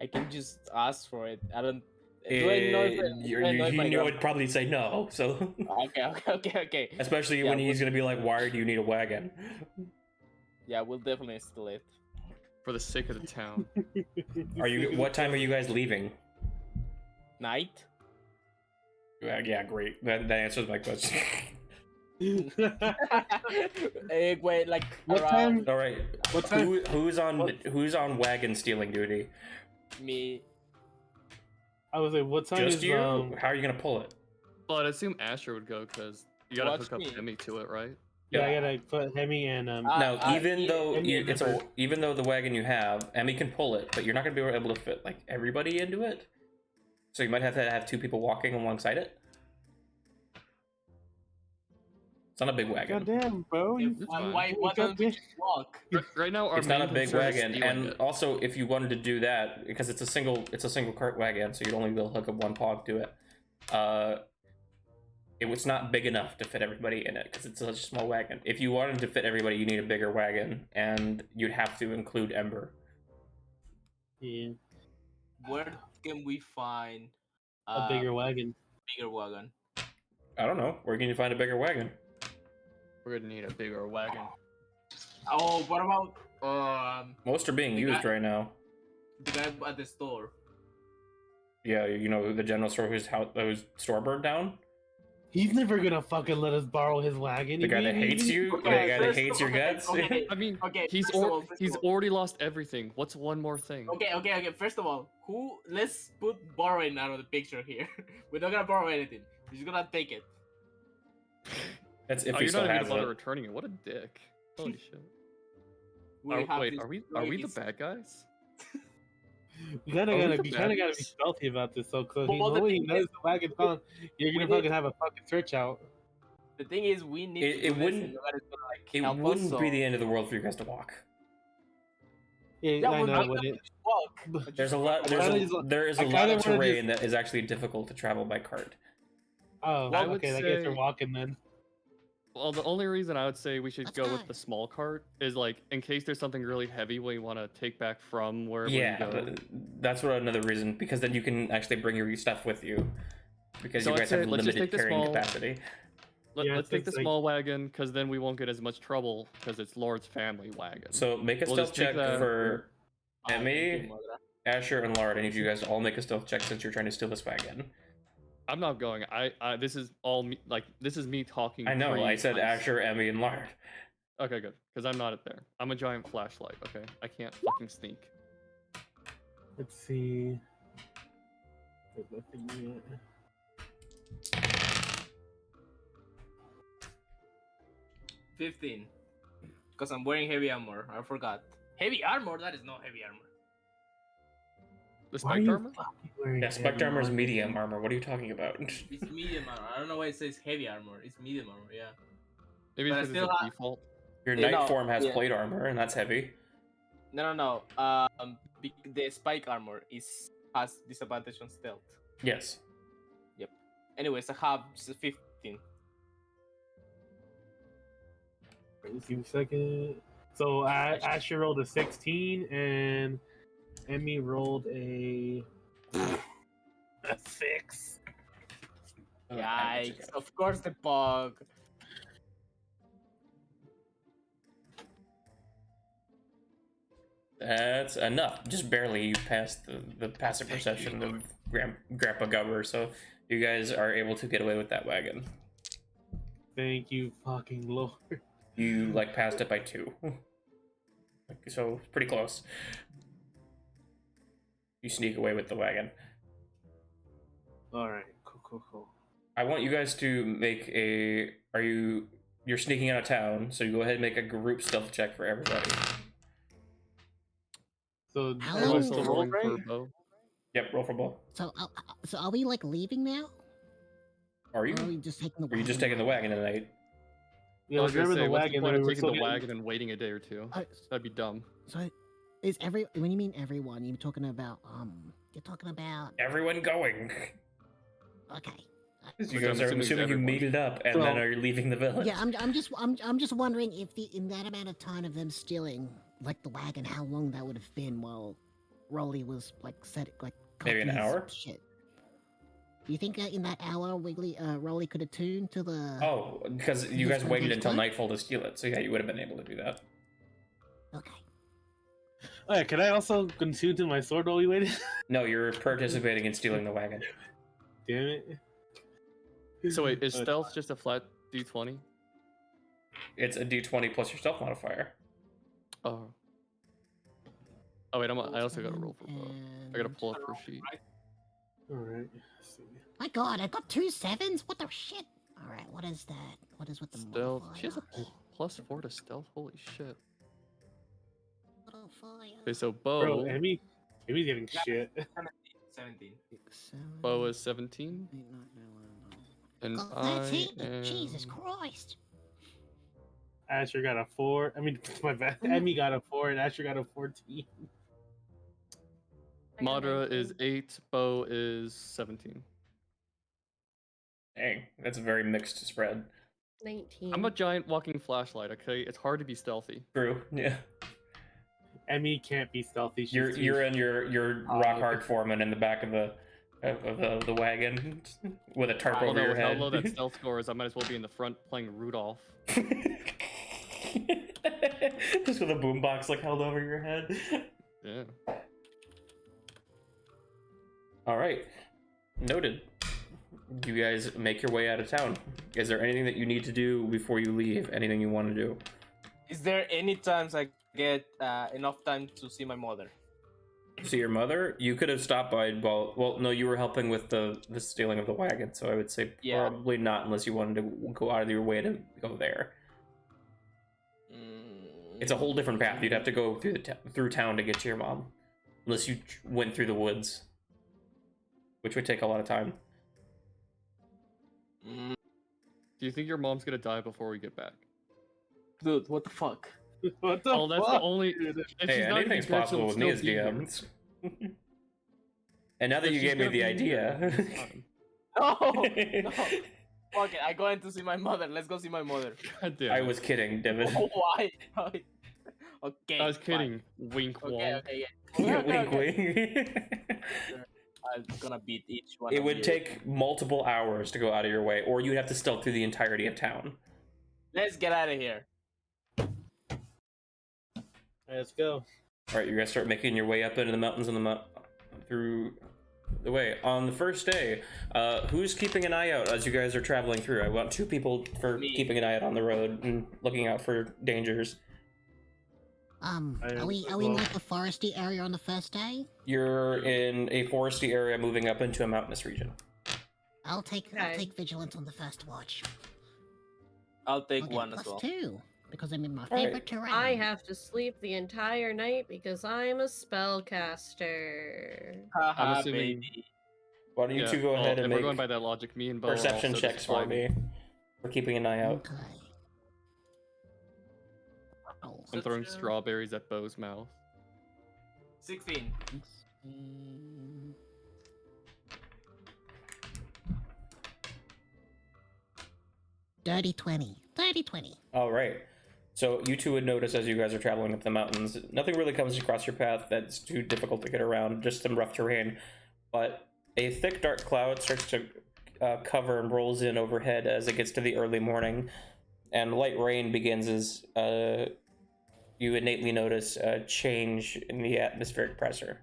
S3: I can just ask for it. I don't. Do I know if
S2: You would probably say no. So.
S3: Okay.
S2: Especially
S3: Yeah,
S2: when he's gonna be like, "Why do you need a wagon?"
S3: Yeah, we'll definitely steal it.
S8: For the sake of the town.
S2: Are you? What time are you guys leaving?
S3: Night?
S2: Yeah, great. That answers my question.
S3: Wait, like
S7: What
S3: around
S7: time?
S2: All right.
S7: What time?
S2: Who's on wagon stealing duty?
S3: me.
S7: I was like, what time
S2: Just
S7: is
S2: you? How are you gonna pull it?
S8: Well, I'd assume Asher would go, because you gotta
S3: Watch
S8: hook up
S3: me.
S8: Emmy to it, right?
S7: Yeah, I gotta put Hemi and
S2: Now, even though
S7: Emmy
S2: even though the wagon you have, Emmy can pull it, but you're not gonna be able to fit like everybody into it. So you might have to have 2 people walking alongside it. It's not a big wagon.
S7: Goddamn, bro. You,
S3: Why
S7: you
S3: don't we just walk?
S8: Right now, our
S2: It's not a
S8: main
S2: big
S8: concern is
S2: wagon,
S8: stealing
S2: and
S8: it.
S2: also if you wanted to do that, because it's a single cart wagon, so you'd only be able to hook up one pog to it. It was not big enough to fit everybody in it because it's such a small wagon. If you wanted to fit everybody, you need a bigger wagon, and you'd have to include Ember.
S7: yeah,
S3: Where can we find
S7: a bigger wagon.
S3: bigger wagon?
S2: I don't know. Where can you find a bigger wagon?
S8: We're gonna need a bigger wagon.
S3: Oh, what about
S2: Most are being
S3: The
S2: used
S3: guy-
S2: right now.
S3: the guy at the store?
S2: Yeah, you know the general store whose store burned down.
S7: He's never gonna fucking let us borrow his wagon.
S2: The guy that hates you.
S3: Okay,
S2: The guy that
S3: first-
S2: hates your
S3: okay,
S2: guts.
S3: okay.
S8: I mean,
S3: Okay,
S8: he's
S3: first of all, first of
S8: he's
S3: all.
S8: already lost everything. What's one more thing?
S3: Okay. First of all, let's put borrowing out of the picture here. We're not gonna borrow anything. We're just gonna take it.
S2: That's if
S8: Oh,
S2: he
S8: you're
S2: still
S8: not even
S2: has
S8: about
S2: it.
S8: returning it. What a dick. Holy shit.
S3: We
S8: Are,
S3: have
S8: wait,
S3: this
S8: are we
S3: really
S8: the bad guys?
S7: You kinda
S8: Are we
S7: gotta
S8: the
S7: be
S8: bad guys?
S7: stealthy about this, so
S3: Well,
S7: the
S3: the
S7: moment he
S3: thing
S7: knows
S3: is,
S7: the wagon's gone, you're gonna
S3: we
S7: fucking
S3: need-
S7: have a fucking search out.
S3: The thing is, we need
S2: It-
S3: to
S2: it
S3: do this
S2: wouldn't-
S3: and nobody's gonna, like,
S2: It
S3: help us,
S2: wouldn't be
S3: so-
S2: the end of the world for you guys to walk.
S7: Yeah,
S3: Yeah,
S7: I
S3: we're
S7: know
S3: not
S7: it
S3: gonna
S7: wouldn't.
S3: just walk.
S2: There's a lot.
S7: kinda
S2: There is
S7: I
S2: a lot
S7: kinda
S2: of
S7: wanna
S2: terrain that is actually difficult to travel by cart.
S7: Oh,
S8: I would
S7: okay, I guess
S8: say-
S7: you're walking then.
S8: Well, the only reason I would say we should
S6: Let's
S8: go
S6: go.
S8: with the small cart is like in case there's something really heavy we want to take back from wherever
S2: Yeah,
S8: we go.
S2: that's what another reason, because then you can actually bring your stuff with you, because
S8: So
S2: you
S8: I'd
S2: guys
S8: say
S2: have
S8: let's just
S2: limited
S8: take the
S2: carrying
S8: small-
S2: capacity.
S7: Yeah,
S8: Let's take the
S7: it's like-
S8: small wagon because then we won't get as much trouble because it's Lord's family wagon.
S2: So make a
S8: We'll
S2: stealth
S8: just take
S2: check
S8: that-
S2: for
S3: Thank
S2: Emmy,
S3: you, Madra.
S2: Asher, and Lard. I need you guys to all make a stealth check since you're trying to steal this wagon.
S8: I'm not going. I this is all me, like this is me talking.
S2: I know. I said
S8: pre-heist.
S2: Asher, Emmy, and Lard.
S8: Okay, good. Because I'm not there. I'm a giant flashlight. Okay, I can't fucking sneak.
S7: Let's see. There's nothing yet.
S3: 15. Because I'm wearing heavy armor. I forgot. Heavy armor? That is not heavy armor.
S8: The
S7: Why are
S8: spiked
S7: you
S8: armor?
S7: fucking wearing
S2: Yeah, spectre
S7: heavy
S2: armor is
S7: armor?
S2: medium armor. What are you talking about?
S3: It's medium armor. I don't know why it says heavy armor. It's medium armor, yeah.
S8: Maybe
S3: But I
S8: it's because
S3: still
S8: it's a
S3: have-
S8: default.
S2: Your
S3: Yeah,
S2: knight
S3: no,
S2: form has
S3: yeah.
S2: plate armor, and that's heavy.
S3: No. The spike armor has disadvantage on stealth.
S2: Yes.
S3: Anyways, I have 15.
S7: Let's see a second. So Asher rolled a 16 and Emmy rolled a 6.
S3: Yikes. Of course the bug.
S2: That's enough. Just barely you passed the passive perception of Grandpa Gubber, so you guys are able to get away with that wagon.
S7: Thank you, fucking Lord.
S2: You like passed it by 2. So pretty close. You sneak away with the wagon.
S7: Alright, cool.
S2: I want you guys to make a. You're sneaking out of town, so you go ahead and make a group stealth check for everybody.
S7: So
S6: How
S8: Am I
S7: everyone's
S6: long-
S8: still
S7: still
S8: rolling
S7: roll,
S8: for
S7: right?
S8: bow?
S2: Yep, roll for ball.
S6: So are we like leaving now?
S2: Are you?
S6: Or are we just taking the
S2: Or are you just taking the wagon tonight?
S7: Yeah,
S8: I
S7: we're
S8: was gonna
S7: grabbing
S8: say,
S7: the
S8: what's the
S7: wagon.
S8: point
S7: and
S8: of
S7: we're
S8: taking
S7: still
S8: the
S7: getting-
S8: wagon and waiting a day or two? That'd be dumb.
S6: So is when you mean everyone, you're talking about
S2: Everyone going.
S6: okay.
S2: You
S8: Which
S2: guys
S8: I'm
S2: are
S8: assuming is
S2: assuming you
S8: everyone.
S2: meted up and then
S7: So-
S2: are leaving the village.
S6: Yeah, I'm just wondering if in that amount of time of them stealing like the wagon, how long that would have been while Rolly was like
S2: Maybe an
S6: collecting his
S2: hour?
S6: Shit. Do you think in that hour, Rolly could have tuned to the?
S2: Oh, because you
S6: Yes,
S2: guys waited
S6: okay.
S2: until nightfall to steal it, so yeah, you would have been able to do that.
S6: Okay.
S7: Oh, yeah, can I also consume to my sword while we waited?
S2: No, you're participating in stealing the wagon.
S7: Damn it.
S8: So wait, is
S7: Uh,
S8: stealth just a flat D20?
S2: It's a d20 plus your stealth modifier.
S8: Oh. Oh wait, I also gotta roll for bow. I gotta pull up her sheet.
S7: Alright. let's see.
S6: My God, I got 2 7s. What the shit? All right, what is that? What is with the
S8: Stealth. She has a
S6: modifier?
S8: +4 to stealth. Holy shit.
S6: Modifier.
S8: Okay, so
S7: Bro,
S8: bow.
S7: Emmy's getting shit.
S3: 17.
S6: 7,
S8: Bow is 17,
S6: 8, 9, 10, 11, 12.
S8: and
S6: God,
S8: I
S6: 13.
S8: am
S6: Jesus Christ.
S7: Asher got a 4. I mean, my bad. Emmy got a 4, and Asher got a 14.
S1: I got
S8: Madra
S1: 19.
S8: is 8, Bo is 17.
S2: Dang, that's a very mixed spread.
S1: 19.
S8: I'm a giant walking flashlight, okay? It's hard to be stealthy.
S2: True. Yeah.
S7: Emmy can't be stealthy. She's
S2: You're in your rock hard foreman in the back of the wagon with a tarp over your
S8: With how
S2: head.
S8: low that stealth score is, I might as well be in the front playing Rudolph.
S2: Just with a boombox like held over your head.
S8: Yeah.
S2: All right, noted. You guys make your way out of town. Is there anything that you need to do before you leave? Anything you want to do?
S3: Is there any times I get enough time to see my mother?
S2: See your mother? You could have stopped by. Well, no, you were helping with the stealing of the wagon, so I would say probably not, unless you wanted to go out of your way to go there. It's a whole different path. You'd have to go through town to get to your mom, unless you went through the woods, which would take a lot of time.
S8: Do you think your mom's gonna die before we get back?
S3: Dude, what the fuck?
S7: What the
S8: Oh, that's
S7: fuck?
S8: the only.
S2: Hey, anything's possible with me as DM. And now that you gave me the idea.
S3: No, no. Fuck it, I go in to see my mother. Let's go see my mother.
S8: God damn
S2: I
S8: it.
S2: was kidding, Devid.
S3: Oh, why? Okay.
S8: I was
S3: fine.
S8: kidding. Wink
S3: Okay,
S8: wall.
S3: okay,
S2: Yeah,
S3: okay.
S2: wink, wink.
S3: I'm gonna beat each one.
S2: It
S3: of
S2: would
S3: you.
S2: take multiple hours to go out of your way, or you'd have to stealth through the entirety of town.
S3: Let's get out of here.
S7: Let's go.
S2: All right, you're gonna start making your way up into the mountains and through the way. On the first day, who's keeping an eye out as you guys are traveling through? I want 2 people for
S3: Me.
S2: keeping an eye out on the road and looking out for dangers.
S6: Are we in like a foresty area on the first day?
S2: You're in a foresty area moving up into a mountainous region.
S6: I'll take
S1: Okay.
S6: vigilance on the first watch.
S3: I'll take
S6: I'll get
S3: one as
S6: plus
S3: well.
S6: 2 because I'm in my
S2: Alright.
S6: favorite terrain.
S1: I have to sleep the entire night because I'm a spellcaster.
S3: Haha,
S8: assuming-
S3: baby.
S2: Why don't you two go
S8: well,
S2: ahead
S8: if
S2: and
S8: we're
S2: make
S8: going by that logic, me and Bo are
S2: perception
S8: also
S2: checks
S8: just
S2: for
S8: farming.
S2: me? We're keeping an eye out.
S6: Okay. Oh,
S8: I'm throwing
S3: Perception.
S8: strawberries at Bo's mouth.
S3: 16.
S6: mm, Dirty 20. Dirty 20.
S2: All right. So you two would notice as you guys are traveling up the mountains, nothing really comes across your path that's too difficult to get around, just some rough terrain. But a thick, dark cloud starts to cover and rolls in overhead as it gets to the early morning, and light rain begins as you innately notice a change in the atmospheric pressure.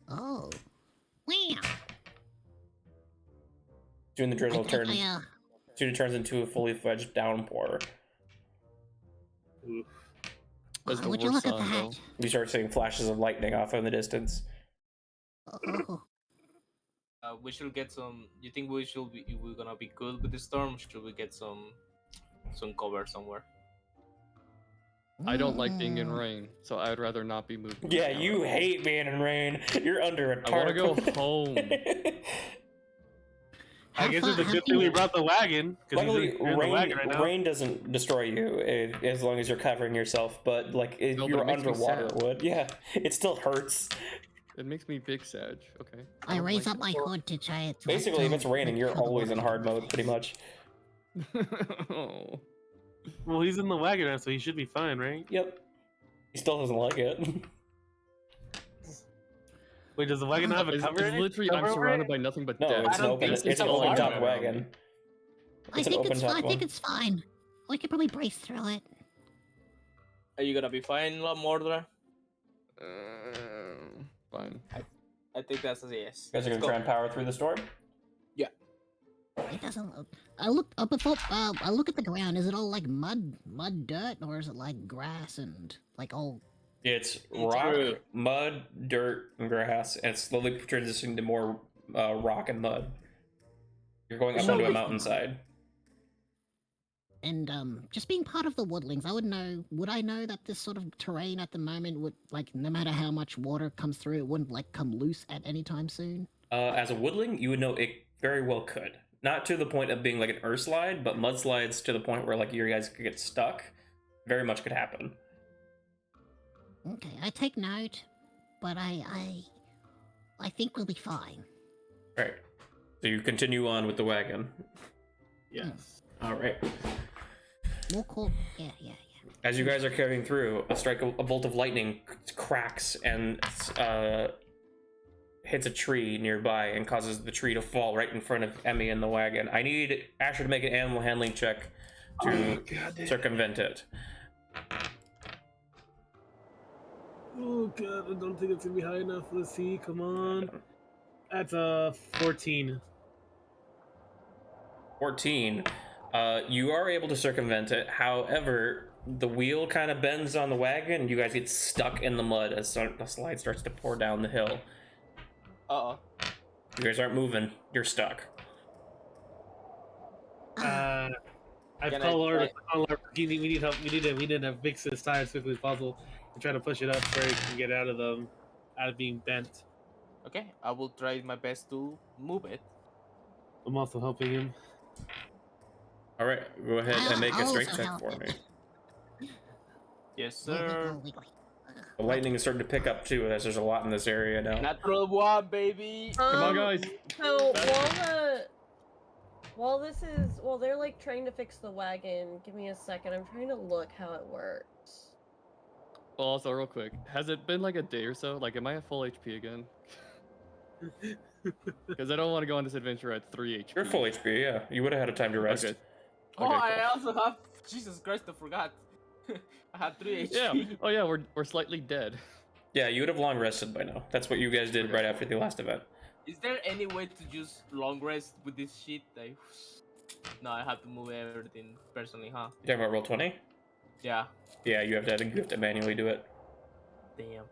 S6: Oh. Wow.
S2: Soon the drizzle turns.
S6: I,
S2: Soon it turns into a fully fledged downpour.
S8: That's the
S6: would you
S8: worst
S6: look at
S8: sign,
S6: that?
S8: though.
S2: You start seeing flashes of lightning off in the distance.
S6: Oh.
S3: We should get some. You think we're gonna be good with the storm? Should we get some cover somewhere?
S8: I don't like being in
S6: Mm.
S8: rain, so I'd rather not be moving.
S2: Yeah,
S8: around.
S2: you hate being in rain. You're under a
S8: I
S2: tarp.
S8: want to go home.
S7: I guess it's a
S6: how
S7: good
S6: do
S7: thing we
S6: you-
S7: brought the wagon. 'Cause
S2: Luckily,
S7: you're in the wagon right now.
S2: rain doesn't destroy you as long as you're covering yourself. But like if
S8: No, but
S2: you're
S8: it makes me
S2: underwater,
S8: sad.
S2: it would. Yeah, it still hurts.
S8: It makes me big sad. Okay.
S6: I
S8: don't
S6: raise
S8: like
S6: up my hood to try it.
S2: Basically, if it's raining, you're always in hard mode, pretty much.
S8: Oh.
S7: Well, he's in the wagon now, so he should be fine, right?
S2: Yep. He still doesn't like it.
S7: Wait, does the wagon not have a
S8: It's,
S7: cover? in it?
S8: literally,
S7: Cover
S8: I'm
S7: over
S8: surrounded
S7: it?
S8: by nothing but
S2: No,
S8: death.
S2: it's an
S3: don't
S2: open.
S3: think
S2: It's an
S3: it's a
S2: open top
S3: wagon.
S2: wagon.
S6: I
S2: It's an
S6: think
S2: open
S6: it's
S2: top
S6: fine. I
S2: one.
S6: think it's fine. We could probably brace through it.
S3: Are you gonna be fine, Mordra?
S8: Fine.
S3: I think that's a yes.
S2: You guys are gonna
S3: Let's
S2: try
S3: go.
S2: and power through the storm.
S6: It doesn't look. I look up before. I look at the ground. Is it all like mud, dirt, or is it like grass and like all?
S2: It's rock,
S3: True.
S2: mud, dirt, and grass, and it's slowly transitioning to more rock and mud. You're going up
S6: So
S2: onto a
S6: like-
S2: mountainside.
S6: And just being part of the woodlings, I would know. Would I know that this sort of terrain at the moment would like, no matter how much water comes through, it wouldn't like come loose at any time soon?
S2: As a woodling, you would know it very well could. Not to the point of being like an earth slide, but mudslides to the point where like you guys could get stuck. Very much could happen.
S6: Okay, I take note, but I think we'll be fine.
S2: Right. So you continue on with the wagon.
S7: Yes.
S2: All right.
S6: More cool. Yeah.
S2: As you guys are carrying through, a bolt of lightning cracks and hits a tree nearby and causes the tree to fall right in front of Emmy in the wagon. I need Asher to make an animal handling check to circumvent it.
S7: Oh god, I don't think it's gonna be high enough. Let's see, come on. That's a 14.
S2: 14. You are able to circumvent it. However, the wheel kind of bends on the wagon and you guys get stuck in the mud as the slide starts to pour down the hill.
S3: Uh-oh.
S2: You guys aren't moving. You're stuck.
S7: I've called Lord. We need help. We need to fix this tire as quickly as possible and try to push it up where he can get out of being bent.
S3: Okay, I will try my best to move it.
S7: I'm also helping him.
S2: All right, go ahead and make a
S6: I'll
S2: strength
S6: also
S2: check
S6: help
S2: for
S6: it.
S2: me.
S3: Yes, sir.
S2: The lightning is starting to pick up too, as there's a lot in this area now.
S3: Natural one, baby.
S8: Come on, guys.
S1: So while they're like trying to fix the wagon, give me a second. I'm trying to look how it works.
S8: Well, also, real quick, has it been like a day or so? Like, am I at full HP again? Because I don't want to go on this adventure at 3 HP.
S2: You're full HP, yeah. You would have had a time to rest.
S8: Okay.
S3: Oh,
S8: Okay,
S3: I
S8: cool.
S3: also have. Jesus Christ, I forgot. I had 3 HP.
S8: Yeah. Oh yeah, we're slightly dead.
S2: Yeah, you would have long rested by now. That's what you guys did right after the last event.
S3: Is there any way to just long rest with this shit? No, I have to move everything personally, huh?
S2: You talking about roll 20?
S3: Yeah.
S2: Yeah, you have to manually do it.
S3: Damn.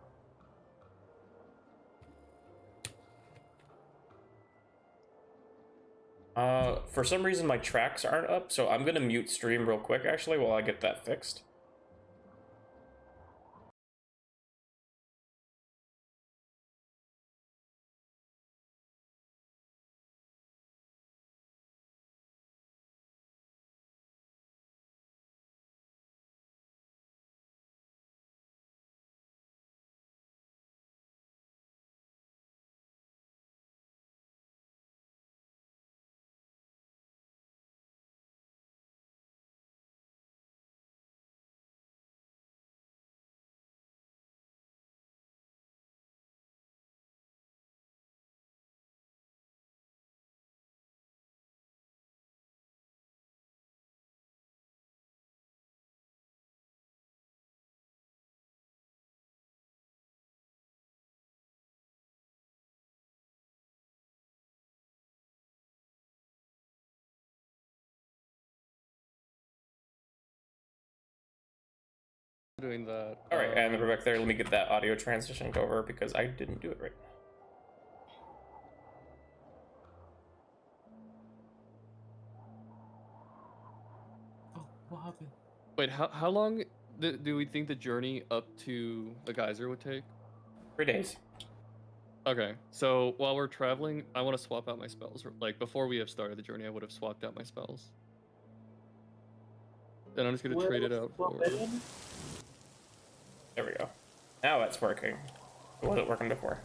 S2: For some reason my tracks aren't up, so I'm gonna mute stream real quick actually while I get that fixed.
S8: Doing that.
S2: All right, and we're back there. Let me get that audio transitioned over because I didn't do it right.
S3: Oh, what happened?
S8: Wait, how long do we think the journey up to the geyser would take?
S2: 3 days.
S8: Okay, so while we're traveling, I want to swap out my spells. Like, before we have started the journey, I would have swapped out my spells. Then I'm just going to trade it out for...
S2: There we go. Now it's working. It wasn't working before.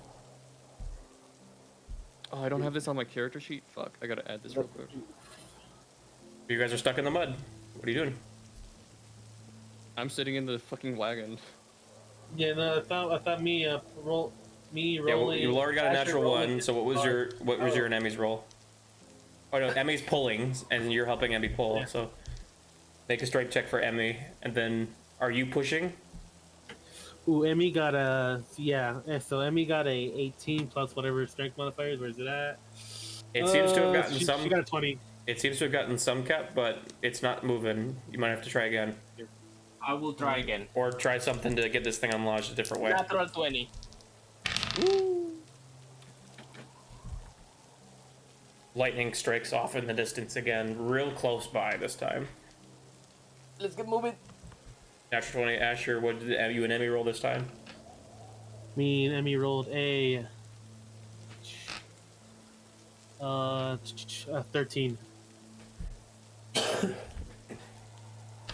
S8: Oh, I don't have this on my character sheet? Fuck, I gotta add this real quick.
S2: You guys are stuck in the mud. What are you doing?
S8: I'm sitting in the fucking wagon.
S7: Yeah, no, I thought me rolling.
S2: Yeah, well, you already got a natural one. So what was your and Emmy's roll? Oh no, Emmy's pulling, and you're helping Emmy pull.
S7: Yeah.
S2: So make a strength check for Emmy, and then are you pushing?
S7: Ooh, Emmy got a so Emmy got a 18 plus whatever strength modifiers. Where's it at?
S2: It seems to have gotten some.
S7: She got a 20.
S2: It seems to have gotten some cap, but it's not moving. You might have to try again,
S3: I will try again.
S2: or try something to get this thing unlodged a different way.
S3: Natural 20.
S2: Lightning strikes off in the distance again, real close by this time.
S3: Let's get moving.
S2: Natural 20, Asher, what did you and Emmy roll this time?
S7: Me and Emmy rolled a 13.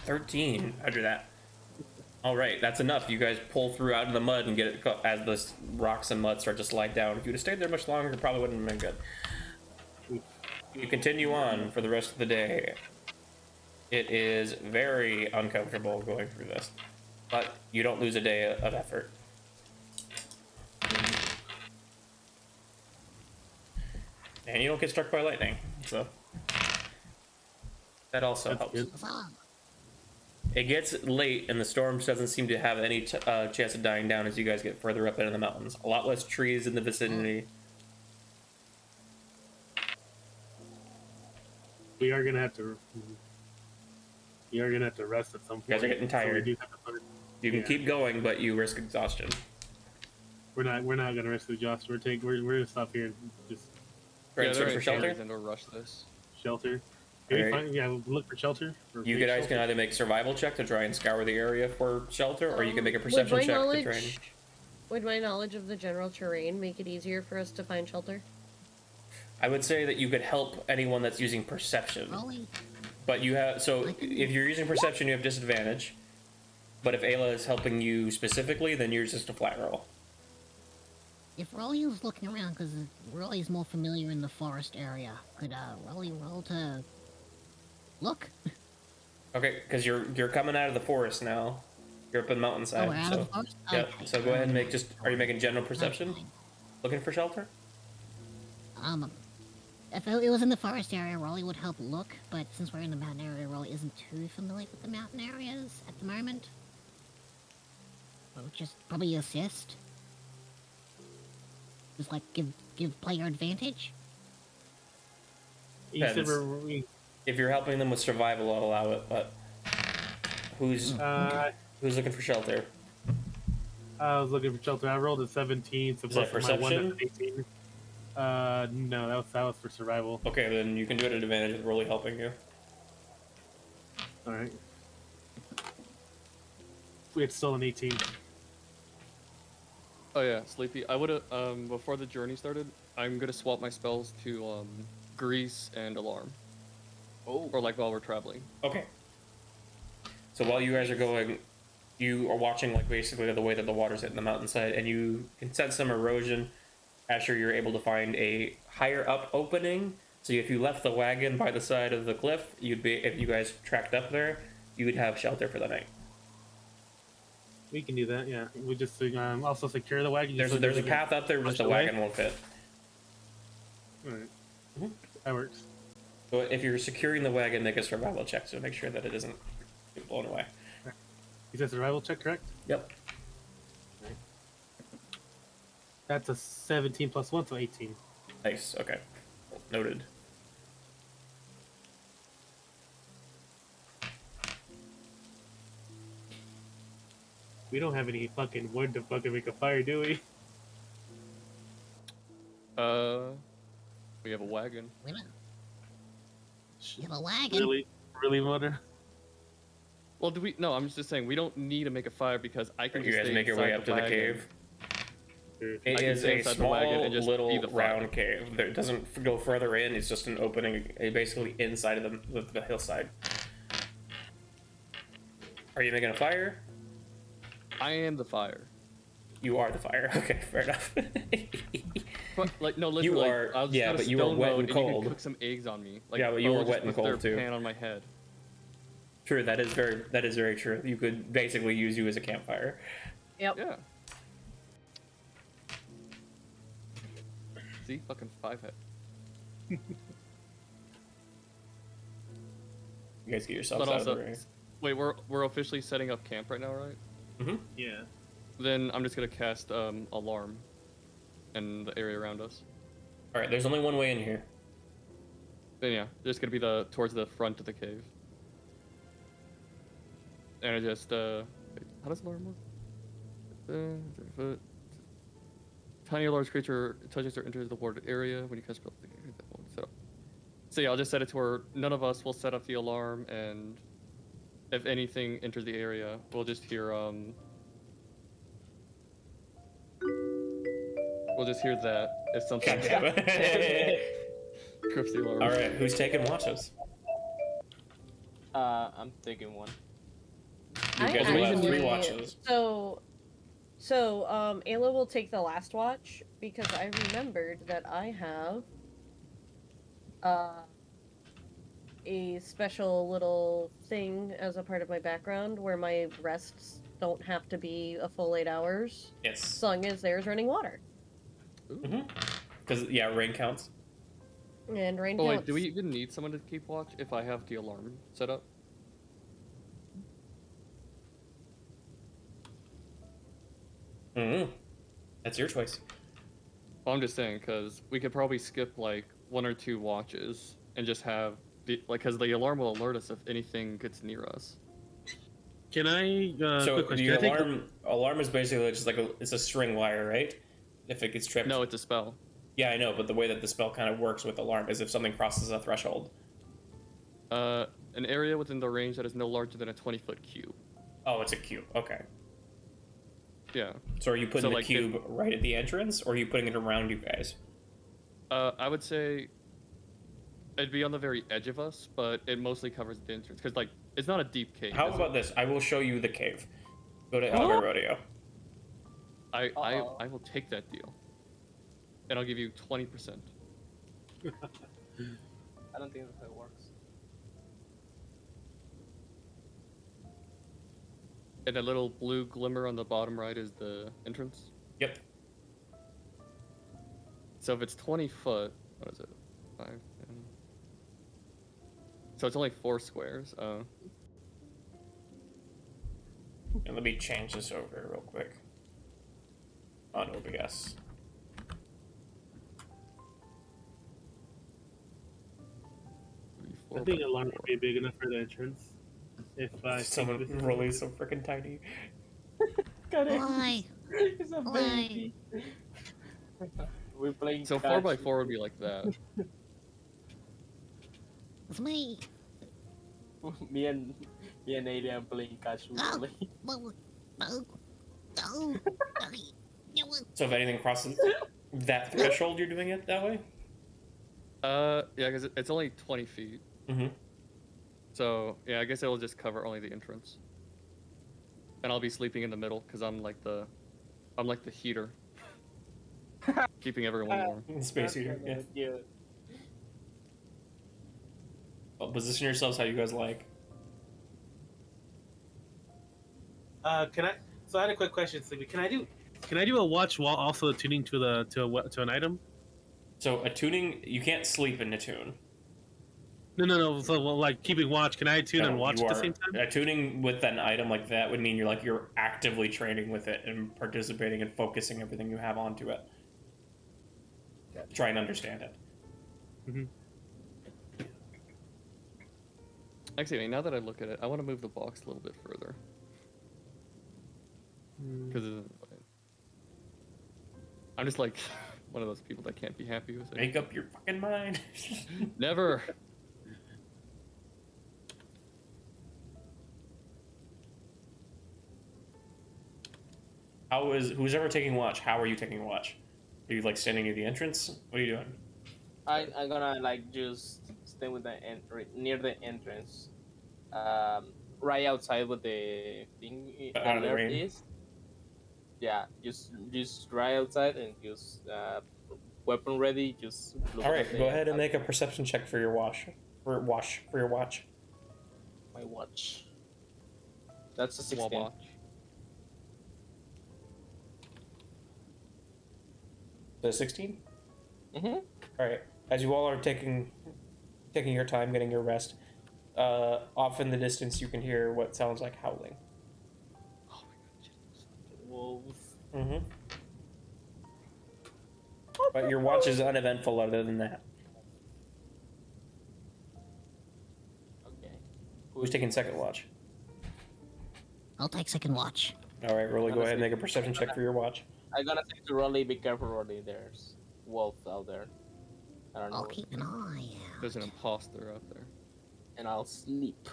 S2: 13. Under that. All right, that's enough. You guys pull through out in the mud and get it as the rocks and mud start to slide down. If you'd have stayed there much longer, it probably wouldn't have been good. You continue on for the rest of the day. It is very uncomfortable going through this, but you don't lose a day of effort. And you don't get struck by lightning, so that also helps. It gets late, and the storm doesn't seem to have any chance of dying down as you guys get further up into the mountains. A lot less trees in the vicinity.
S7: We are gonna have to. We are gonna have to rest at some point.
S2: You guys are getting tired.
S7: So
S2: you can keep going, but you risk exhaustion.
S7: We're not gonna risk exhaustion. We're gonna stop here and just.
S2: Right, search for shelter.
S8: And we'll rush this.
S7: Shelter.
S2: Right.
S7: Yeah, look for shelter.
S2: You guys can either make a survival check to try and scour the area for shelter, or you can make a perception check to try and...
S9: Would my knowledge of the general terrain make it easier for us to find shelter?
S2: I would say that you could help anyone that's using perception. But you have... So, if you're using perception, you have disadvantage. But if Ayla is helping you specifically, then you're just a flat roll.
S6: If Rolly was looking around, because Rolly's more familiar in the forest area, could Rolly roll to look?
S2: Okay, because you're coming out of the forest now. You're up in the mountainside.
S6: Oh, we're out of the forest?
S2: Yep.
S6: Okay.
S2: So go ahead and make just... Are you making general perception? Looking for shelter?
S6: If it was in the forest area, Rolly would help look, but since we're in the mountain area, Rolly isn't too familiar with the mountain areas at the moment. We'll just probably assist. Just like give player advantage.
S7: You said
S2: If you're helping them with survival, I'll allow it. But who's looking for shelter?
S7: I was looking for shelter. I rolled a 17. So
S2: is that perception?
S7: 18. No, that was for survival.
S2: Okay, then you can do it at advantage with Rolly helping you.
S7: All right. It's still an 18.
S8: Oh yeah, Sleepy. I would've before the journey started, I'm gonna swap my spells to grease and alarm.
S3: Oh.
S8: Or like while we're traveling.
S2: Okay. So while you guys are going, you are watching like basically the way that the water's hitting the mountainside, and you can sense some erosion. Asher, you're able to find a higher up opening. So if you left the wagon by the side of the cliff, if you guys tracked up there, you would have shelter for the night.
S7: We can do that, yeah. We just also secure the wagon.
S2: There's a path up there, just the wagon won't fit.
S7: Alright. That works.
S2: So if you're securing the wagon, make a survival check to make sure that it isn't blown away.
S7: You said survival check, correct?
S2: Yep.
S7: Right. That's a 17 plus 1, so 18.
S2: Nice, okay. Noted.
S7: We don't have any fucking wood to fucking make a fire, do we?
S8: We have a wagon.
S6: We have a wagon.
S7: Really, Mother?
S8: Well, do we? No, I'm just saying we don't need to make a fire because I can.
S2: You guys make your way up to the cave. It is a small little round cave. It doesn't go further in. It's just an opening, basically inside of the hillside. Are you making a fire?
S8: I am the fire.
S2: You are the fire. Okay, fair enough.
S8: But, like, no, literally,
S2: you are. Yeah, but you are wet and cold.
S8: You can cook some eggs on me. Like,
S2: yeah, but you are wet and cold too.
S8: Pan on my head.
S2: True. That is very true. You could basically use you as a campfire.
S9: Yep.
S8: Yeah. See, fucking 5-head.
S2: You guys get yourselves
S8: But
S2: out
S8: also,
S2: of the ring.
S8: wait, we're officially setting up camp right now, right?
S2: Mm-hmm.
S7: Yeah.
S8: Then I'm just gonna cast alarm in the area around us.
S2: All right. There's only one way in here.
S8: Then yeah, there's gonna be towards the front of the cave. And I just wait, how does alarm work? Tiny or large creature touches or enters the warded area when you cast spell. That won't set up. So yeah, I'll just set it to where none of us will set up the alarm, and if anything enters the area, we'll just hear we'll just hear that if something trips the alarm.
S2: All right. Who's taking watches?
S3: I'm taking one.
S2: You guys will have 3 watches.
S1: So, Ayla will take the last watch because I remembered that I have a special little thing as a part of my background where my rests don't have to be a full 8 hours.
S2: Yes.
S1: As long as there's running water.
S2: Because, yeah, rain counts.
S1: And rain
S8: Oh,
S1: counts.
S8: wait, do we even need someone to keep watch if I have the alarm set up?
S2: That's your choice.
S8: Well, I'm just saying, because we could probably skip, like, 1 or 2 watches and just have, because the alarm will alert us if anything gets near us.
S7: Can I,
S2: so
S7: quick question.
S2: the alarm is basically just like it's a string wire, right? If it gets tripped.
S8: No, it's a spell.
S2: Yeah, I know, but the way that the spell kind of works with alarm is if something crosses a threshold.
S8: An area within the range that is no larger than a 20-foot cube.
S2: Oh, it's a cube. Okay.
S8: Yeah.
S2: So are you putting the
S8: like,
S2: cube right at the entrance, or are you putting it around you guys?
S8: I would say it'd be on the very edge of us, but it mostly covers the entrance, because, like, it's not a deep cave.
S2: How about this? I will show you the cave. Go to Aggro Rodeo.
S8: I will take that deal. And I'll give you 20%.
S3: I don't think that's how it works.
S8: And that little blue glimmer on the bottom right is the entrance?
S2: Yep.
S8: So if it's 20 foot, what is it? 5, 10. So it's only 4 squares.
S2: And let me change this over real quick. On OBS.
S7: I think alarm would be big enough for the entrance. If
S2: someone really so freaking tiny.
S1: Got it.
S6: Why?
S3: It's a
S6: Why?
S3: baby. We're playing.
S8: So 4x4 would be like that.
S6: It's me.
S3: me and Alien playing casually.
S2: So if anything crosses that threshold, you're doing it that way?
S8: Yeah, because it's only 20 feet.
S2: Mm-hmm.
S8: So, yeah, I guess it'll just cover only the entrance. And I'll be sleeping in the middle, because I'm like the heater. Keeping everyone warm.
S2: Space heater, yeah. Well, position yourselves how you guys like.
S7: Can I? So I had a quick question, Sleepy. Can I do a watch while also attuning to an item?
S2: So attuning, you can't sleep in attune.
S7: No. So like keeping watch, can I attune and watch at the same time?
S2: Attuning with an item like that would mean you're actively training with it and participating and focusing everything you have onto it. Try and understand it.
S7: Mm-hmm.
S8: Actually, now that I look at it, I want to move the box a little bit further. Because I'm just like one of those people that can't be happy with it.
S2: Make up your fucking mind.
S8: Never.
S2: Who's ever taking watch? How are you taking watch? Are you like standing near the entrance? What are you doing?
S3: I'm gonna like just stay with the near the entrance, right outside with the thing.
S2: Out of the rain.
S3: Is. Yeah, just right outside and just weapon ready. Just.
S2: All right, go ahead and make a perception check for your watch. For your watch.
S3: My watch. That's a 16.
S8: Watch.
S2: So 16?
S3: Mm-hmm.
S2: All right. As you all are taking your time, getting your rest, off in the distance you can hear what sounds like howling.
S8: Oh my god.
S3: Wolves.
S2: Mm-hmm. But your watch is uneventful other than that.
S3: Okay.
S2: Who's taking second watch?
S6: I'll take second watch.
S2: All right, Rolly, go ahead and make a perception check for your watch.
S3: I'm gonna say to Rolly, be careful, Rolly. There's wolf out there. I don't know.
S6: I'll keep an eye out.
S8: There's an imposter out there.
S3: And I'll sleep.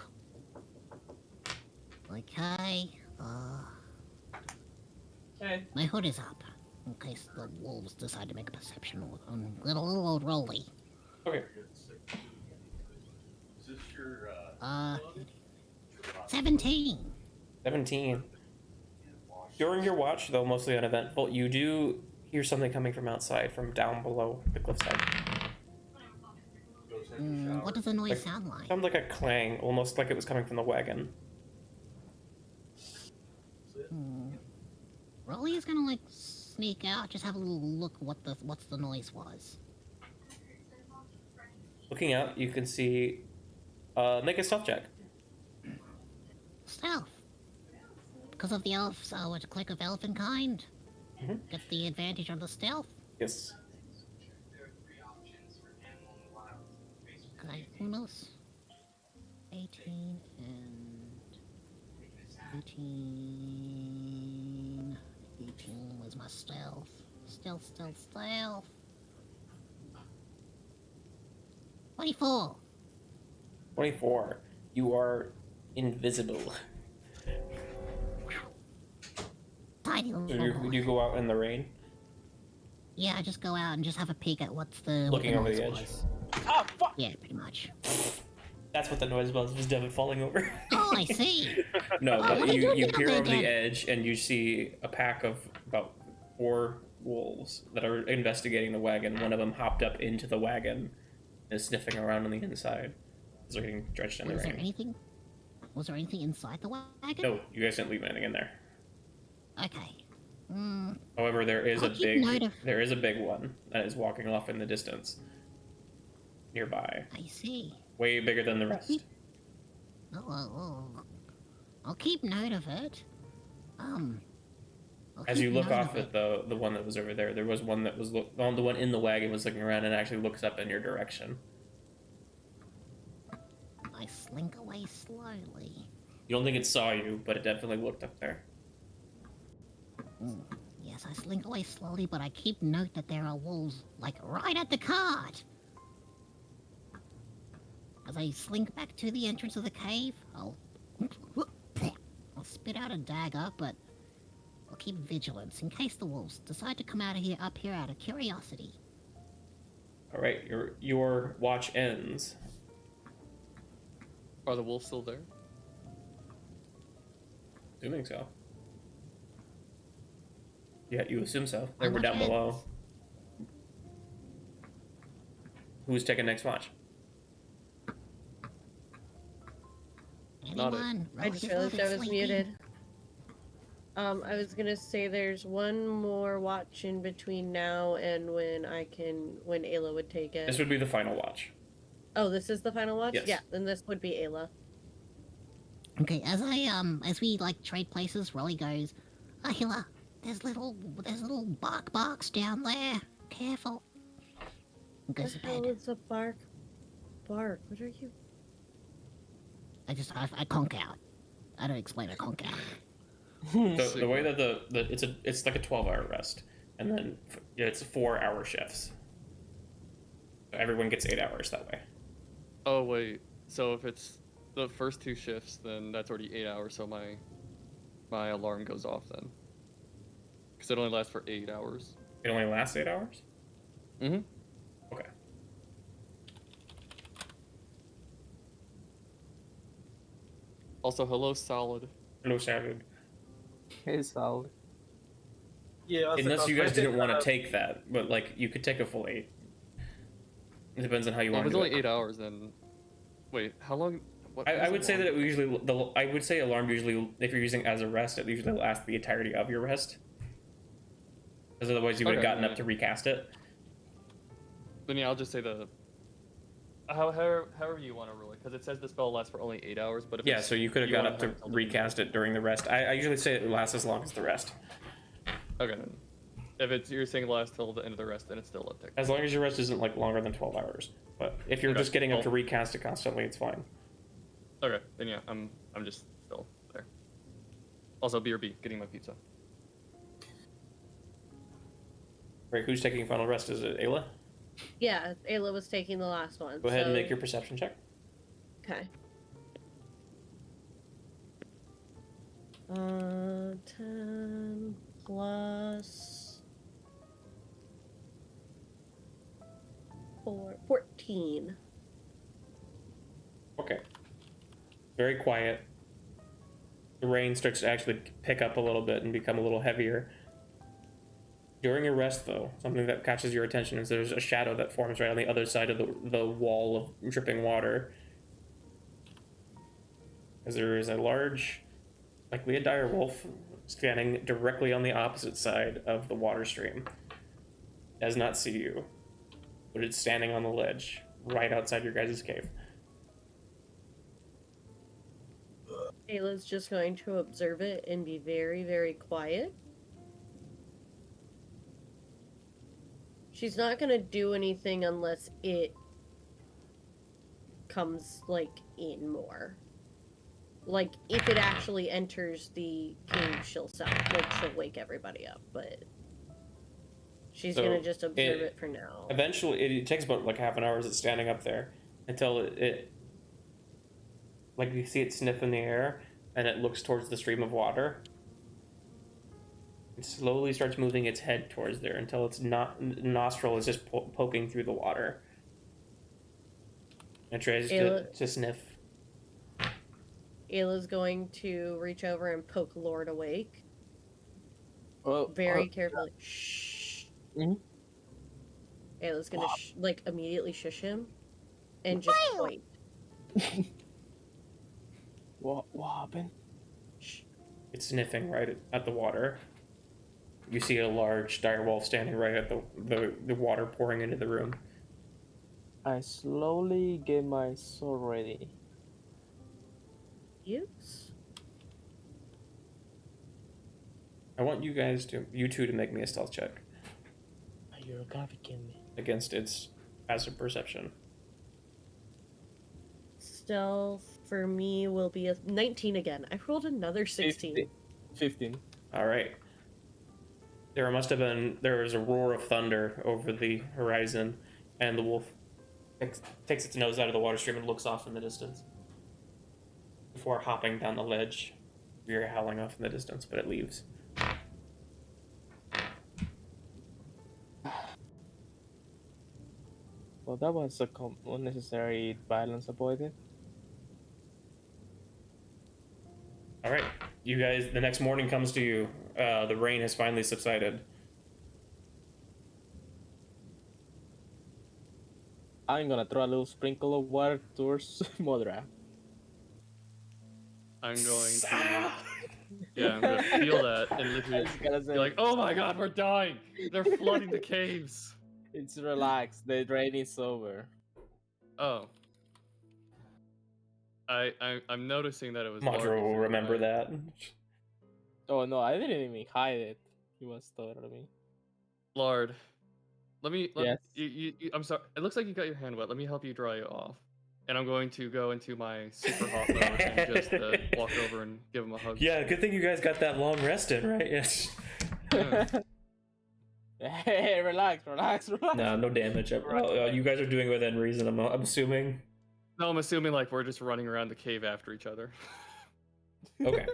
S6: Okay.
S3: Okay.
S6: My hood is up. In case the wolves decide to make a perception on little old Rolly.
S2: Okay.
S6: 17.
S2: 17. During your watch, though mostly uneventful, you do hear something coming from outside, from down below the cliffside.
S6: What does the noise sound like?
S2: Sounds like a clang, almost like it was coming from the wagon.
S6: Rolly is gonna like sneak out, just have a little look what's the noise was.
S2: Looking out, you can see. Make a stealth check.
S6: Stealth. Because of the elves, with a click of elfin kind. Get the advantage on the stealth.
S2: Yes.
S6: Okay, who knows? 18 and 18. 18 was my stealth. Stealth. 24.
S2: 24. You are invisible.
S6: Tiny
S2: So
S6: little
S2: you go out in the rain?
S6: Yeah, I just go out and just have a peek at what's the
S2: Looking
S6: what
S2: over the
S6: noise
S2: edge.
S6: was.
S3: Ah, fuck!
S6: Yeah, pretty much.
S2: That's what the noise was Devid falling over.
S6: Oh, I see.
S2: No,
S6: Oh,
S2: but
S6: what are
S2: you
S6: you
S2: peer
S6: doing
S2: over the
S6: again?
S2: edge and you see a pack of about 4 wolves that are investigating the wagon. One of them hopped up into the wagon and is sniffing around on the inside. They're getting drenched in the
S6: Was there
S2: rain.
S6: anything? Was there anything inside the wagon?
S2: No, you guys didn't leave anything in there.
S6: Okay.
S2: However, there is
S6: I'll
S2: a
S6: keep note of-
S2: big one that is walking off in the distance nearby.
S6: I see.
S2: Way bigger than the rest.
S6: I'll keep note of it. I'll
S2: As
S6: keep
S2: you look
S6: note
S2: off
S6: of
S2: at the one that was over there, there was one that was the one in the wagon was looking around and actually looks up in your direction.
S6: I slink away slowly.
S2: You don't think it saw you, but it definitely looked up there.
S6: Yes, I slink away slowly, but I keep note that there are wolves, like, right at the cart! As I slink back to the entrance of the cave, I'll spit out a dagger, but I'll keep vigilance in case the wolves decide to come up here out of curiosity.
S2: All right, your watch ends.
S8: Are the wolves still there?
S2: Assuming so. Yeah, you assume so. They
S6: My
S2: were down
S6: watch
S2: below. Who's taking next watch?
S8: Not it.
S6: Anyone?
S1: I just
S6: Rosie
S1: realized I was
S6: sleeping.
S1: muted. I was gonna say there's one more watch in between now and when Ayla would take it.
S2: This would be the final watch.
S1: Oh, this is the final watch?
S2: Yes.
S1: Yeah, then this would be Ayla.
S6: Okay, as we like trade places, Rolly goes, Ahila, there's little barks down there. Careful. And goes to
S1: What the hell
S6: bed.
S1: is a bark? Bark? What are you?
S6: I conk out. I don't explain, I conk out.
S2: The way that it's like a 12-hour rest, and then it's 4-hour shifts. So everyone gets 8 hours that way.
S8: Oh wait, so if it's the first 2 shifts, then that's already 8 hours. So my alarm goes off then, because it only lasts for 8 hours.
S2: It only lasts 8 hours?
S8: Mm-hmm.
S2: Okay.
S8: Also, hello, Solid.
S2: Hello, Salad.
S3: Hey, solid.
S7: Yeah.
S2: Unless you guys didn't want to take that, but like you could take a full 8. It depends on how you
S8: Well, if
S2: want
S8: it's
S2: to do
S8: only
S2: it.
S8: 8 hours, then wait, how long?
S2: I would say that it usually I would say alarm usually, if you're using it as a rest, it usually lasts the entirety of your rest. Because otherwise you would have
S8: Okay,
S2: gotten
S8: yeah.
S2: up to recast it.
S8: Then yeah, I'll just say however you want to rule it, because it says the spell lasts for only 8 hours. But if
S2: Yeah,
S8: it's-
S2: so you could have
S8: you
S2: got
S8: wanna
S2: up to
S8: have something-
S2: recast it during the rest. I usually say it lasts as long as the rest.
S8: Okay, then. If you're saying it lasts till the end of the rest, then it's still a tick.
S2: As long as your rest isn't like longer than 12 hours. But if you're
S8: Okay,
S2: just getting up
S8: cool.
S2: to recast it constantly, it's fine.
S8: Okay, then yeah, I'm just still there. Also, BRB, getting my pizza.
S2: Right, who's taking final rest? Is it Ayla?
S1: Yeah, Ayla was taking the last one.
S2: Go ahead and
S1: so-
S2: make your perception check.
S1: Okay. 10 plus 14.
S2: Okay. Very quiet. The rain starts to actually pick up a little bit and become a little heavier. During your rest, though, something that catches your attention is there's a shadow that forms right on the other side of the wall of dripping water. As there is a large, likely a dire wolf, standing directly on the opposite side of the water stream. Does not see you, but it's standing on the ledge right outside your guys' cave.
S9: Ayla's just going to observe it and be very, very quiet. She's not going to do anything unless it comes, like, in more. Like, if it actually enters the cave, she'll wake everybody up, but she's
S2: So
S9: gonna just observe it for now.
S2: Eventually, it takes about like half an hour as it's standing up there until it like you see it sniff in the air and it looks towards the stream of water. It slowly starts moving its head towards there until its nostril is just poking through the water. And tries to sniff.
S9: Ayla's going to reach over and poke Lord awake.
S3: Oh,
S9: Very carefully. Shh.
S3: Mhm.
S9: Ayla's gonna like immediately shush him and just point.
S3: What happened?
S9: Shh.
S2: It's sniffing right at the water. You see a large dire wolf standing right at the water pouring into the room.
S3: I slowly get my sword ready.
S9: Use?
S2: I want you two to make me a stealth check
S3: You're gonna be kidding me.
S2: against its passive perception.
S9: Stealth for me will be a 19 again. I rolled another 16.
S3: 15.
S2: All right. There was a roar of thunder over the horizon, and the wolf takes its nose out of the water stream and looks off in the distance before hopping down the ledge. You're howling off in the distance, but it leaves.
S3: Well, that was a unnecessary violence avoided.
S2: All right, you guys. The next morning comes to you. The rain has finally subsided.
S3: I'm gonna throw a little sprinkle of water towards Modra.
S8: I'm going to. Yeah, I'm gonna feel that and literally be like, "Oh my God, we're dying! They're flooding the caves."
S3: It's relaxed. The rain is over.
S8: Oh. I'm noticing that it was.
S2: Modra will remember that.
S3: Oh no, I didn't even hide it. He was totally.
S8: Lord,
S3: Yes.
S8: I'm sorry. It looks like you got your hand wet. Let me help you dry it off. And I'm going to go into my super hot mode and just walk over and give him a hug.
S2: Yeah, good thing you guys got that long rest in, right? Yes.
S3: Hey, relax.
S2: No damage. You guys are doing it within reason. I'm assuming.
S8: No, I'm assuming like we're just running around the cave after each other.
S2: Okay.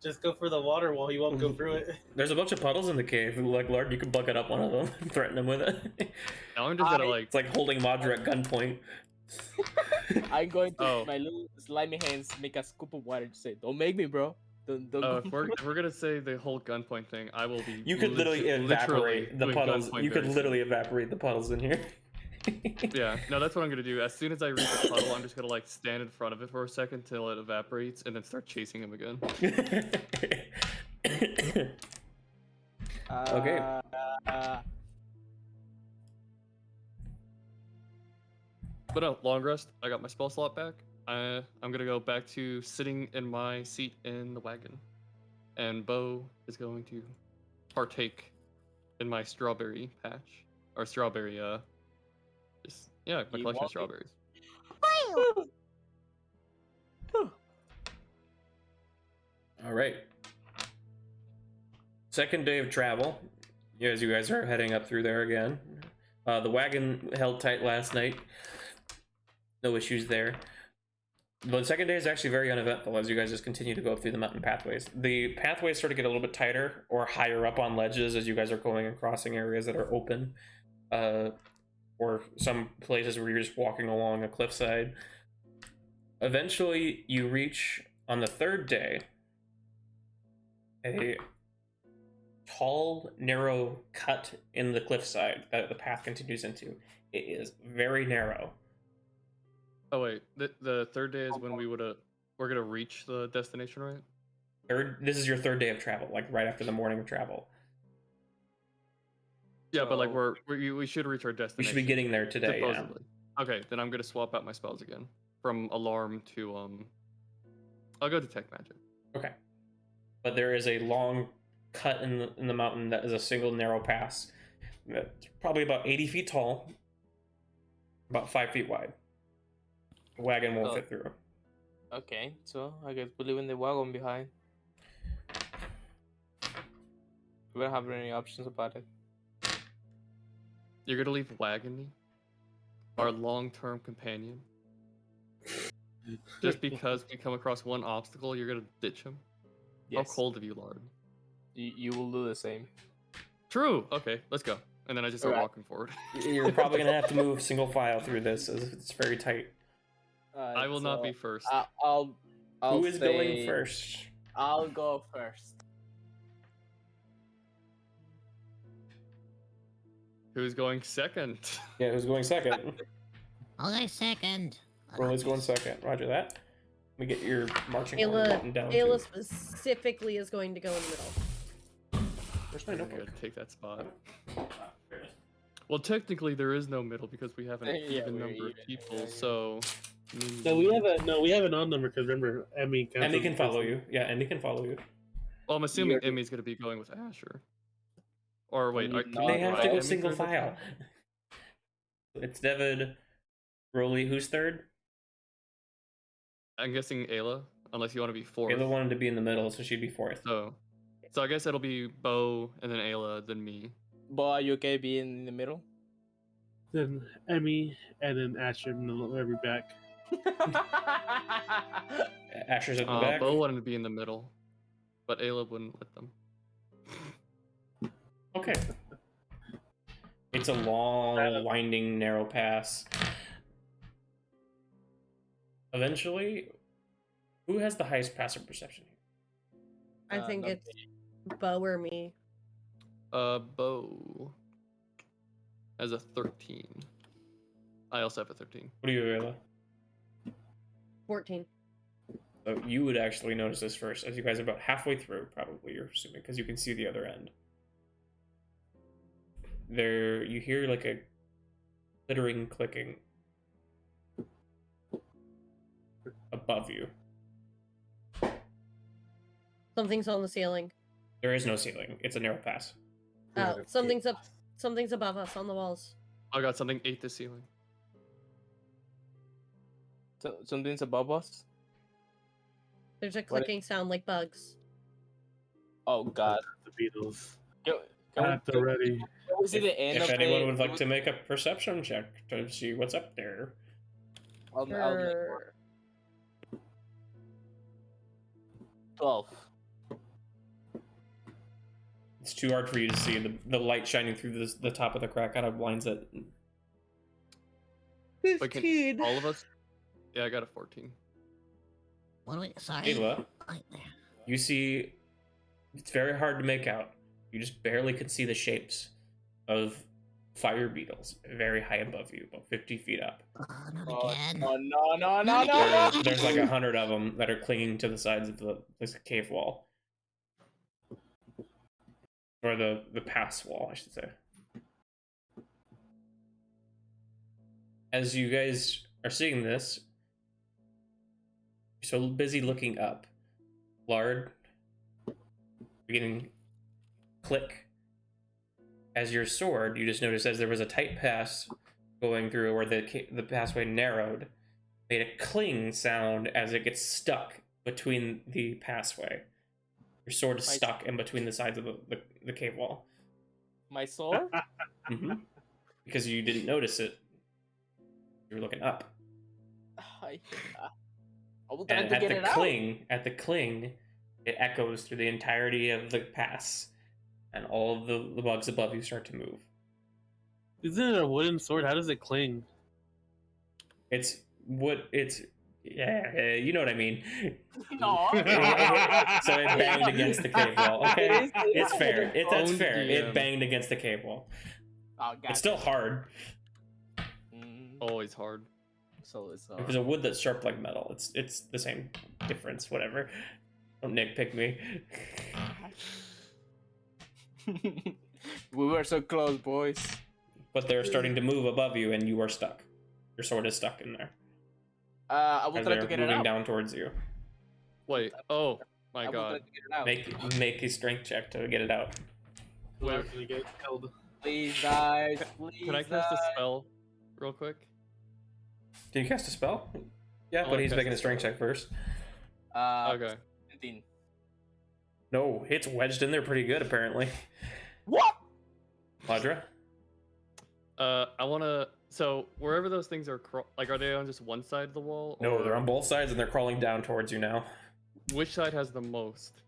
S7: Just go for the water while he won't go through it.
S2: There's a bunch of puddles in the cave. Like, Lord, you can bucket up one of them and threaten him with it.
S8: Now I'm just gonna like.
S2: It's like holding Modra at gunpoint.
S3: I'm going to with my little slimy hands make a scoop of water and say, "Don't make me, bro. Don't
S8: If we're gonna say the whole gunpoint thing, I will be.
S2: You could literally evaporate the
S8: doing
S2: puddles.
S8: gunpoint
S2: You could
S8: very
S2: literally evaporate the puddles in here.
S8: Yeah, no, that's what I'm gonna do. As soon as I reach the puddle, I'm just gonna like stand in front of it for a second till it evaporates, and then start chasing him again.
S2: Okay.
S8: But no, long rest. I got my spell slot back. I'm gonna go back to sitting in my seat in the wagon, and Bo is going to partake in my strawberry patch or strawberry my collection of strawberries.
S2: All right. Second day of travel. As you guys are heading up through there again. The wagon held tight last night. No issues there. But the second day is actually very uneventful as you guys just continue to go up through the mountain pathways. The pathways sort of get a little bit tighter or higher up on ledges as you guys are going and crossing areas that are open. Or some places where you're just walking along a cliffside. Eventually, you reach On the third day, a tall, narrow cut in the cliffside that the path continues into. It is very narrow.
S8: Oh wait, the third day is when we're gonna reach the destination, right?
S2: This is your third day of travel, like right after the morning of travel.
S8: Yeah, but like we should reach our destination.
S2: We should be getting there today.
S8: Supposedly. Yeah. Okay, then I'm gonna swap out my spells again from alarm to I'll go detect magic.
S2: Okay, but there is a long cut in the mountain that is a single narrow pass. That's probably about 80 feet tall, about 5 feet wide. The wagon won't fit through.
S3: Okay, so I guess we're leaving the wagon behind. We don't have any options about it.
S8: You're gonna leave Wagony, our long-term companion, just because we come across one obstacle? You're gonna ditch him?
S3: Yes.
S8: How cold of you, Lard?
S3: You will do the same.
S8: True. Okay, let's go. And then I just start walking forward.
S2: You're probably gonna have to move single file through this, as it's very tight.
S8: I will not be first.
S3: I'll
S2: Who is going first?
S3: I'll go first.
S8: Who's going second?
S2: Yeah, who's going second?
S6: I'll go second.
S2: Rolly's going second. Roger that. Let me get your marching order
S1: Ayla,
S2: written down.
S1: Ayla
S2: too.
S1: specifically is going to go in the middle.
S2: Where's my
S8: I'm
S2: notebook?
S8: gonna take that spot. Well, technically there is no middle because we have an even number of people. So.
S7: No, we have an odd number because remember, Emmy.
S2: Emmy can follow you. Yeah, Emmy can follow you.
S8: Well, I'm assuming Emmy's gonna be going with Asher. Or wait,
S2: They have to go single file. It's Devid, Rolly. Who's third?
S8: I'm guessing Ayla, unless you want to be fourth.
S2: Ayla wanted to be in the middle, so she'd be fourth.
S8: So I guess it'll be Bo, and then Ayla, then me.
S3: Bo, are you okay being in the middle?
S7: Then Emmy, and then Asher, and then we'll be back.
S2: Asher's at the back.
S8: Bo wanted to be in the middle, but Ayla wouldn't let them.
S2: Okay. It's a long, winding, narrow pass. Eventually, who has the highest passive perception here?
S1: I think it's Bo or me.
S8: Bo has a 13. I also have a 13.
S2: What do you, Ayla?
S1: 14.
S2: So you would actually notice this first, as you guys are about halfway through, probably, you're assuming, because you can see the other end. There, you hear like a clittering, clicking above you.
S1: Something's on the ceiling.
S2: There is no ceiling. It's a narrow pass.
S1: Oh, something's up. Something's above us on the walls.
S8: I got something ate the ceiling.
S3: So, something's above us?
S1: There's a clicking sound like bugs.
S3: Oh god.
S7: The Beatles.
S3: Can
S7: At the ready.
S3: Can we see the end
S2: If
S3: of
S2: anyone would like to make a perception check to see what's up there.
S3: I'll make
S1: Sure.
S3: 12.
S2: It's too hard for you to see. The light shining through the top of the crack kind of blinds it.
S8: But can all of us? Yeah, I got a 14.
S6: What do we? Sorry.
S2: Ayla, you see, it's very hard to make out. You just barely can see the shapes of fire beetles very high above you, about 50 feet up.
S6: Oh, not again.
S3: No.
S2: There's like 100 of them that are clinging to the sides of this cave wall. Or the pass wall, I should say. As you guys are seeing this, you're so busy looking up. Lard, beginning click. As your sword, you just noticed as there was a tight pass going through where the passway narrowed, made a cling sound as it gets stuck between the passway. Your sword is stuck in between the sides of the cave wall.
S3: My sword?
S2: Mm-hmm. Because you didn't notice it. You were looking up.
S3: I was
S2: And
S3: trying to
S2: at
S3: get
S2: the
S3: it out.
S2: cling, it echoes through the entirety of the pass. And all of the bugs above you start to move.
S7: Isn't it a wooden sword? How does it cling?
S2: It's wood. It's Yeah, you know what I mean.
S3: No.
S2: So it banged against the cave wall. Okay, it's fair. That's
S8: Owned
S2: fair. It
S8: DM.
S2: banged against the cave wall.
S3: Oh, God.
S2: It's still hard.
S8: Always hard.
S3: So it's
S2: If it's a wood that's sharp like metal, it's the same difference. Whatever. Don't nitpick me.
S3: We were so close, boys.
S2: But they're starting to move above you, and you are stuck. Your sword is stuck in there.
S3: I will
S2: As
S3: try
S2: they're
S3: to get it
S2: moving
S3: out.
S2: down towards you.
S8: Wait. Oh my
S3: I will try
S8: god.
S3: to get it out.
S2: Make a strength check to get it out.
S7: Who actually gets killed?
S3: Please, guys. Please.
S8: Can I cast a spell real quick?
S2: Can you cast a spell? Yeah,
S8: I'll
S2: but he's
S8: cast
S2: making
S8: a
S2: a strength
S8: spell.
S2: check first.
S8: Okay.
S3: 17.
S2: No, it's wedged in there pretty good, apparently.
S3: What?
S2: Audra?
S8: I wanna. So wherever those things are, are they on just one side of the wall?
S2: No,
S8: or
S2: they're on both sides, and they're crawling down towards you now.
S8: Which side has the most?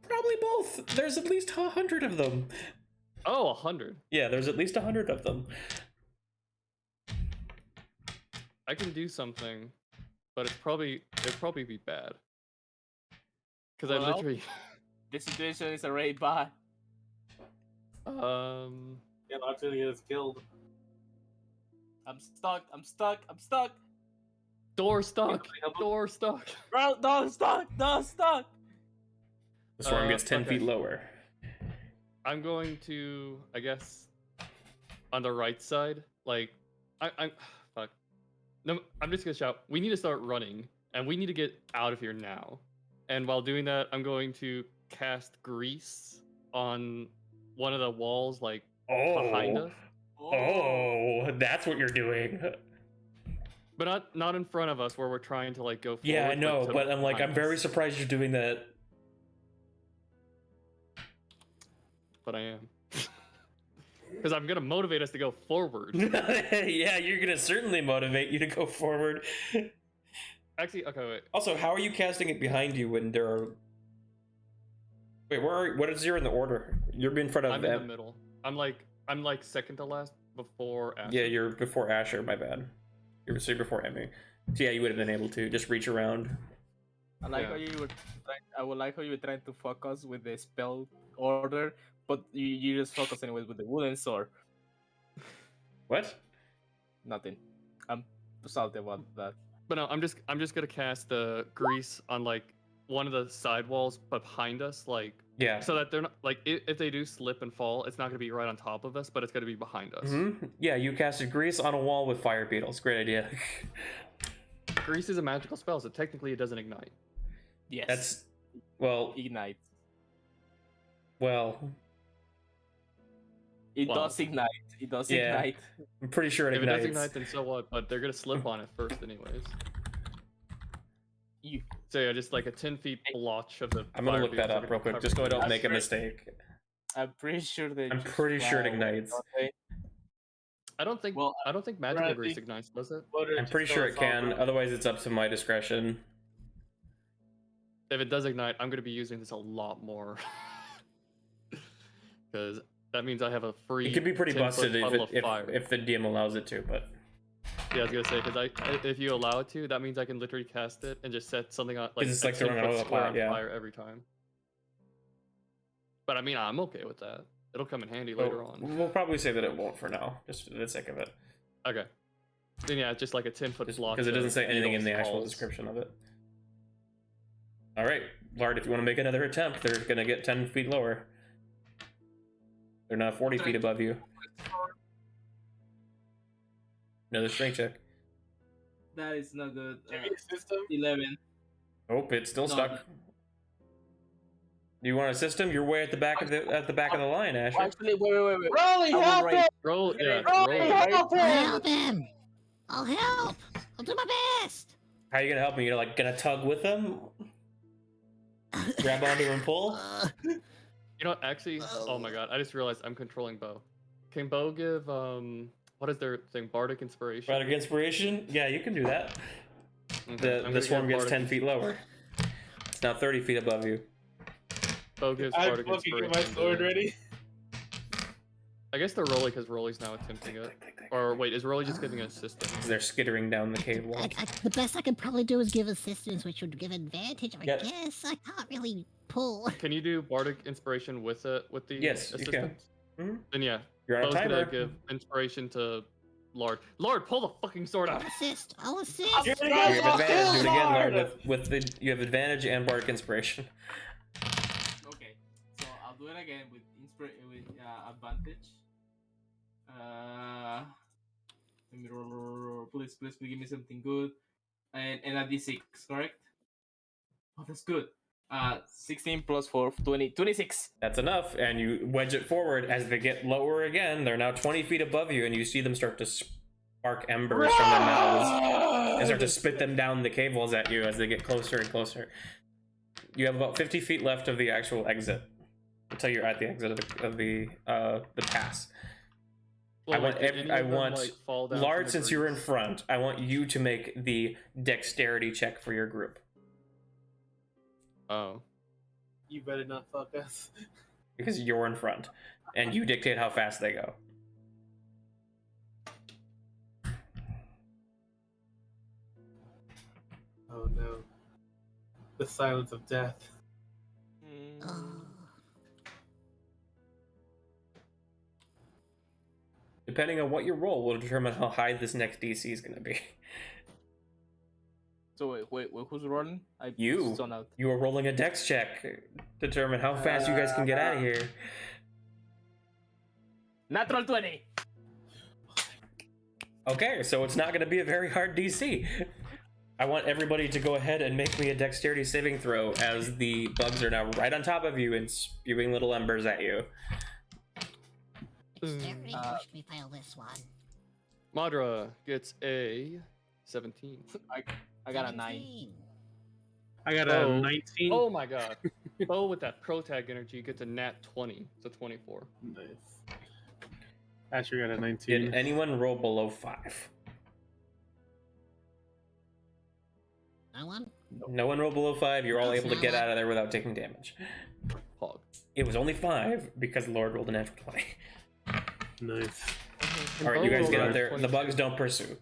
S2: Probably both. There's at least 100 of them.
S8: Oh, 100.
S2: Yeah, there's at least 100 of them.
S8: I can do something, but it'd probably be bad. Because I
S3: Well,
S8: literally.
S3: This situation is already bad.
S7: Yeah, actually gets killed.
S3: I'm stuck. I'm stuck. I'm stuck.
S8: Door stuck. Door stuck.
S3: Bro, no, I'm stuck. No, I'm stuck.
S2: The storm gets 10
S8: okay.
S2: feet lower.
S8: I'm going to, I guess, on the right side. Like, I'm fuck. No, I'm just gonna shout. We need to start running, and we need to get out of here now. And while doing that, I'm going to cast grease on one of the walls, like behind us.
S2: Oh, that's what you're doing.
S8: But not in front of us, where we're trying to like go forward.
S2: Yeah, I know,
S8: to
S2: but I'm like,
S8: behind
S2: I'm very
S8: us.
S2: surprised you're doing that.
S8: But I am. Because I'm gonna motivate us to go forward.
S2: Yeah, you're gonna certainly motivate you to go forward.
S8: Actually, okay, wait.
S2: Also, how are you casting it behind you when there are... Wait, where are you? What is your in the order? You're in front of
S8: I'm in the middle. I'm like second to last before Asher.
S2: Yeah, you're before Asher, my bad. You're before Emmy. So yeah, you would have been able to just reach around.
S3: I like
S8: Yeah.
S3: how you were. I would like how you were trying to focus with the spell order, but you just focus anyways with the wooden sword.
S2: What?
S3: Nothing. I'm salty about that.
S8: But no, I'm just gonna cast the grease on like one of the side walls behind us, like
S2: Yeah.
S8: so that they're not like if they do slip and fall, it's not gonna be right on top of us, but it's gonna be behind us.
S2: Yeah, you casted grease on a wall with fire beetles. Great idea.
S8: Grease is a magical spell, so technically it doesn't ignite.
S3: Yes.
S2: That's well,
S3: ignite.
S2: well.
S3: It
S8: Well,
S3: does ignite. It does
S2: yeah.
S3: ignite.
S2: I'm pretty sure it
S8: If
S2: ignites.
S8: it does ignite, then so what? But they're gonna slip on it first, anyways.
S3: You.
S8: So yeah, just like a 10 feet blotch of the.
S2: I'm gonna
S8: fire
S2: look that
S8: beetles are
S2: up
S8: gonna
S2: real
S8: be
S2: quick,
S8: covered
S2: just so I
S8: in
S2: don't
S8: grease.
S2: make a mistake.
S3: I'm pretty sure they.
S2: I'm
S3: just
S2: pretty sure it
S3: fly away,
S2: ignites.
S3: don't they?
S8: I don't think.
S3: Well,
S8: I don't think magical
S7: I
S8: grease
S7: think-
S8: ignites, does it?
S2: I'm pretty sure it can. Otherwise, it's up to my discretion.
S8: If it does ignite, I'm gonna be using this a lot more. Because that means I have a free.
S2: It could be pretty
S8: 10-foot
S2: busted
S8: puddle of
S2: if
S8: fire.
S2: the DM allows it to, but
S8: Yeah, I was gonna say because if you allow it to, that means I can literally cast it and just set something on like
S2: It's
S8: a
S2: like throwing
S8: 10-foot
S2: out of a
S8: square
S2: pot,
S8: on
S2: yeah.
S8: fire every time. But I mean, I'm okay with that. It'll come in handy later on.
S2: We'll probably say that it won't for now, just for the sake of it.
S8: Okay. Then yeah, just like a 10-foot block.
S2: Because it doesn't say anything in the actual description of it. Alright, Lard, if you want to make another attempt, they're going to get 10 feet lower. They're not 40 feet above you. Another strength check.
S3: That is not good.
S7: System?
S3: 11.
S2: Nope, it's still
S3: No.
S2: stuck. Do you want a system? You're way at the back of the line, Asher.
S3: Actually, wait.
S7: Rolly,
S3: I will
S7: help
S3: rate-
S7: it!
S8: Roll, yeah,
S7: Rolly,
S8: roll.
S7: help
S6: I'll
S7: him!
S6: help him. I'll help. I'll do my best.
S2: How are you gonna help me? You're like gonna tug with them? Grab onto and pull?
S8: You know, actually, oh my god, I just realized I'm controlling Bo. Can Bo give what is their thing? Bardic inspiration.
S2: Bardic inspiration? Yeah, you can do that.
S8: Okay, I'm
S2: The
S8: gonna
S2: swarm
S8: give
S2: gets
S8: Bardic
S2: 10 feet lower. It's now 30 feet above you.
S8: Bo gives
S7: I
S8: Bardic
S7: fucking
S8: inspiration.
S7: get my sword
S8: to-
S7: ready.
S8: I guess they're Rolly because Rolly's now attempting it.
S2: Click.
S8: Or wait, is Rolly just giving assistance?
S2: They're skittering down the cave wall.
S6: The best I could probably do is give assistance, which would give advantage. I
S2: Yep.
S6: guess I can't really pull.
S8: Can you do bardic inspiration with the
S2: Yes, you can.
S8: assistance?
S2: Mhm.
S8: Then yeah,
S2: You're on a
S8: Bo's gonna
S2: timer.
S8: give inspiration to Lord. Lord, pull the fucking sword out.
S6: I'll assist.
S2: You have advantage. Do it again, Lord. You have advantage and bardic inspiration.
S3: Okay, so I'll do it again with advantage. Let me roll. Please give me something good. And a d6, correct? Oh, that's good. 16 plus 4, 20, 26.
S2: That's enough, and you wedge it forward. As they get lower again, they're now 20 feet above you, and you see them start to spark embers from their mouths and start to spit them down the cave walls at you as they get closer and closer. You have about 50 feet left of the actual exit until you're at the exit of the pass.
S8: Well,
S2: I want
S8: fall down
S2: Lard,
S8: from the
S2: since you're in
S8: breeze?
S2: front, I want you to make the dexterity check for your group.
S8: Oh.
S7: You better not fuck us.
S2: Because you're in front, and you dictate how fast they go.
S7: Oh no. The silence of death.
S2: Depending on what you roll will determine how high this next DC is going to be.
S3: So wait, who's rolling?
S2: You.
S3: zone out.
S2: You are rolling a dex check to determine how fast you guys can get out of here.
S3: Natural 20.
S2: Okay, so it's not going to be a very hard DC. I want everybody to go ahead and make me a dexterity saving throw as the bugs are now right on top of you and spewing little embers at you.
S6: Dexterity, watch me fail this one.
S8: Madra gets a 17.
S3: I got a 9.
S6: 17.
S7: I got
S8: Bo.
S7: a 19.
S8: Oh my god. Bo with that protag energy gets a nat 20. It's a 24.
S7: Nice. Asher got a 19.
S2: Did anyone roll below 5?
S6: No one?
S2: No one rolled below 5. You're all
S6: That's
S2: able to
S6: not
S2: get
S6: one.
S2: out of there without taking damage.
S8: Hog.
S2: It was only 5 because Lord rolled a natural 20.
S7: Nice.
S2: All right, you guys get out
S8: rolled a
S2: there. The
S8: 22.
S2: bugs don't pursue.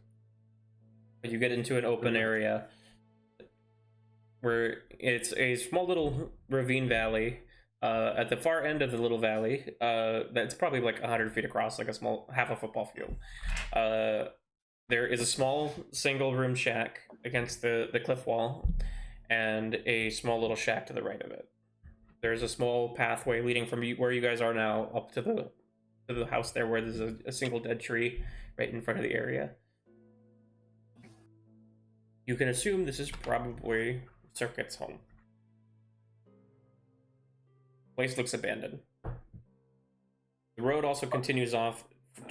S2: But you get into an open area where it's a small little ravine valley. At the far end of the little valley, that's probably like 100 feet across, like a small half a football field. There is a small single room shack against the cliff wall, and a small little shack to the right of it. There's a small pathway leading from where you guys are now up to the house there, where there's a single dead tree right in front of the area. You can assume this is probably Cirket's home. Place looks abandoned. The road also continues off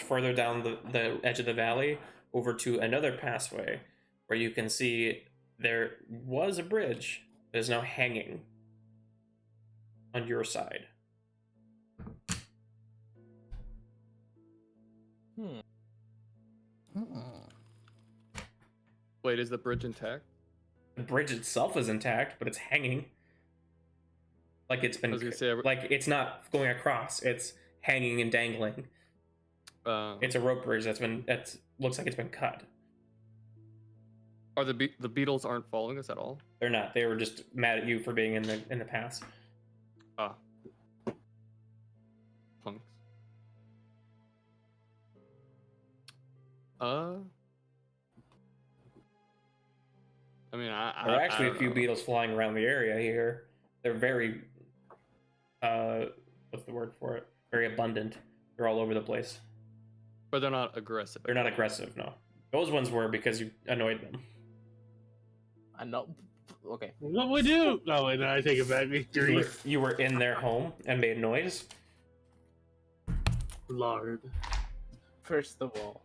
S2: further down the edge of the valley over to another passway where you can see there was a bridge that is now hanging on your side.
S8: Wait, is the bridge intact?
S2: The bridge itself is intact, but it's hanging. Like it's been,
S8: I was gonna say,
S2: like it's not going across. It's hanging and dangling. It's a rope bridge that looks like it's been cut.
S8: Are the beetles aren't following us at all?
S2: They're not. They were just mad at you for being in the pass.
S8: Ah. Punks. I mean,
S2: There are actually a few beetles flying around the area here. They're very, what's the word for it? Very abundant. They're all over the place.
S8: But they're not aggressive.
S2: They're not aggressive, no. Those ones were because you annoyed them.
S3: I know. Okay.
S7: What we do? Oh, wait, no, I take it back.
S2: You were in their home and made noise.
S7: Lord.
S3: First of all,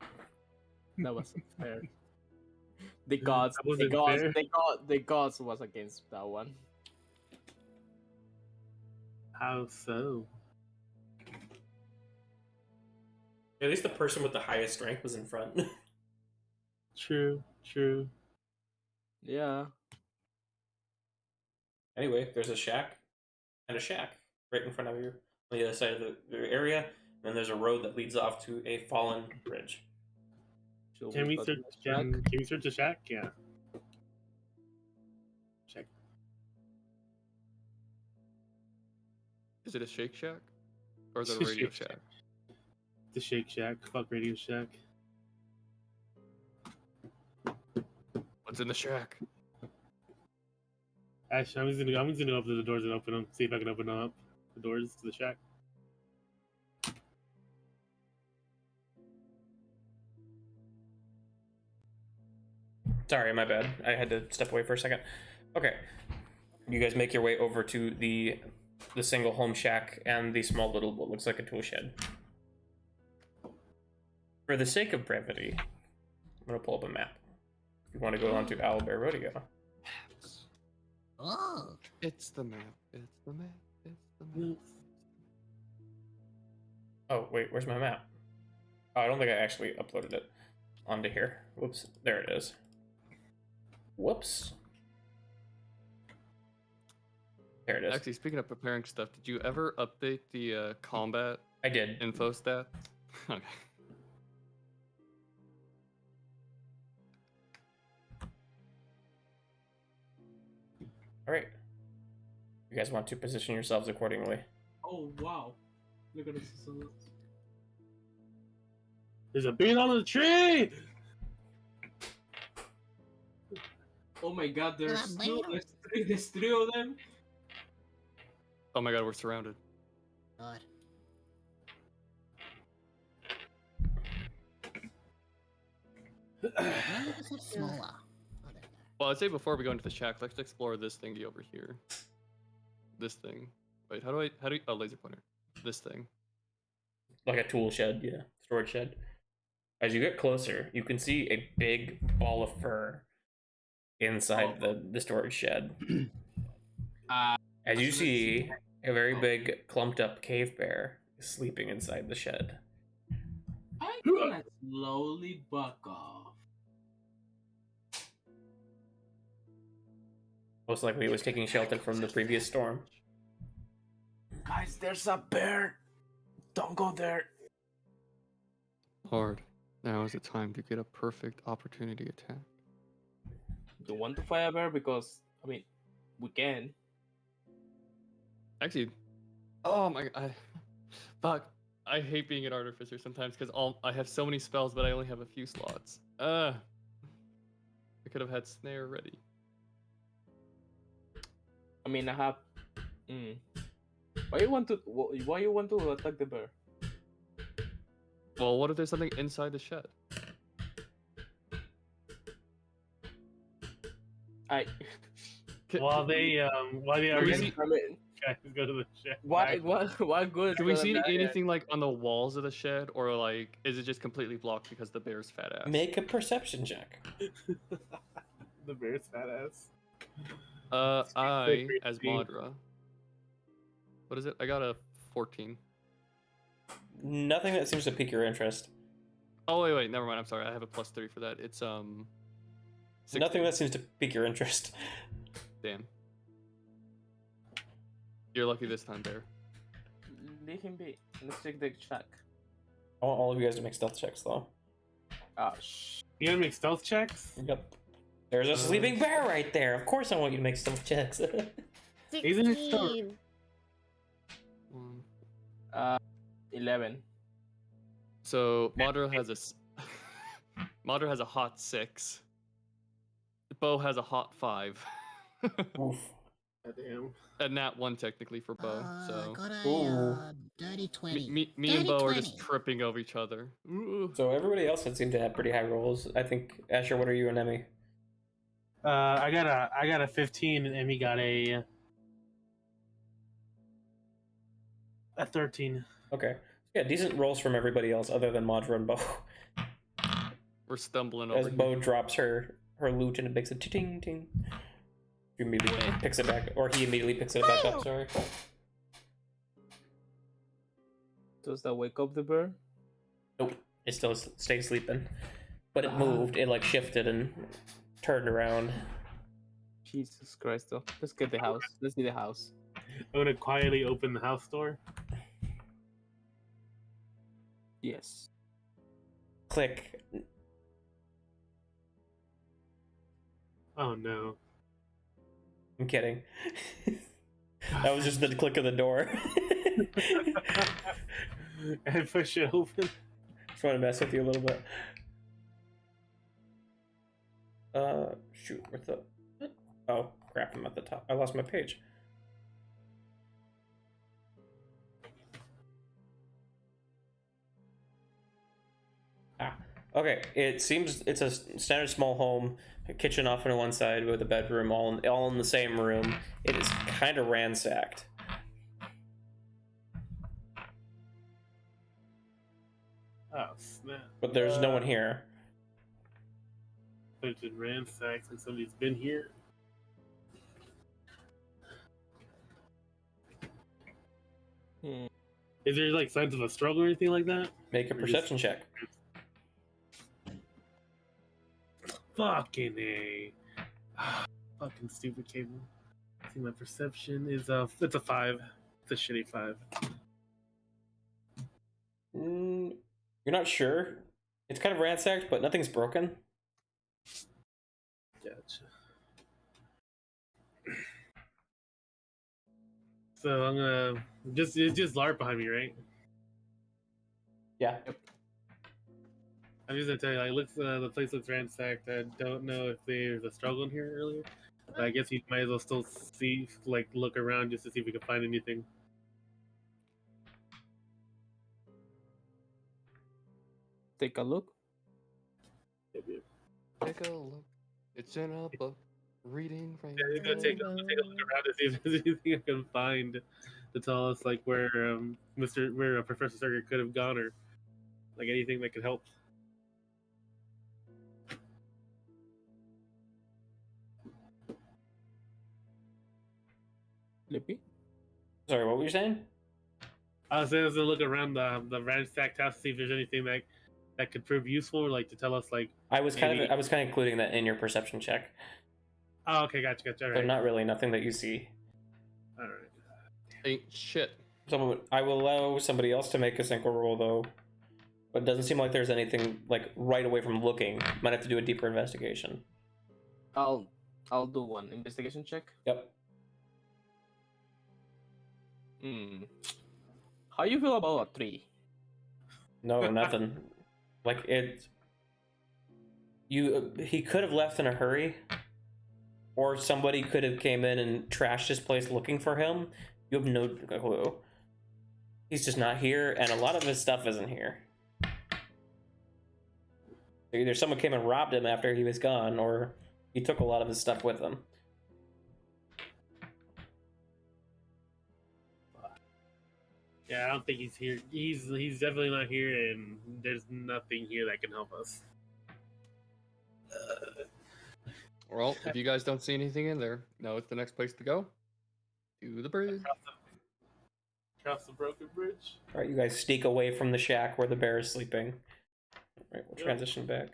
S3: that wasn't fair. The gods was against that one.
S7: How so?
S2: At least the person with the highest rank was in front.
S7: True.
S3: Yeah.
S2: Anyway, there's a shack and a shack right in front of you on the other side of the area. And then there's a road that leads off to a fallen bridge.
S3: Should
S7: Can we
S3: go
S7: search?
S3: to the shack?
S7: Can we search the shack? Yeah. Check.
S8: Is it a Shake Shack? Or is it a Radio
S7: Shake
S8: Shack?
S7: The Shake Shack. Fuck Radio Shack.
S8: What's in the shack?
S7: Actually, I'm just gonna go up to the doors and open them. See if I can open up the doors to the shack.
S2: Sorry, my bad. I had to step away for a second. Okay. You guys make your way over to the single home shack and the small little what looks like a tool shed. For the sake of brevity, I'm gonna pull up a map. If you want to go on to Owlbear Rodeo.
S6: Oh.
S8: It's the map. It's the map. It's the map.
S2: Oh, wait, where's my map? Oh, I don't think I actually uploaded it onto here. Whoops, there it is. Whoops. There it is.
S8: Actually, speaking of preparing stuff, did you ever update the combat
S2: I did.
S8: info stat? Okay.
S2: All right. You guys want to position yourselves accordingly.
S10: Oh wow! Look at this.
S7: There's a beetle on the tree.
S10: Oh my God! There's
S6: That
S10: two.
S6: beetle.
S10: There's three of them.
S8: Oh my god, we're surrounded.
S6: God. Why is it smaller? Oh, there.
S8: Well, I'd say before we go into the shack, let's explore this thingy over here. This thing. Wait, how do you, oh, laser pointer. This thing.
S2: Like a tool shed, yeah. Storage shed. As you get closer, you can see a big ball of fur inside the storage shed. As you see, a very big, clumped up cave bear sleeping inside the shed.
S10: I'm gonna slowly buck off.
S2: Most likely it was taking shelter from the previous storm.
S3: Guys, there's a bear. Don't go there.
S8: Hard. Now is the time to get a perfect opportunity attack.
S3: Do you want to fight a bear? Because, I mean, we can.
S8: Actually, oh my god. Fuck. I hate being an artificer sometimes because I have so many spells, but I only have a few slots. I could have had snare ready.
S3: I mean, I have. Why you want to attack the bear?
S8: Well, what if there's something inside the shed?
S7: While they are
S8: we
S7: in,
S8: see-
S7: guys go to the shack.
S3: What good?
S8: Do we see anything like on the walls of the shed, or like is it just completely blocked because the bear's fat ass?
S2: Make a perception check.
S7: The bear's fat ass.
S8: I as Madra. What is it? I got a 14.
S2: Nothing that seems to pique your interest.
S8: Oh wait, never mind. I'm sorry. I have a +3 for that. It's 16.
S2: Nothing that seems to pique your interest.
S8: Damn. You're lucky this time, bear.
S3: Leave him be. Let's check the shack.
S2: I want all of you guys to make stealth checks, though.
S3: Ah, shh.
S7: You gonna make stealth checks?
S2: Yep. There's a sleeping bear right there. Of course I want you to make stealth checks.
S7: Isn't it so?
S9: 16.
S3: 11.
S8: So Madra has Madra has a hot 6. Bo has a hot 5.
S2: Oof.
S7: Goddamn.
S8: A nat 1 technically for Bo. So
S6: Got a
S2: Ooh.
S6: dirty 20.
S8: me and
S6: Dirty
S8: Bo are
S6: 20.
S8: just tripping over each other. Ooh.
S2: So everybody else had seemed to have pretty high rolls. I think, Asher, what are you and Emmy?
S7: I got a 15 and Emmy got a 13.
S2: Okay. Yeah, decent rolls from everybody else other than Madra and Bo.
S8: We're stumbling
S2: As
S8: over
S2: Bo
S8: here.
S2: drops her loot and it makes a ting ting. She immediately picks it back, or he immediately picks it back up, sorry.
S3: Does that wake up the bear?
S2: Nope. It still stays sleeping. But it moved, it like shifted and turned around.
S3: Jesus Christ, though. Let's get the house. Let's see the house.
S7: I'm gonna quietly open the house door.
S3: Yes.
S2: Click.
S7: Oh no.
S2: I'm kidding. That was just the click of the door.
S7: And push it open.
S2: Just want to mess with you a little bit. Shoot, where's the... Oh, crap, I'm at the top. I lost my page. Ah, okay. It seems it's a standard small home, a kitchen off on one side with a bedroom, all in the same room. It is kind of ransacked.
S7: Oh snap!
S2: But there's no one here.
S7: It's been ransacked and somebody's been here. Is there like signs of a struggle or anything like that?
S2: Make a perception check.
S7: Fucking A. Fucking stupid cable. I think my perception is it's a 5. It's a shitty 5.
S2: You're not sure. It's kind of ransacked, but nothing's broken.
S7: Gotcha. So I'm gonna it's just LARP behind me, right?
S2: Yeah.
S7: I'm just gonna tell you, like, the place looks ransacked. I don't know if there's a struggle in here earlier. But I guess you might as well still see, like, look around just to see if we can find anything.
S3: Take a look.
S8: Take a look. It's in a book. Reading right
S7: Yeah, I'm gonna take a look around to see if there's anything I can find to tell us, like, where Professor Cirket could have gone, or like anything that could help.
S3: Lippy?
S2: Sorry, what were you saying?
S7: I was saying, I was gonna look around the ransacked house to see if there's anything that could prove useful, like to tell us, like.
S2: I was kind of including that in your perception check.
S7: Oh, okay, gotcha. All right.
S2: So not really nothing that you see.
S7: All right.
S8: Ain't shit.
S2: I will allow somebody else to make a synchro roll though, but it doesn't seem like there's anything like right away from looking. Might have to do a deeper investigation.
S3: I'll do one investigation check.
S2: Yep.
S3: How you feel about a tree?
S2: No, nothing. Like it. He could have left in a hurry, or somebody could have came in and trashed his place looking for him. You have no clue. He's just not here, and a lot of his stuff isn't here. Either someone came and robbed him after he was gone, or he took a lot of his stuff with him.
S7: Yeah, I don't think he's here. He's definitely not here, and there's nothing here that can help us.
S8: Well, if you guys don't see anything in there, know it's the next place to go. To the bridge.
S7: Across the broken bridge.
S2: All right, you guys sneak away from the shack where the bear is sleeping. All right, we'll transition back.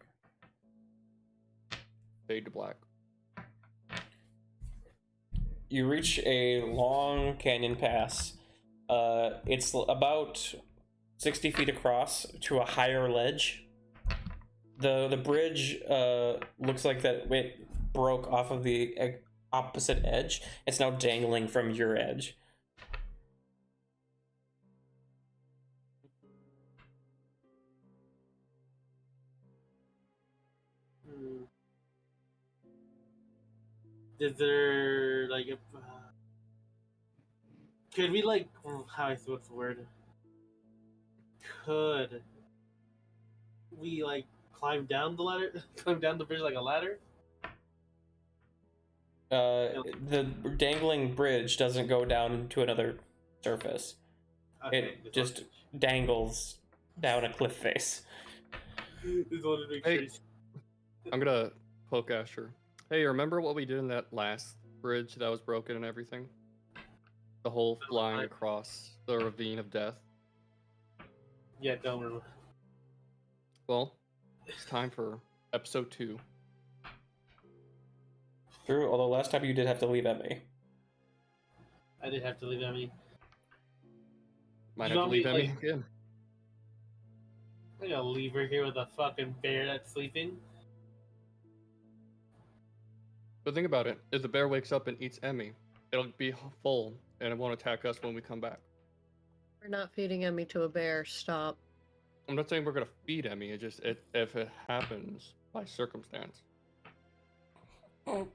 S8: Fade to black.
S2: You reach a long canyon pass. It's about 60 feet across to a higher ledge. The bridge looks like that it broke off of the opposite edge. It's now dangling from your edge.
S7: Is there like a? Could we like? What's the word? Could we like climb down the ladder? Climb down the bridge like a ladder?
S2: The dangling bridge doesn't go down to another surface.
S7: Okay,
S2: It just dangles down a cliff face.
S7: Just wanted to make
S8: Hey.
S7: sure.
S8: I'm gonna poke Asher. Hey, remember what we did in that last bridge that was broken and everything? The whole flying across the ravine of death?
S7: Yeah, don't remember.
S8: Well, it's time for episode 2.
S2: True, although last time you did have to leave Emmy.
S7: I did have to leave Emmy.
S8: Might
S7: You
S8: have to
S7: want me,
S8: leave Emmy
S7: like-
S8: again.
S7: I'm gonna leave her here with a fucking bear that's sleeping.
S8: But think about it. If the bear wakes up and eats Emmy, it'll be full and it won't attack us when we come back.
S9: We're not feeding Emmy to a bear. Stop.
S8: I'm not saying we're gonna feed Emmy. It just if it happens by circumstance.
S7: Bro,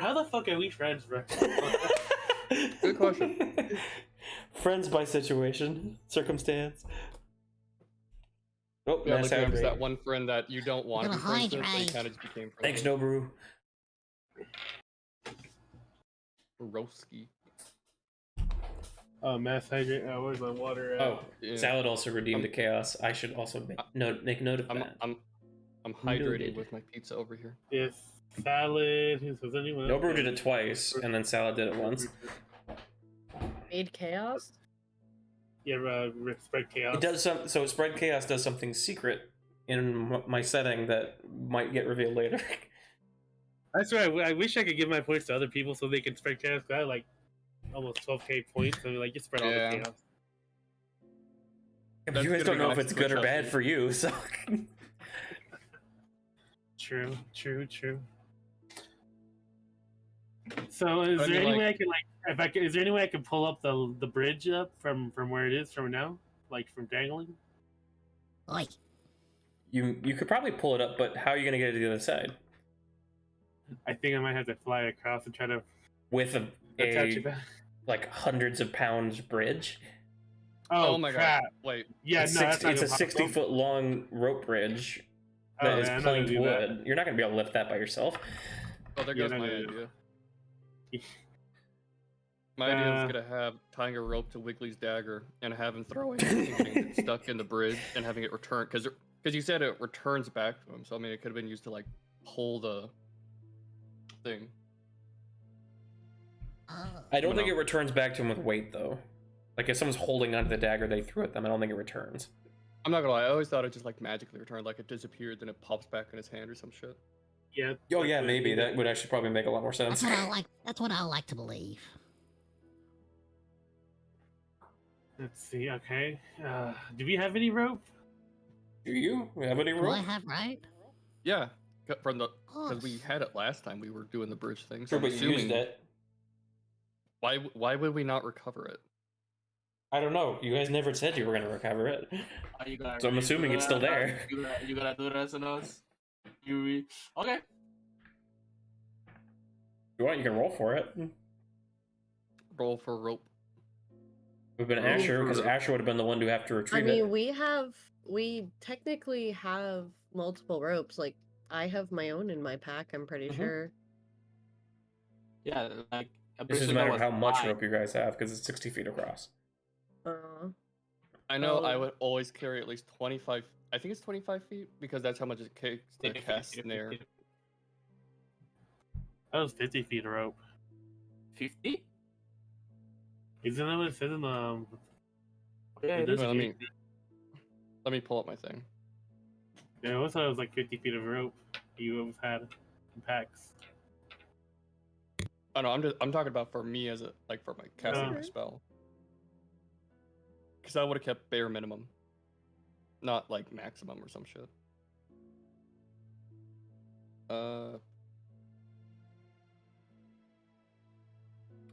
S7: how the fuck are we friends, bro?
S8: Good question.
S2: Friends by situation, circumstance. Oh,
S8: Yeah,
S2: nice
S8: like there's that
S2: hydrate.
S8: one friend that you don't want to be
S6: Gotta
S8: friends with, but you
S6: hydrate.
S8: kind of just became friends
S2: Thanks,
S8: with.
S2: Nobru.
S8: Roski.
S7: Oh, mass hydrate. Where's my water at?
S2: Oh,
S8: Yeah.
S2: Salad also redeemed a chaos. I should also make note of that.
S8: I'm hydrating
S2: Noted.
S8: with my pizza over here.
S7: Yes, salad. Was anyone else?
S2: Nobru did it twice, and then Salad did it once.
S9: Made chaos?
S7: Yeah, spread chaos.
S2: It does so spread chaos does something secret in my setting that might get revealed later.
S7: That's right. I wish I could give my points to other people so they can spread chaos. 'Cause I have like almost 12k points. So like, just spread all the
S8: Yeah.
S7: chaos.
S2: But
S8: That's
S2: you guys
S8: gonna
S2: don't
S8: be
S2: know
S8: my
S2: if it's
S8: next
S2: good or
S8: switch
S2: bad
S8: up.
S2: for you, so
S7: True. So is
S8: I
S7: there
S8: mean,
S7: any way
S8: like-
S7: I can is there any way I can pull up the bridge up from where it is from now, like from dangling?
S6: Oi.
S2: you could probably pull it up, but how are you gonna get it to the other side?
S7: I think I might have to fly across and try to
S2: With
S7: attach it
S2: a
S7: back.
S2: like hundreds of pounds bridge.
S7: Oh,
S8: my
S7: crap.
S8: god! Wait,
S7: Yeah,
S2: it's
S7: no, that's not
S2: it's a
S7: gonna possible.
S2: 60-foot long rope bridge
S7: Oh,
S2: that is
S7: yeah, I'm not gonna
S2: planked
S7: do that.
S2: wood. You're not gonna be able to lift that by yourself.
S8: oh there
S7: Yeah,
S8: goes
S7: no,
S8: my
S7: no, no.
S8: idea. My idea
S7: Uh,
S8: is gonna have tying a rope to Wiggly's dagger and have him throw it and getting it stuck in the bridge and having it return because you said it returns back to him. So I mean, it could have been used to like pull the thing.
S2: I don't think it returns back to him with weight though. Like if someone's holding onto the dagger they threw at them, I don't think it returns.
S8: I'm not gonna lie. I always thought it just like magically returned, like it disappeared, then it pops back in his hand or some shit.
S7: Yeah.
S2: Oh yeah, maybe that would actually probably make a lot more sense.
S6: That's what I like to believe.
S7: Let's see. Okay. Do we have any rope?
S2: Do you have any
S6: Do
S2: rope?
S6: I have right?
S8: Yeah, from the
S6: Of
S8: because we
S6: course.
S8: had it last time. We were doing the bridge thing. So
S2: Sure,
S8: I'm
S2: but you used
S8: assuming
S2: it.
S8: why would we not recover it?
S2: I don't know. You guys never said you were gonna recover it.
S10: Are you gonna
S2: So I'm
S10: really
S2: assuming
S10: do
S2: it's still
S10: that?
S2: there.
S10: You gonna do this on us? Okay.
S2: If you want, you can roll for it.
S8: Roll for rope.
S2: It would have been
S8: Roll
S2: Asher, because
S8: for-
S2: Asher would have been the one to have to
S9: I
S2: retrieve
S9: mean,
S2: it.
S9: we technically have multiple ropes. Like, I have my own in my pack, I'm pretty
S2: Mhm.
S9: sure.
S10: Yeah, like I'm
S2: It's
S10: pretty
S2: just a
S10: sure
S2: matter
S10: that
S2: of how
S10: was
S2: much
S10: mine.
S2: rope you guys have, because it's 60 feet across.
S8: I know I
S9: Oh.
S8: would always carry at least 25. I think it's 25 feet because that's how much it takes to cast snare.
S7: That was 50 feet of rope.
S10: 50?
S7: Isn't that what it says in the?
S10: Yeah,
S7: it
S10: it
S7: is
S10: is.
S8: Well,
S7: 50.
S8: let me pull up my thing.
S7: Yeah, I always thought it was like 50 feet of rope you always had in packs.
S8: Oh no, I'm talking about for me as a like for my casting my
S7: Okay.
S8: spell. Because I would have kept bare minimum, not like maximum or some shit.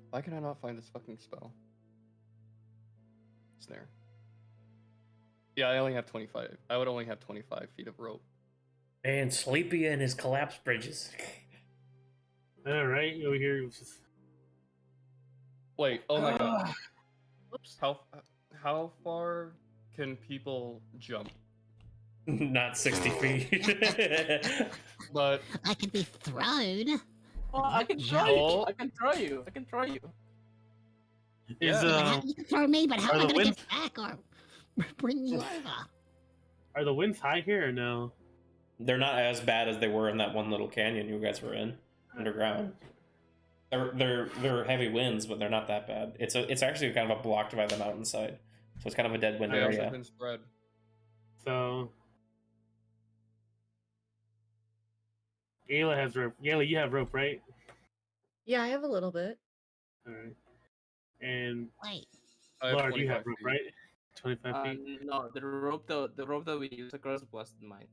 S8: Why can I not find this fucking spell? Snare. Yeah, I only have 25. I would only have 25 feet of rope.
S2: And Sleepy and his collapsed bridges.
S7: All right, over here. Just...
S8: Wait, oh my god.
S9: Whoops.
S8: How far can people jump?
S2: Not 60 feet.
S8: But
S6: I could be thrown.
S10: Oh, I can throw
S8: Oh.
S10: you. I can throw you. I can throw you.
S7: Is
S8: Yeah.
S6: You can throw me, but how
S7: are
S6: am I
S7: the
S6: gonna
S7: winds-
S6: get back or bring you over?
S7: are the winds high here or no?
S2: They're not as bad as they were in that one little canyon you guys were in underground. They're heavy winds, but they're not that bad. It's actually kind of blocked by the mountainside, so it's kind of a dead wind
S8: chaos has
S2: area.
S8: been spread.
S7: So, Ayla has rope. Ayla, you have rope, right?
S9: Yeah, I have a little bit.
S7: All right. And
S6: Wait,
S8: I have
S7: Lard, you
S8: 25
S7: have rope,
S8: feet.
S7: right? 25 feet.
S10: No, the rope that we use across was mine.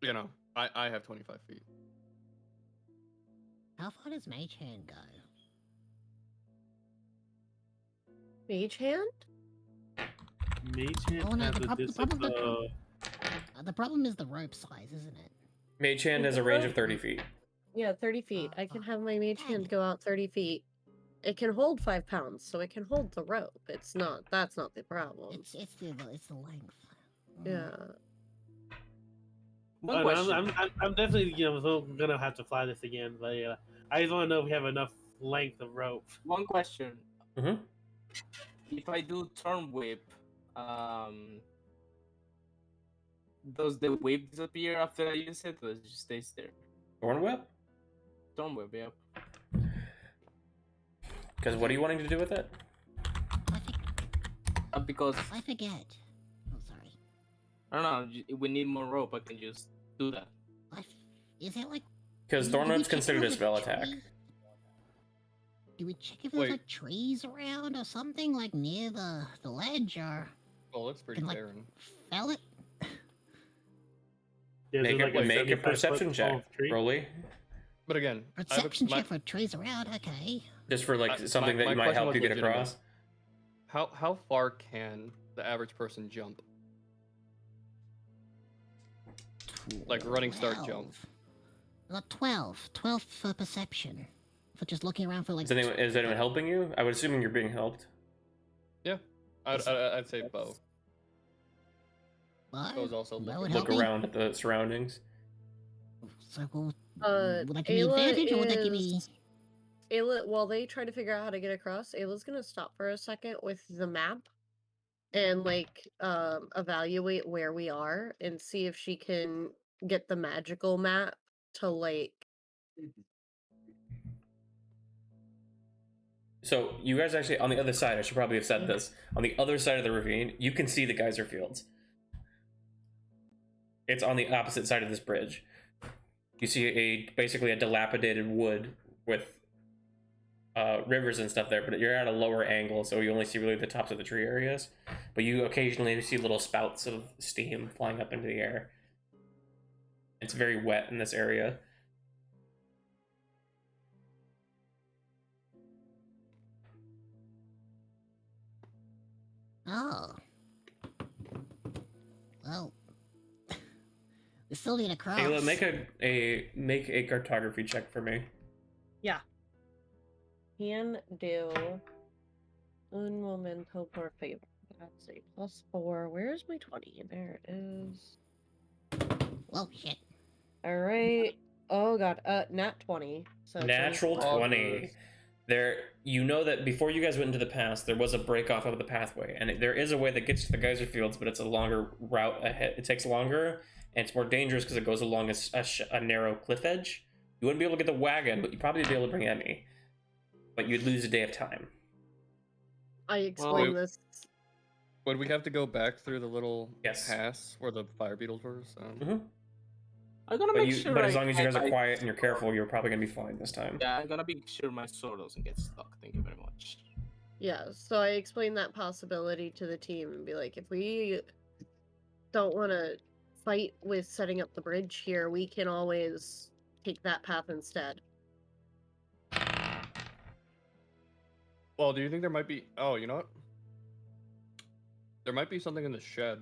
S8: You know, I have 25 feet.
S6: How far does Mage Hand go?
S9: Mage hand?
S7: Mage hand
S6: Oh, no,
S7: has
S6: the
S7: a
S6: prob- the
S7: distance
S6: problem- the
S7: of...
S6: The problem is the rope size, isn't it?
S2: Mage Hand has a range of 30 feet.
S9: Yeah, 30 feet. I can have my mage
S6: Dang
S9: hand
S6: it.
S9: go out 30 feet. It can hold 5 pounds, so it can hold the rope. It's not. That's not the problem.
S6: It's the length.
S9: Yeah.
S3: One
S7: But
S3: question.
S7: I'm definitely so gonna have to fly this again. But yeah, I just want to know if we have enough length of rope.
S3: One question.
S2: Mhm.
S3: If I do turn whip, does the whip disappear after I use it, or it just stays there?
S2: Thorn Whip?
S3: Turn whip, yeah.
S2: Because what are you wanting to do with it?
S3: Because
S6: I forget. Oh, sorry.
S3: I don't know. If we need more rope, I can just do that.
S6: Is it like?
S2: Because
S6: do
S2: Thorn
S6: we
S2: Whip's
S6: check
S2: considered
S6: for
S2: a
S6: the
S2: spell attack.
S6: trees? Do we check if there's
S8: Wait.
S6: like trees around or something like near the ledge or
S8: Oh, looks pretty
S6: can, like,
S8: barren.
S6: fell it?
S7: Yeah,
S2: Make
S7: there's
S2: a,
S7: like
S2: make a
S7: 75
S2: perception
S7: foot
S2: check,
S7: tall tree.
S2: Rolly.
S8: But again,
S6: Perception check for trees around. Okay.
S2: Just for like something that
S8: my
S2: you might
S8: question
S2: help
S8: was
S2: you get
S8: legitimate.
S2: across.
S8: How far can the average person jump? Like running start jump.
S6: 12 for perception. For just looking around for like.
S2: Is anyone helping you? I would assume you're being helped.
S8: Yeah, I'd say bow.
S6: What?
S8: Bow's also
S6: Bow
S8: looking.
S6: would
S2: Look
S6: help me?
S2: around at the surroundings.
S6: So will that give me
S9: Ayla
S6: advantage or would that give me?
S9: is- Ayla, while they try to figure out how to get across, Ayla's gonna stop for a second with the map and like evaluate where we are and see if she can get the magical map to like
S2: So you guys actually on the other side. I should probably have said this. On the other side of the ravine, you can see the geyser fields. It's on the opposite side of this bridge. You see basically a dilapidated wood with rivers and stuff there, but you're at a lower angle, so you only see really the tops of the tree areas. But you occasionally see little spouts of steam flying up into the air. It's very wet in this area.
S6: Oh. Well. We still need a cross.
S2: Ayla, make a cartography check for me.
S1: Yeah. Can do. Un momento por favor. That's a +4. Where's my 20? There it is.
S6: Well, shit.
S1: All right. Oh god. Nat 20. So
S2: Natural
S1: 24.
S2: 20. There, you know that before you guys went into the pass, there was a break off of the pathway, and there is a way that gets to the geyser fields, but it's a longer route ahead. It takes longer, and it's more dangerous because it goes along a narrow cliff edge. You wouldn't be able to get the wagon, but you'd probably be able to bring Emmy. But you'd lose a day of time.
S9: I explained
S8: Well,
S9: this.
S8: Would we have to go back through the little
S2: Yes.
S8: pass where the fire beetles were? So.
S3: I'm gonna
S2: But,
S3: make sure.
S2: as long as you guys are quiet and you're careful, you're probably gonna be fine this time.
S3: Yeah, I'm gonna be sure my sword doesn't get stuck. Thank you very much.
S9: Yeah, so I explained that possibility to the team and be like, if we don't want to fight with setting up the bridge here, we can always take that path instead.
S8: Well, do you think there might be? Oh, you know what? There might be something in the shed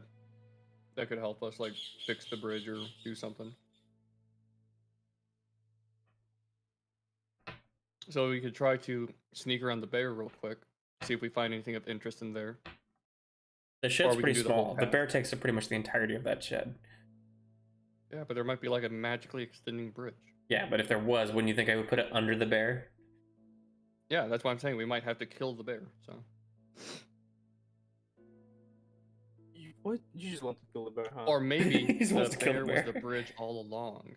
S8: that could help us, like fix the bridge or do something. So we could try to sneak around the bear real quick, see if we find anything of interest in there.
S2: The shed's
S8: we can
S2: pretty
S8: do the whole
S2: small. The
S8: path.
S2: bear takes up pretty much the entirety of that shed.
S8: Yeah, but there might be like a magically extending bridge.
S2: Yeah, but if there was, wouldn't you think I would put it under the bear?
S8: Yeah, that's why I'm saying we might have to kill the bear. So
S3: You just want to kill the bear, huh?
S8: or maybe
S2: He
S8: the
S2: wants to kill the
S8: bear was the
S2: bear.
S8: bridge all along.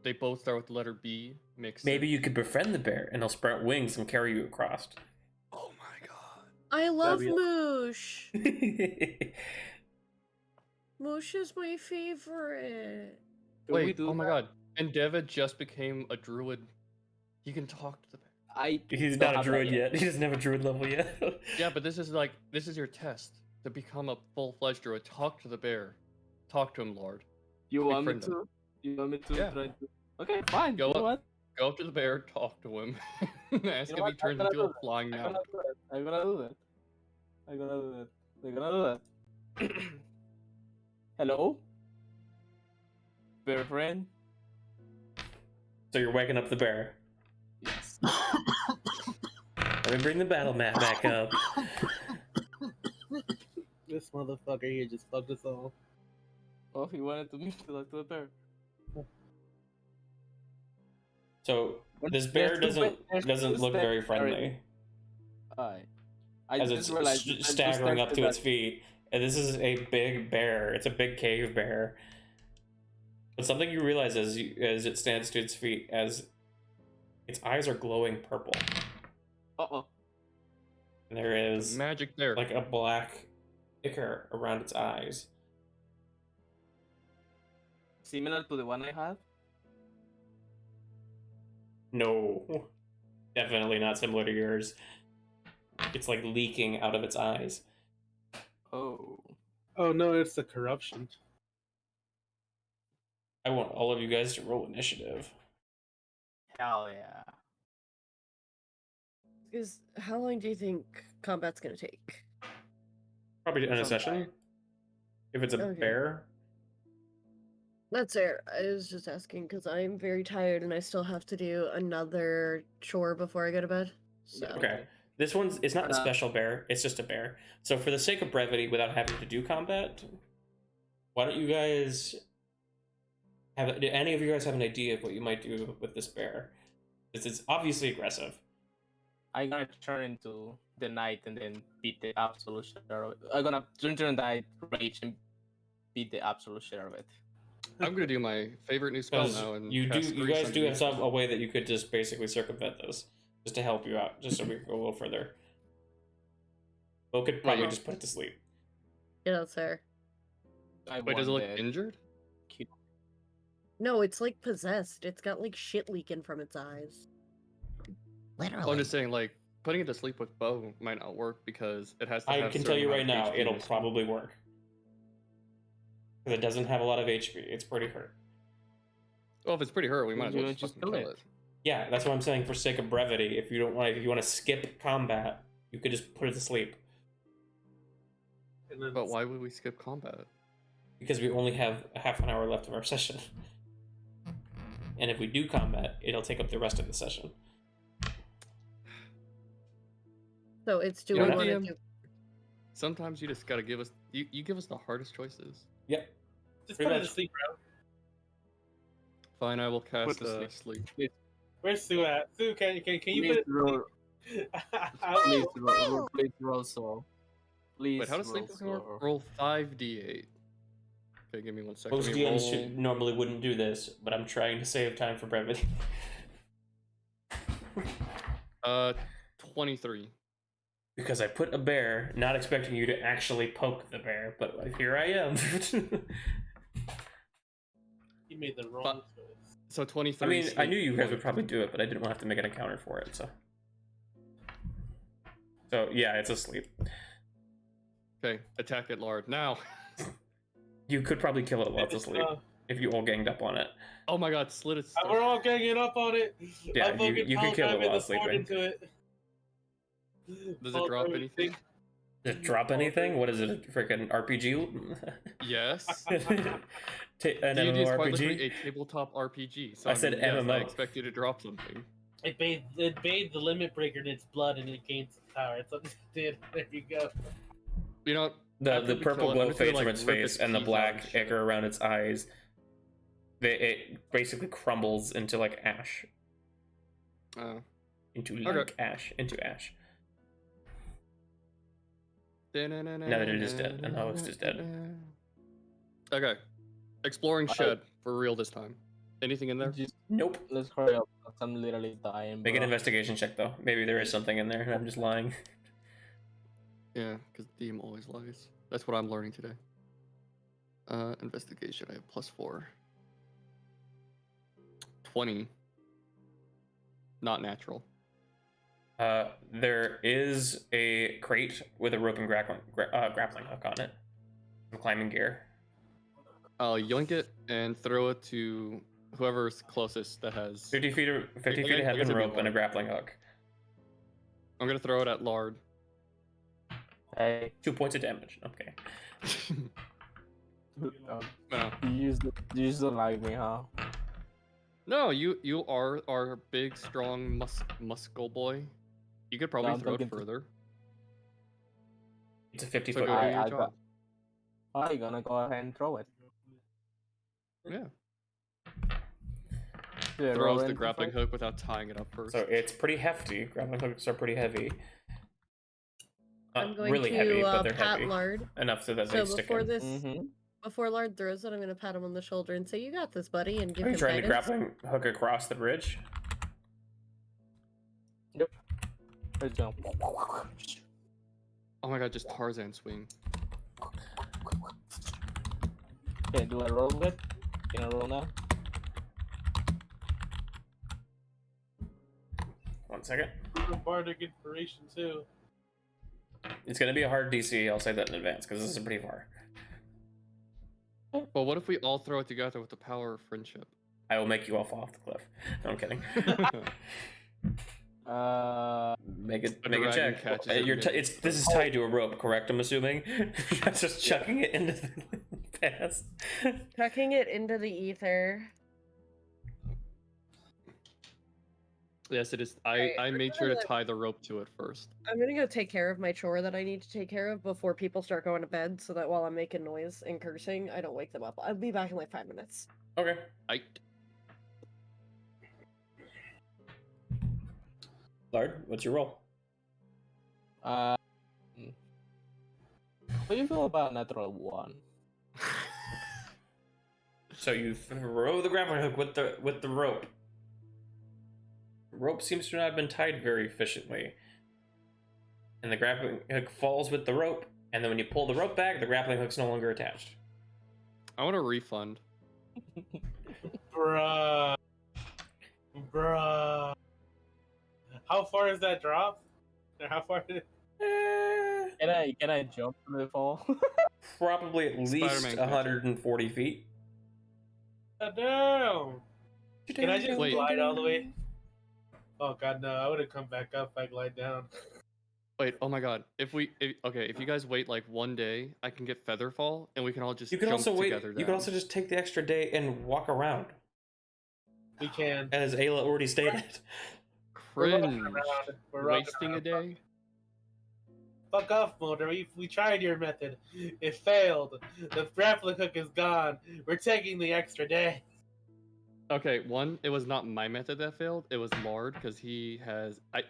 S8: They both start with the letter B. Makes
S2: Maybe
S8: sense.
S2: you could befriend the bear, and he'll sprout wings and carry you across.
S8: Oh my god.
S9: I love
S7: be-
S9: Moosh. Moosh is my favorite.
S3: Can we
S8: Wait,
S3: do
S8: oh my
S3: that?
S8: god. And Devid just became a druid. He can talk to the bear.
S2: He's
S3: don't
S2: not a
S3: have that
S2: druid yet. He doesn't have a druid level yet.
S8: Yeah, but this is your test to become a full-fledged druid. Talk to the bear. Talk to him, Lord.
S3: You want me
S8: Befriend him.
S3: to? You want me to
S8: Yeah.
S3: try to? Okay, fine.
S8: Go
S3: you know
S8: up.
S3: what?
S8: Go up to the bear, talk to him, ask if he turns into a flying
S3: I'm
S8: mount.
S3: gonna do that. I'm gonna do that. I'm gonna do that. Hello? Bear friend?
S2: So you're waking up the bear.
S3: Yes.
S2: Let me bring the battle map back up.
S7: This motherfucker here just fucked us all.
S3: Oh, he wanted to talk to the bear.
S2: So this bear doesn't look very friendly.
S3: I
S2: As
S3: just
S2: it's
S3: realized that
S2: staggering up to
S3: that-
S2: its feet. And this is a big bear. It's a big cave bear. But something you realize as it stands to its feet, as its eyes are glowing purple.
S3: Uh-oh.
S2: And there is
S8: Magic there.
S2: like a black ichor around its eyes.
S3: Similar to the one I had?
S2: No. Definitely not similar to yours. It's like leaking out of its eyes.
S3: Oh.
S7: Oh no, it's the corruption.
S2: I want all of you guys to roll initiative.
S3: Hell yeah.
S9: Because how long do you think combat's gonna take?
S2: Probably in a
S3: Some
S2: session. If it's a
S9: Okay.
S2: bear.
S9: That's fair. I was just asking because I'm very tired and I still have to do another chore before I go to bed. So
S2: Okay. This one's, it's not a
S3: Uh,
S2: special bear, it's just a bear. So for the sake of brevity, without having to do combat, why don't you guys have, do any of you guys have an idea of what you might do with this bear? It's obviously aggressive.
S3: I'm gonna turn into the knight and then beat the absolute shit out of it. I'm gonna turn into the knight, rage, and beat the absolute shit out of it.
S8: I'm gonna do my favorite new spell
S2: Because
S8: now. And
S2: you
S8: cast
S2: guys
S8: Grace
S2: do have
S8: underneath.
S2: a way that you could just basically circumvent this, just to help you out, just so we can go a little further. Bo could probably
S8: Wait.
S2: just put it to sleep.
S9: yeah, that's fair.
S8: Wait, does it look injured?
S9: No, it's like possessed. It's got like shit leaking from its eyes.
S6: Literally.
S8: I'm just saying, like, putting it to sleep with Bo might not work because it has to
S2: I
S8: have
S2: can
S8: certain
S2: tell you
S8: amount
S2: right
S8: of
S2: now,
S8: HP
S2: it'll
S8: missing.
S2: probably work. Because it doesn't have a lot of HP. It's pretty hurt.
S8: Well, if it's pretty hurt, we might as well
S3: You
S8: just
S3: just
S8: fucking
S3: kill
S8: kill
S3: it.
S8: it.
S2: Yeah, that's what I'm saying. For sake of brevity, if you don't want, if you want to skip combat, you could just put it to sleep.
S7: And then
S8: But why would we skip combat?
S2: Because we only have a half an hour left of our session. And if we do combat, it'll take up the rest of the session.
S9: So it's do
S2: Yeah,
S9: we
S2: that-
S9: want to
S8: DM.
S9: do?
S8: Sometimes you just gotta give us you give us the hardest choices.
S2: Yep.
S7: just
S2: pretty
S7: put it
S2: much.
S7: to sleep, bro.
S8: Fine, I will cast
S3: to
S8: sleep.
S7: Where's Sue at? Sue, can you
S3: Please
S7: put
S3: roll,
S7: it?
S3: please roll slow. Please
S8: Wait, how does
S3: roll
S8: sleep work?
S3: slow.
S8: Roll 5d8. Okay, give me 1 second.
S2: Most
S8: Let me
S2: DMs
S8: roll-
S2: normally wouldn't do this, but I'm trying to save time for brevity.
S8: 23.
S2: Because I put a bear, not expecting you to actually poke the bear, but here I am.
S7: You made the wrong
S8: But-
S7: choice.
S8: So 23.
S2: I mean, I
S8: sleep
S2: knew you guys would
S8: 1.
S2: probably do it, but I didn't want to have to make an encounter for it, so. So, yeah, it's asleep.
S8: Okay, attack it, Lard. Now!
S2: You could probably kill it while it's asleep,
S7: Uh,
S2: if you all ganged up on it.
S8: Oh my god, slit its
S7: we're all ganging up on it.
S2: Yeah,
S7: I'm fucking
S2: you can kill it
S7: driving
S2: while
S7: the sword
S2: sleeping.
S7: into it.
S8: Does it drop anything?
S2: Does it drop anything? What is it, a freaking RPG?
S8: Yes.
S2: An
S8: D&D is quite literally a
S2: MMORPG?
S8: tabletop RPG. So
S2: I said
S8: yes, I
S2: MMO.
S8: expect you to drop something.
S7: It bathed the limit breaker in its blood and it gained some power. It's what it did. There you go.
S8: You know,
S2: The
S8: after we
S2: purple
S8: kill it,
S2: glow
S8: I'm just gonna,
S2: fades from
S8: like,
S2: its
S8: rip
S2: face,
S8: its
S2: and the
S8: teeth out
S2: black
S8: and shit.
S2: ichor around its eyes, it basically crumbles into like ash. Into like ash. Into ash.
S8: Now
S2: that it is dead, and the host is dead.
S8: Okay. Exploring shed for real this time. Anything in there?
S3: Just,
S2: Nope.
S3: let's hurry up. 'Cause I'm literally dying.
S2: Make an
S3: bro.
S2: investigation check, though. Maybe there is something in there, and I'm just lying.
S8: Yeah, because DM always lies. That's what I'm learning today. Investigation. I have +4. 20. Not natural.
S2: There is a crate with a rope and grappling hook on it. Some climbing gear.
S8: I'll yoink it and throw it to whoever's closest that has
S2: 50 feet, 50 feet
S8: I
S2: ahead
S8: guess
S2: of
S8: it'd be
S2: rope and a
S8: Lard.
S2: grappling hook.
S8: I'm gonna throw it at Lard.
S3: Hey,
S2: 2 points of damage. Okay.
S8: No.
S3: you just don't like me, huh?
S8: No, you are our big, strong, muscle boy. You could probably
S3: No, I'm
S8: throw it
S3: talking to-
S8: further.
S2: It's a 50
S8: So
S2: foot
S8: go do
S2: rope.
S8: your job.
S3: I'm gonna go ahead and throw it.
S8: Yeah.
S3: Do I roll
S8: Throws the
S3: anything
S8: grappling
S3: for it?
S8: hook without tying it up first.
S2: So it's pretty hefty. Grappling hooks are pretty heavy.
S9: I'm going
S2: really
S9: to
S2: heavy, but they're
S9: pat
S2: heavy.
S9: Lard.
S2: Enough so that
S9: So
S2: they stick
S9: before
S2: in.
S9: this,
S3: Mm-hmm.
S9: before Lard throws it, I'm gonna pat him on the shoulder and say, "You got this, buddy," and give
S2: Are you
S9: him
S2: trying to
S9: guidance.
S2: grappling hook across the bridge?
S3: Yep. Let's go.
S8: Oh my god, just Tarzan swing.
S3: Okay, do I roll it? Can I roll now?
S2: 1 second.
S7: Bardic inspiration too.
S2: It's gonna be a hard DC. I'll say that in advance because this is pretty far.
S8: Well, what if we all throw it together with the power of friendship?
S2: I will make you all fall off the cliff. No, I'm kidding. Make it
S8: A
S2: make a
S8: dragon
S2: check.
S8: catches it
S2: You're
S8: mid-
S2: this is tied to a rope, correct? I'm assuming. That's just chucking it into the past.
S9: Chucking it into the ether.
S8: Yes, it is.
S9: Alright,
S8: I
S9: we're
S8: made sure to
S9: gonna-
S8: tie the rope to it first.
S9: I'm gonna go take care of my chore that I need to take care of before people start going to bed, so that while I'm making noise and cursing, I don't wake them up. I'll be back in like 5 minutes.
S2: Okay. Lard, what's your roll?
S3: What do you feel about natural 1?
S2: So you throw the grappling hook with the rope. The rope seems to not have been tied very efficiently. And the grappling hook falls with the rope, and then when you pull the rope back, the grappling hook's no longer attached.
S8: I want a refund.
S7: Bruh. How far is that drop? Or how far did it...
S3: Can I jump from the fall?
S2: Probably at least
S8: Spider-Man
S2: 140 feet.
S7: Damn. Can I just
S8: Wait.
S7: glide all the way? Oh god, no! I would have come back up if I glide down.
S8: Wait, oh my god. If you guys wait like 1 day, I can get Featherfall, and we can all just
S2: You can
S8: jump
S2: also wait.
S8: together
S2: You
S8: down.
S2: can also just take the extra day and walk around,
S7: We can.
S2: as Ayla already stated.
S7: We're
S8: Cringe.
S7: walking around. We're walking
S8: Wasting a
S7: around.
S8: day?
S7: Fuck off, Mulder. We tried your method. It failed. The grappling hook is gone. We're taking the extra day.
S8: Okay, one, it was not my method that failed. It was Lard, because he has... I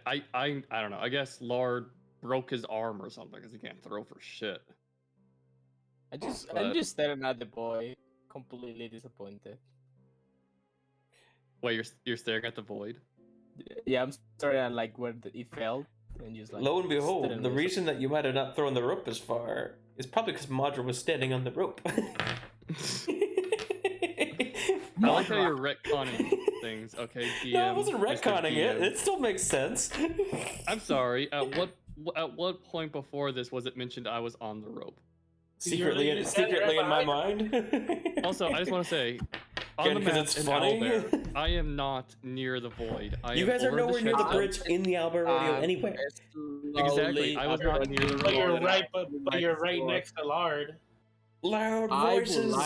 S8: don't know. I guess Lard broke his arm or something, because he can't throw for shit.
S3: I'm
S8: But-
S3: just staring at the boy, completely disappointed.
S8: Wait, you're staring at the void?
S3: Yeah, I'm staring at like where it fell, and just like.
S2: Lo and behold,
S3: staring
S2: the
S3: at it.
S2: reason that you might have not thrown the rope as far is probably because Madra was standing on the rope.
S8: I like how you're retconning things, okay, DM.
S2: No, I wasn't
S8: Mr.
S2: retconning it.
S8: DM.
S2: It still makes sense.
S8: I'm sorry. At what point before this was it mentioned I was on the rope?
S2: Secretly,
S7: You said it right
S2: in my
S7: behind
S2: mind.
S8: Also, I just want to say, on
S2: Again,
S8: the
S2: 'cause
S8: map
S2: it's
S8: in
S2: funny.
S8: Owlbear, I am not near the void.
S2: You guys are
S8: over
S2: nowhere near the
S8: shadow.
S2: bridge in the Albert Rodeo anyway.
S8: Exactly, I was not near the
S7: But
S8: rope.
S7: you're right next to Lard.
S2: Loud
S3: I
S2: voices.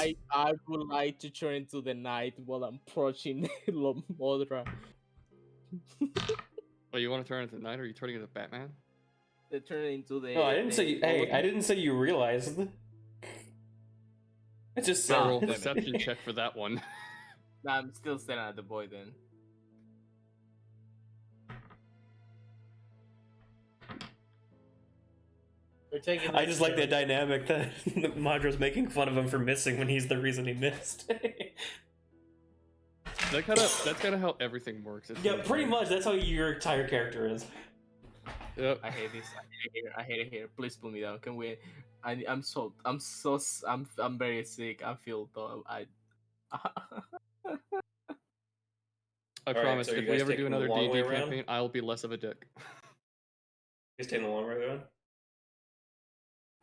S3: would like to turn into the night while I'm approaching Modra.
S8: Wait, you want to turn into night, or are you turning into Batman?
S3: They turn into the.
S2: No, I didn't say. Hey, I didn't say you realized. I just said.
S8: Roll perception check for that one.
S3: Nah, I'm still staring at the boy then.
S7: We're taking.
S2: I just like the dynamic that Madra's making fun of him for missing when he's the reason he missed.
S8: That's kind of how everything works. It's
S2: Yeah,
S8: really
S2: pretty
S8: funny.
S2: much. That's how your entire character is.
S8: Yep.
S3: I hate this. I hate it here. Please pull me down. Can we? I'm very sick. I feel though.
S8: I
S2: Alright,
S8: promise,
S2: so you
S8: if we
S2: guys
S8: ever
S2: taking
S8: do
S2: the
S8: another
S2: long way
S8: D&D
S2: around?
S8: campaign, I'll be less of a dick.
S2: He's taking the long way around.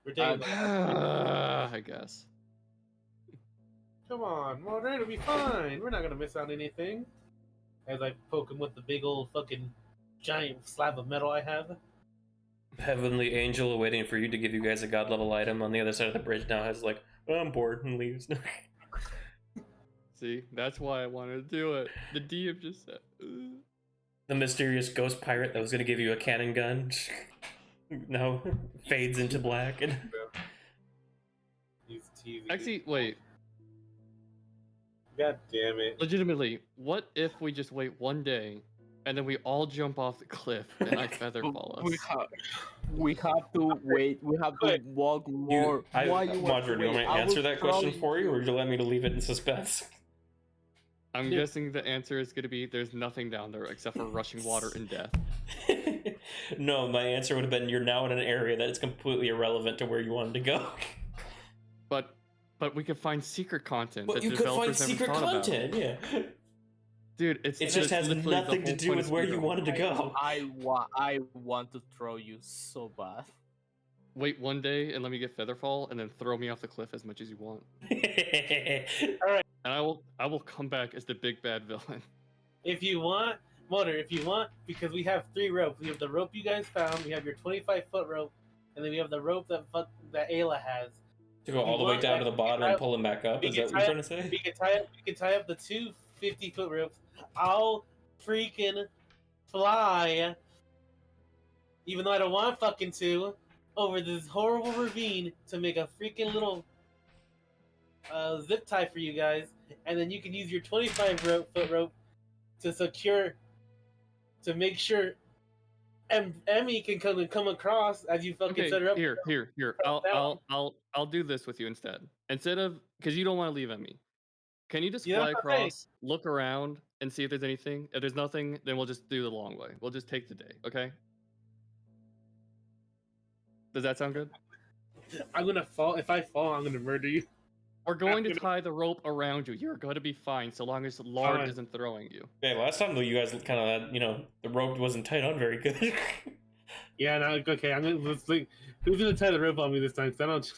S7: We're taking.
S8: I guess.
S7: Come on, Mordred, it'll be fine. We're not gonna miss out on anything. As I poke him with the big old fucking giant slab of metal I have.
S2: Heavenly angel waiting for you to give you guys a god level item on the other side of the bridge now has like, oh, I'm bored, and leaves.
S8: See, that's why I wanted to do it. The DM just said. Ugh.
S2: The mysterious ghost pirate that was gonna give you a cannon gun no fades into black. And
S7: He's teasing.
S8: Actually, wait.
S7: God damn it.
S8: Legitimately, what if we just wait one day and then we all jump off the cliff and I feather fall us?
S3: We have to wait. We have to walk more. Why you want
S2: Modern,
S3: to
S2: do you want
S3: wait?
S2: me to
S3: I
S2: answer
S3: will
S2: that question
S3: throw
S2: for you, or would you let me to leave it in suspense?
S8: I'm guessing the answer is going to be there's nothing down there except for rushing water and death.
S2: No, my answer would have been you're now in an area that is completely irrelevant to where you wanted to go.
S8: But we could find secret content.
S2: But
S8: that
S2: you could find
S8: developers never
S2: secret
S8: thought about.
S2: content, yeah.
S8: Dude,
S2: It just has
S8: literally
S2: nothing
S8: the
S2: to
S8: whole
S2: do with
S8: point
S2: where
S8: of
S2: you
S8: Speedrun.
S2: wanted to go.
S3: I want to throw you so bad.
S8: Wait one day and let me get Featherfall, and then throw me off the cliff as much as you want.
S7: Alright.
S8: And I will come back as the big bad villain.
S7: If you want, Motor, if you want, because we have 3 ropes. We have the rope you guys found, we have your 25-foot rope, and then we have the rope that Ayla has.
S2: To go all the way down to the bottom and pull him back up? Is that what you're trying to say?
S7: We can tie up the 2 50-foot ropes. I'll freaking fly, even though I don't want fucking to, over this horrible ravine to make a freaking little zip tie for you guys, and then you can use your 25-foot rope to secure, to make sure Emmy can come across as you fucking
S8: Okay,
S7: set her up.
S8: here. I'll do this with you instead. Instead of, because you don't want to leave Emmy. Can you just
S7: Yeah,
S8: fly
S7: okay.
S8: across, look around, and see if there's anything? If there's nothing, then we'll just do the long way. We'll just take the day, okay? Does that sound good?
S7: I'm gonna fall. If I fall, I'm gonna murder you.
S8: We're going to tie the rope around you. You're going to be fine so long as Lard
S7: Fine.
S8: isn't throwing you.
S2: Okay, last time though, you guys kind of had, the rope wasn't tied on very good.
S7: Yeah, now okay. Let's think. Who's gonna tie the rope on me this time? Because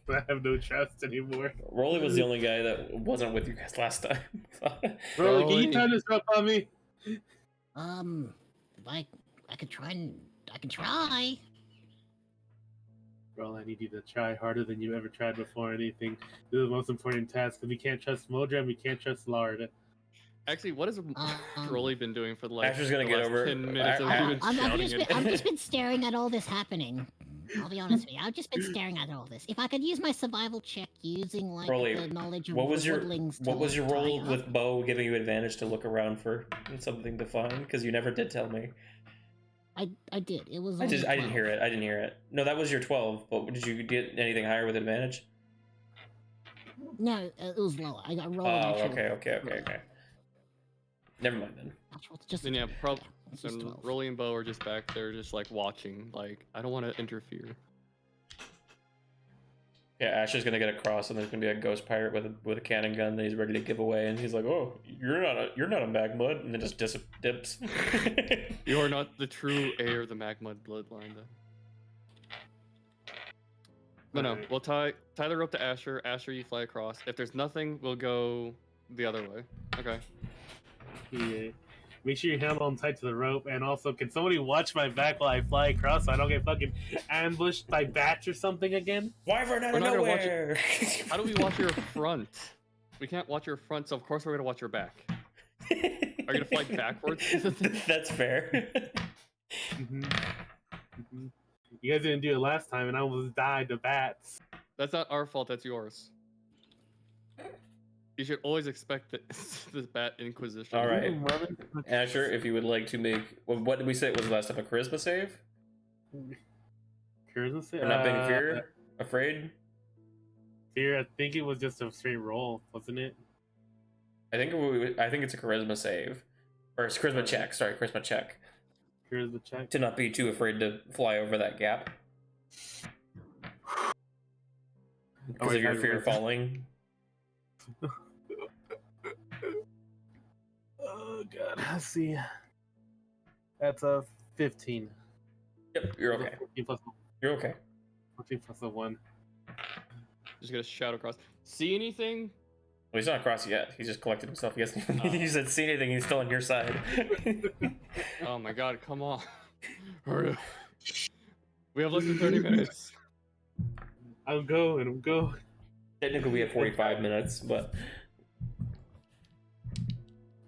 S7: I have no trust anymore.
S2: Rolly was the only guy that wasn't with you guys last time.
S7: Bro, can you tie this rope on me?
S6: I could try I can try.
S7: Bro, I need you to try harder than you ever tried before. Anything. This is the most important task because we can't trust Modra, we can't trust Lard.
S8: Actually, what has Rolly been doing for the last,
S2: Asher's gonna get over
S8: 10 minutes of you shouting
S6: I've just been staring at all this happening. I'll be honest with you. I've just been staring at all this. If I could use my survival check using like
S2: Rolly,
S6: the knowledge of
S2: what was your
S6: woodlings
S2: what
S6: to,
S2: was your
S6: like, tie
S2: role
S6: up.
S2: with Bo giving you advantage to look around for something to find? Because you never did tell me.
S6: I did. It was.
S2: I
S6: only
S2: didn't
S6: 12.
S2: hear it. I didn't hear it. No, that was your 12. But did you get anything higher with advantage?
S6: No, it was lower. I got rolled.
S2: Oh, okay. Never mind then.
S6: Just
S8: Then yeah,
S6: it's just
S8: and
S6: 12.
S8: Rolly and Bo are just back there, just like watching. Like, I don't want to interfere.
S2: Yeah, Asher's gonna get across, and there's gonna be a ghost pirate with a cannon gun that he's ready to give away, and he's like, "Oh, you're not a magmud," and then just dips.
S8: You are not the true heir of the Magmud bloodline, then. But no, we'll tie the rope to Asher. Asher, you fly across. If there's nothing, we'll go the other way. Okay.
S7: Yeah. Make sure you handle them tight to the rope, and also, can somebody watch my back while I fly across so I don't get fucking ambushed by bats or something again?
S2: Wyvern out
S8: We're
S2: of
S8: not gonna watch
S2: nowhere!
S8: How do we watch your front? We can't watch your front, so of course we're gonna watch your back. Are you gonna fly backwards?
S2: That's fair.
S7: You guys didn't do it last time, and I almost died to bats.
S8: That's not our fault. That's yours. You should always expect the Bat Inquisition.
S2: All right, Asher, if you would like to make what did we say it was last time? A charisma save?
S7: Charisma save?
S2: For not being afraid?
S7: Fear. I think it was just a straight roll, wasn't it?
S2: I think it's a charisma save, or it's charisma check. Sorry, charisma check.
S7: Charisma check.
S2: To not be too afraid to fly over that gap. Because of your fear of falling.
S7: Oh god. Let's see. That's a 15.
S2: Yep, you're okay.
S7: 14 plus,
S2: You're okay.
S7: 14 plus a 1.
S8: Just gonna shout across. See anything?
S2: Well, he's not across yet. He just collected himself. He hasn't even he hasn't seen anything. He's still on your side.
S8: Oh my god, come on. Hurry up. We have less than 30 minutes.
S7: I'm going.
S2: Technically, we have 45 minutes, but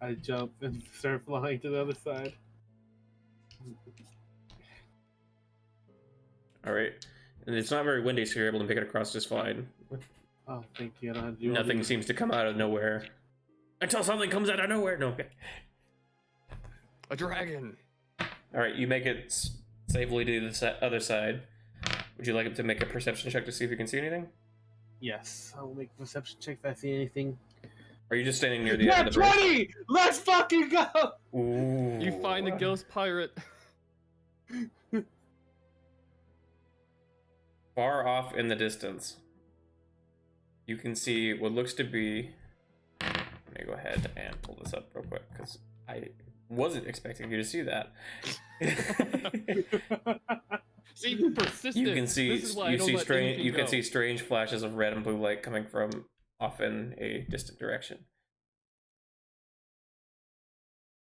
S7: I jump and start flying to the other side.
S2: all right. And it's not very windy, so you're able to make it across just fine.
S7: Oh, thank you. I don't have to do all
S2: Nothing
S7: these.
S2: seems to come out of nowhere. Until something comes out of nowhere. No, okay.
S8: A dragon.
S2: All right, you make it safely to the other side. Would you like him to make a perception check to see if you can see anything?
S7: Yes, I will make a perception check if I see anything.
S2: Are you just standing near the
S7: Yeah,
S2: end of the bridge?
S7: 20! Let's fucking go!
S2: Ooh.
S8: You find the ghost pirate.
S2: Far off in the distance, you can see what looks to be. Let me go ahead and pull this up real quick because I wasn't expecting you to see that.
S8: See, persistent.
S2: You can see
S8: This is why I don't let
S2: strange.
S8: anything
S2: You can
S8: go.
S2: see strange flashes of red and blue light coming from off in a distant direction.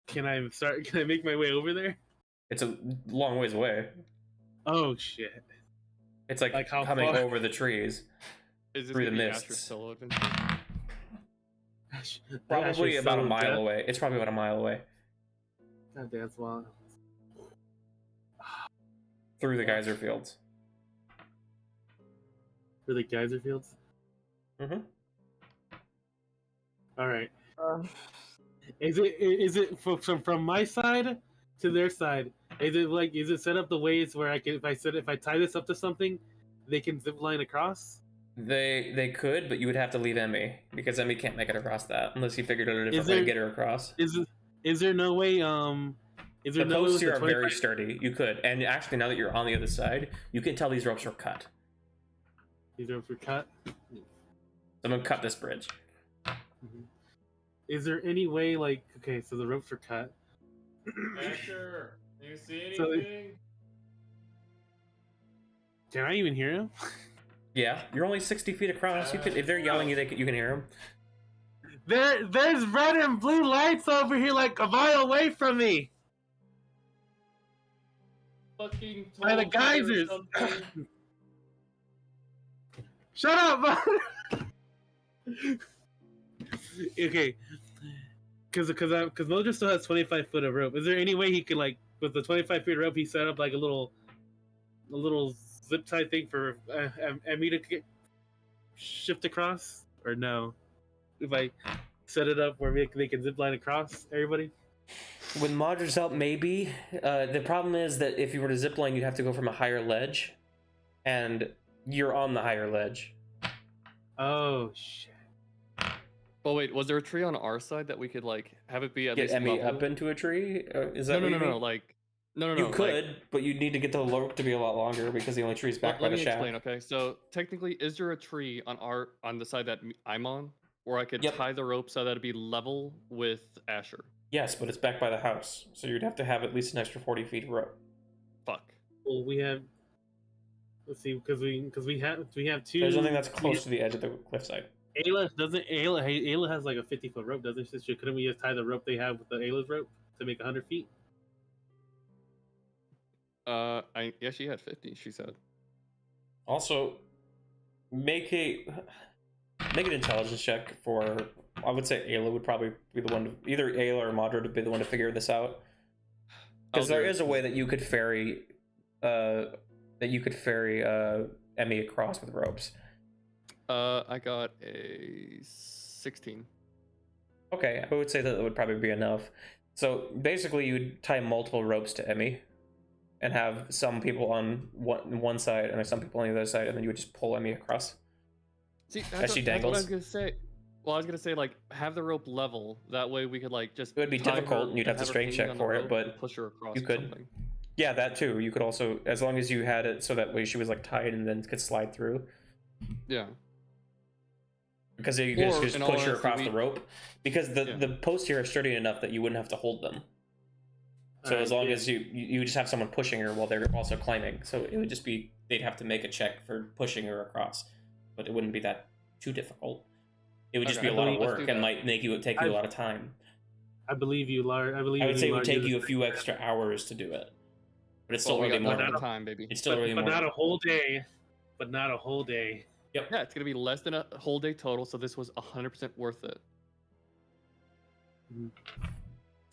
S7: Can I make my way over there?
S2: It's a long ways away.
S7: Oh shit!
S2: It's like
S7: Like how
S2: coming
S7: far?
S2: over the trees.
S8: Is this
S2: through the
S8: gonna be Asher's
S2: mists.
S8: solo adventure?
S2: Probably about a mile away. It's probably about a mile away.
S7: God, that's wild.
S2: Through the geyser fields.
S7: For the geyser fields.
S2: Mm-hmm.
S7: All right. Is it from my side to their side? Is it set up the ways where I can if I tie this up to something, they can zip line across?
S2: They could, but you would have to leave Emmy because Emmy can't make it across that unless he figured out a different way to get her across.
S7: Is there no way? Is there
S2: The
S7: no way
S2: posts
S7: with
S2: here
S7: the
S2: are very
S7: 25
S2: sturdy. You could, and actually, now that you're on the other side, you can tell these ropes were cut.
S7: These ropes were cut.
S2: Someone cut this bridge.
S7: Mhm. Is there any way, like, okay, so the ropes were cut.
S10: Asher, you see
S7: So-
S10: anything?
S7: Can I even hear him?
S2: Yeah, you're only 60 feet across. You could, if they're yelling, you can hear them.
S7: There's red and blue lights over here, like a mile away from me.
S10: Fucking
S7: By the
S10: told you or
S7: geysers.
S10: something.
S7: Shut up, man. Okay, because Mojo still has 25 foot of rope. Is there any way he could, like, with the 25 feet of rope, he set up like a little zip tie thing for Emmy to shift across, or no? If I set it up where they can zip line across, everybody.
S2: With Modred's help, maybe. The problem is that if you were to zip line, you'd have to go from a higher ledge, and you're on the higher ledge.
S7: Oh shit!
S8: Well, wait, was there a tree on our side that we could like have it be at
S2: Get
S8: least
S2: Emmy
S8: level?
S2: up into a tree? Is that
S8: No,
S2: what you mean?
S8: like no.
S2: You
S8: like,
S2: could, but you'd need to get the rope to be a lot longer because the only tree's back by
S8: let
S2: the
S8: me
S2: shaft.
S8: explain. Okay, so technically, is there a tree on the side that I'm on, where I could
S2: Yep.
S8: tie the rope so that it'd be level with Asher?
S2: Yes, but it's back by the house, so you'd have to have at least an extra 40 feet of rope.
S8: Fuck.
S7: Well, we have. Let's see, because we have two.
S2: There's nothing that's close to the edge of the cliffside.
S7: Ayla has like a 50-foot rope, doesn't she? Couldn't we just tie the rope they have with the Ayla's rope to make 100 feet?
S8: Yeah, she had 50. She said.
S2: Also, make an intelligence check for. I would say Ayla would probably be the one to either Ayla or Madra would be the one to figure this out. Because there is a way that you could ferry, Emmy across with ropes.
S8: I got a 16.
S2: Okay, I would say that would probably be enough. So basically, you'd tie multiple ropes to Emmy, and have some people on one side and some people on the other side, and then you would just pull Emmy across.
S8: See,
S2: As she
S8: that's what I was
S2: dangles.
S8: gonna say. Well, I was gonna say like have the rope level. That way we could like just.
S2: It would be
S8: tie
S2: difficult,
S8: her
S2: and you'd have to
S8: her
S2: strength
S8: hanging
S2: check
S8: on the
S2: for it,
S8: rope
S2: but
S8: and push her across.
S2: you
S8: or
S2: could.
S8: something.
S2: Yeah, that too. You could also, as long as you had it so that way she was like tied and then could slide through.
S8: Yeah.
S2: Because you could
S8: Or,
S2: just
S8: in all
S2: push her
S8: honesty,
S2: across the rope. Because the
S8: Yeah.
S2: posts here are sturdy enough that you wouldn't have to hold them. So as long as you just have someone pushing her while they're also climbing. So it would just be, they'd have to make a check for pushing her across. But it wouldn't be that too difficult. It would just
S8: Okay,
S2: be a lot of
S8: let's do
S2: work and
S8: that.
S2: might take you a lot of time.
S7: I believe you, Lars. I believe
S2: I would say it would
S7: Lars,
S2: take
S7: you're
S2: you a
S7: the-
S2: few extra hours to do it, but it's still
S8: Well, we
S2: really
S8: got
S2: more.
S8: double the time, baby.
S2: It's still really
S7: but
S2: more.
S7: not a whole day. But not a whole day.
S2: Yep.
S8: Yeah, it's gonna be less than a whole day total, so this was 100% worth it.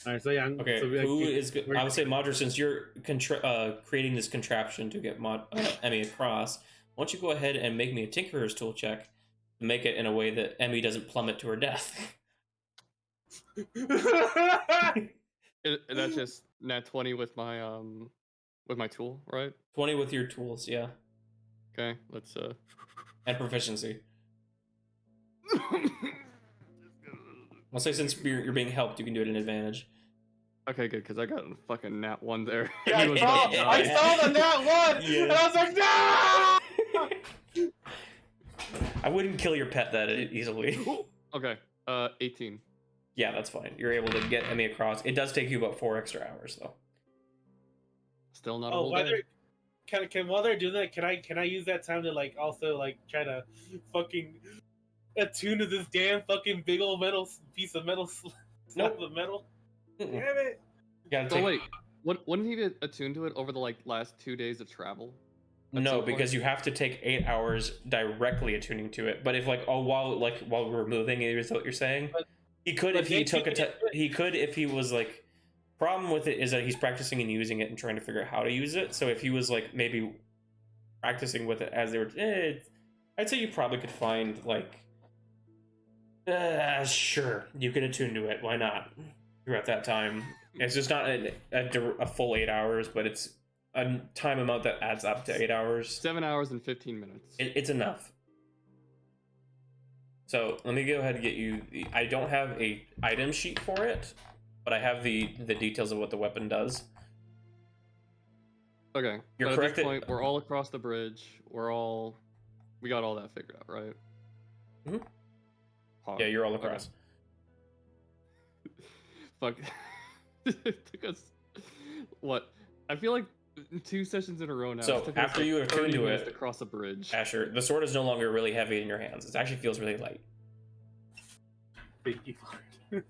S7: All right, so yeah.
S2: Okay,
S7: So
S2: who is good? I would say Modra, since you're creating this contraption to get Emmy across, why don't you go ahead and make me a Tinkerer's tool check to make it in a way that Emmy doesn't plummet to her death.
S8: That's just nat 20 with my tool, right?
S2: 20 with your tools, yeah,
S8: Okay, let's
S2: and proficiency. I'll say since you're being helped, you can do it in advantage.
S8: Okay, good, because I got a fucking nat 1 there.
S7: Yeah,
S8: He was
S7: I
S8: about to
S7: saw
S8: die.
S7: the nat one,
S2: Yeah.
S7: and I was like, no!
S2: I wouldn't kill your pet that easily.
S8: Okay, 18.
S2: Yeah, that's fine. You're able to get Emmy across. It does take you about 4 extra hours, though.
S8: Still not a
S7: Oh,
S8: whole
S7: while
S8: day.
S7: they're while they're doing that, can I use that time to like also like try to fucking attune to this damn fucking big old metal piece of metal slab of metal?
S2: Mm-mm.
S7: Damn it!
S2: You gotta
S8: So
S2: take-
S8: wait, wouldn't he get attuned to it over the like last 2 days of travel? At
S2: No,
S8: some point?
S2: because you have to take 8 hours directly attuning to it. But if while we're moving, is what you're saying?
S7: But-
S2: He could
S7: but
S2: if he
S7: then
S2: took
S7: you
S2: a
S7: can-
S2: he could if he was like. Problem with it is that he's practicing and using it and trying to figure out how to use it. So if he was like maybe practicing with it as they were, I'd say you probably could find like, sure, you can attune to it. Why not? Throughout that time, it's just not a full 8 hours, but it's a time amount that adds up to 8 hours.
S8: 7 hours and 15 minutes.
S2: It's enough. So let me go ahead and get you. I don't have a item sheet for it, but I have the details of what the weapon does.
S8: Okay.
S2: You're
S8: but
S2: correct
S8: At this
S2: that-
S8: point, we're all across the bridge. We got all that figured out, right?
S2: Mhm.
S8: Hog.
S2: Yeah, you're all
S8: Okay.
S2: across.
S8: Fuck. It took us what? I feel like 2 sessions in a row now.
S2: So,
S8: It took us,
S2: after
S8: like,
S2: you attune
S8: 30
S2: to
S8: minutes
S2: it-
S8: to cross a bridge.
S2: Asher, the sword is no longer really heavy in your hands. It actually feels really light.
S7: Thank you, Lord.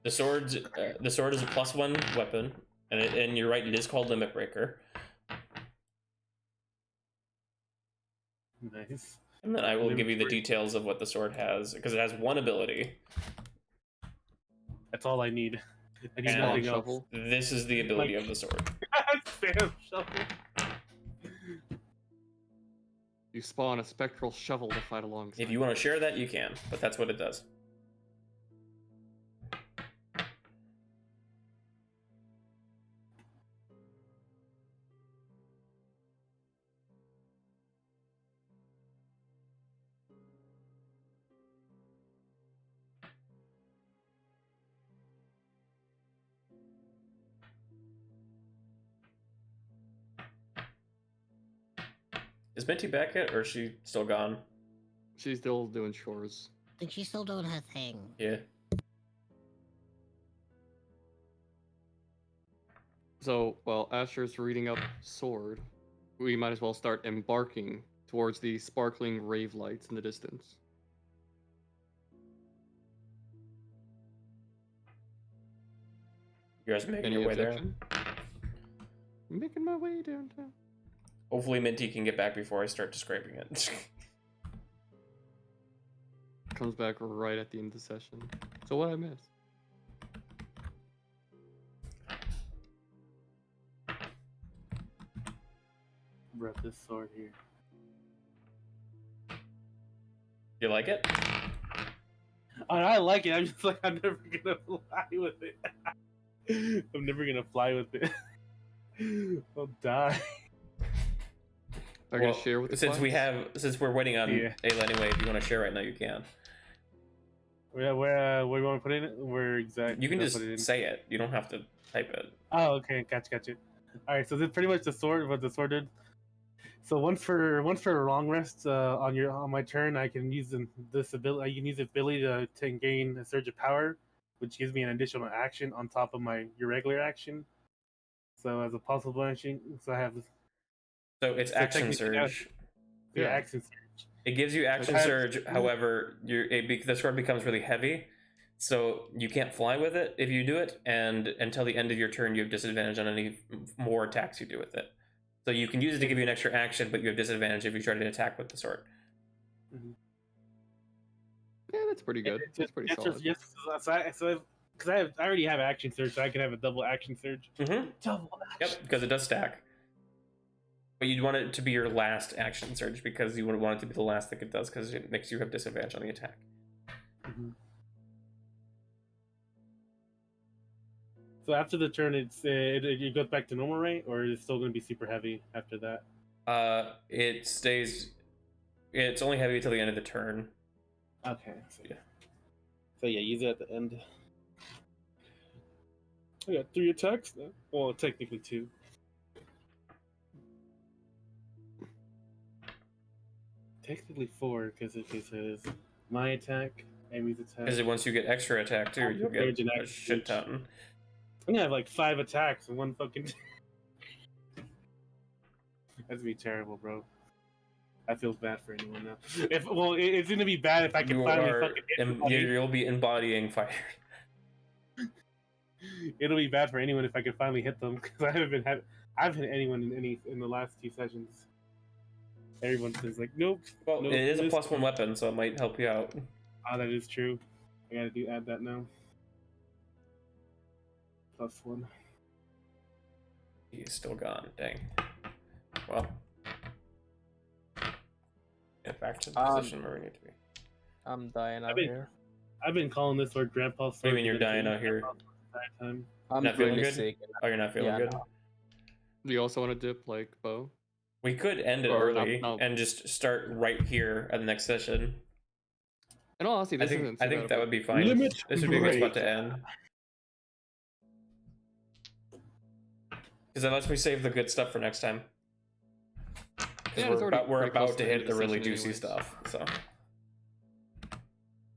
S2: The sword is a +1 weapon, and you're right, it is called Limit Breaker.
S7: Nice.
S2: And then I will
S7: Limit
S2: give you the
S7: Breaker.
S2: details of what the sword has, because it has 1 ability.
S7: That's all I need. I need
S2: And
S7: nothing else.
S8: shovel.
S2: This is the ability of the sword.
S7: Spam shovel.
S8: You spawn a spectral shovel to fight alongside.
S2: If you want to share that, you can, but that's what it does. Is Minty back yet, or is she still gone?
S8: She's still doing chores.
S6: I think she's still doing her thing.
S2: Yeah.
S8: So, while Asher's reading up sword, we might as well start embarking towards the sparkling rave lights in the distance.
S2: You guys making
S8: Any
S2: your way there?
S8: objection? Making my way downtown.
S2: Hopefully Minty can get back before I start describing it.
S8: Comes back right at the end of the session. So what I miss?
S7: Rep this sword here.
S2: You like it?
S7: I like it. I'm just like, I'm never gonna fly with it. I'm never gonna fly with it. I'll die.
S8: Are you gonna share with the
S2: since we're waiting on
S7: Yeah.
S2: Ayla anyway, if you want to share right now, you can.
S7: Where you want to put it in? Where exactly?
S2: You can
S7: put
S2: just
S7: it in?
S2: say it. You don't have to type it.
S7: Oh, okay, gotcha. All right, so this is pretty much the sword. What the sword did. So one for a long rest on my turn, I can use this ability. I can use the ability to gain a surge of power, which gives me an additional action on top of your regular action. So as a possible action, so I have this.
S2: So it's
S7: So
S2: action
S7: technically,
S2: surge.
S7: Yeah,
S8: Yeah.
S7: action surge.
S2: It gives you action surge. However, the sword becomes really heavy, so you can't fly with it if you do it. And until the end of your turn, you have disadvantage on any more attacks you do with it. So you can use it to give you an extra action, but you have disadvantage if you try to attack with the sword.
S8: Yeah, that's pretty good. That's pretty solid.
S7: Because I already have action surge, so I can have a double action surge.
S2: Mm-hmm.
S7: Double action.
S2: Yep, because it does stack. But you'd want it to be your last action surge because you wouldn't want it to be the last thing it does because it makes you have disadvantage on the attack.
S7: Mm-hmm. So after the turn, it goes back to normal rate, or is it still going to be super heavy after that?
S2: It stays. It's only heavy until the end of the turn.
S7: Okay. So yeah, use it at the end. I got 3 attacks now. Well, technically 2. Technically 4, because it says my attack, Amy's attack.
S2: Because once you get extra attack too, you get a shit ton.
S7: I'm gonna have like 5 attacks in one fucking. That'd be terrible, bro. I feel bad for anyone now. It's gonna be bad if I can finally fucking hit somebody.
S2: You'll be embodying fire.
S7: It'll be bad for anyone if I can finally hit them because I haven't hit anyone in the last 2 sessions. Everyone says like, nope.
S2: Well,
S7: nope,
S2: it is a +1 weapon, so it might help you out.
S7: Ah, that is true. I gotta add that now. +1.
S2: He's still gone. Dang. Well, get back to the position where we need to be.
S3: I'm dying out here.
S7: I've been calling this word Grandpa's.
S2: What do you mean you're dying out here?
S3: I'm
S2: not feeling
S3: really
S2: good.
S3: sick.
S2: Oh, you're not feeling good.
S3: No.
S8: Do you also want to dip like Bo?
S2: We could end it early and just start right here at the next session.
S8: And honestly,
S2: I think that would be fine. This would be a good spot to end. Because that lets me save the good stuff for next time.
S8: Yeah,
S2: we're about to hit the really juicy stuff, so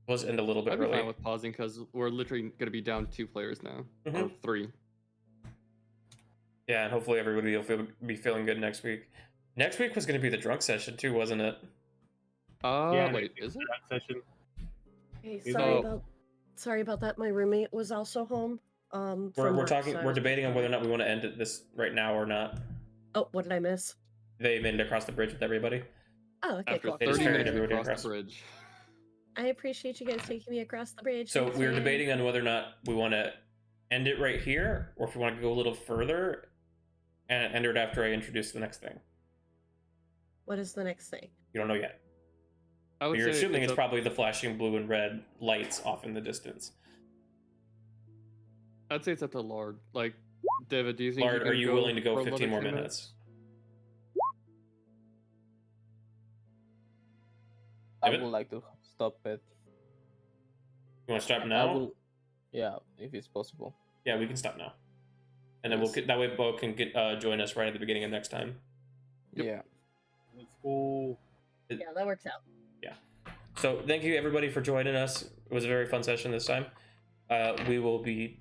S2: we'll just end a little bit
S8: I'd be
S2: early.
S8: fine with pausing because we're literally going to be down 2 players now, or 3.
S2: Yeah, and hopefully everybody will be feeling good next week. Next week was going to be the drunk session too, wasn't it?
S8: Wait, is it?
S7: Session.
S9: Hey, sorry about that. My roommate was also home.
S2: We're debating on whether or not we want to end it this right now or not.
S9: Oh, what did I miss?
S2: They made it across the bridge with everybody.
S9: Oh, okay,
S8: After
S9: cool.
S8: 30 minutes across the bridge.
S9: I appreciate you guys taking me across the bridge.
S2: So we were debating on whether or not we want to end it right here, or if we want to go a little further and end it after I introduce the next thing.
S9: What is the next thing?
S2: You don't know yet. You're assuming it's probably the flashing blue and red lights off in the distance.
S8: I'd say it's up to Lard. Like, David, do you think
S2: Lard, are you willing to go 15 more minutes?
S3: I would like to stop it.
S2: You want to stop now?
S3: Yeah, if it's possible.
S2: Yeah, we can stop now. And then that way Bo can join us right at the beginning of next time.
S8: Yep.
S3: Yeah.
S7: Let's go.
S9: Yeah, that works out.
S2: Yeah. So thank you everybody for joining us. It was a very fun session this time. We will be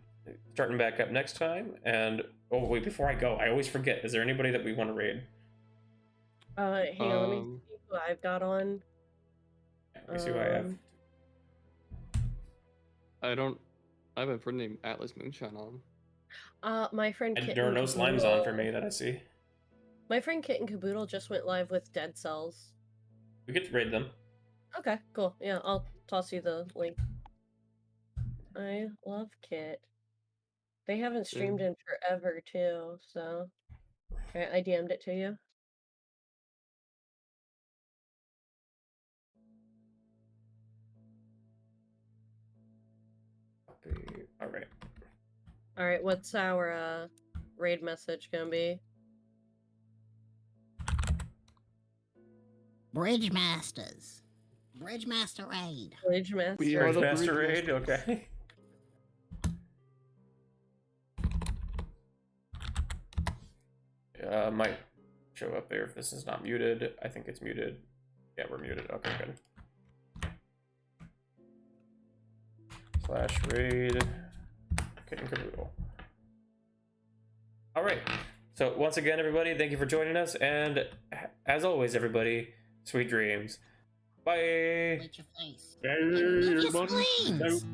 S2: starting back up next time. And oh wait, before I go, I always forget. Is there anybody that we want to raid?
S9: Hang on, let me see who I've got on.
S2: Let me see who I have.
S8: I have a friend named Atlas Moonshine on.
S9: My friend Kitten
S2: There are no slimes on for me that I see.
S9: My friend Kitten Caboodle just went live with Dead Cells.
S2: We get to raid them.
S9: Okay, cool. Yeah, I'll toss you the link. I love Kit. They haven't streamed in forever too, so I DM'd it to you. All right. What's our raid message gonna be?
S6: Bridge Masters. Bridge Master Raid.
S9: Bridge Master.
S2: We are the Master Raid. Okay. Might show up there if this is not muted. I think it's muted. Yeah, we're muted. Okay, good. /raid Kitten Caboodle. All right. So once again, everybody, thank you for joining us, and as always, everybody, sweet dreams. Bye.
S6: Wait your face.
S7: Hey,
S6: Leave your
S7: everybody.
S6: spleens!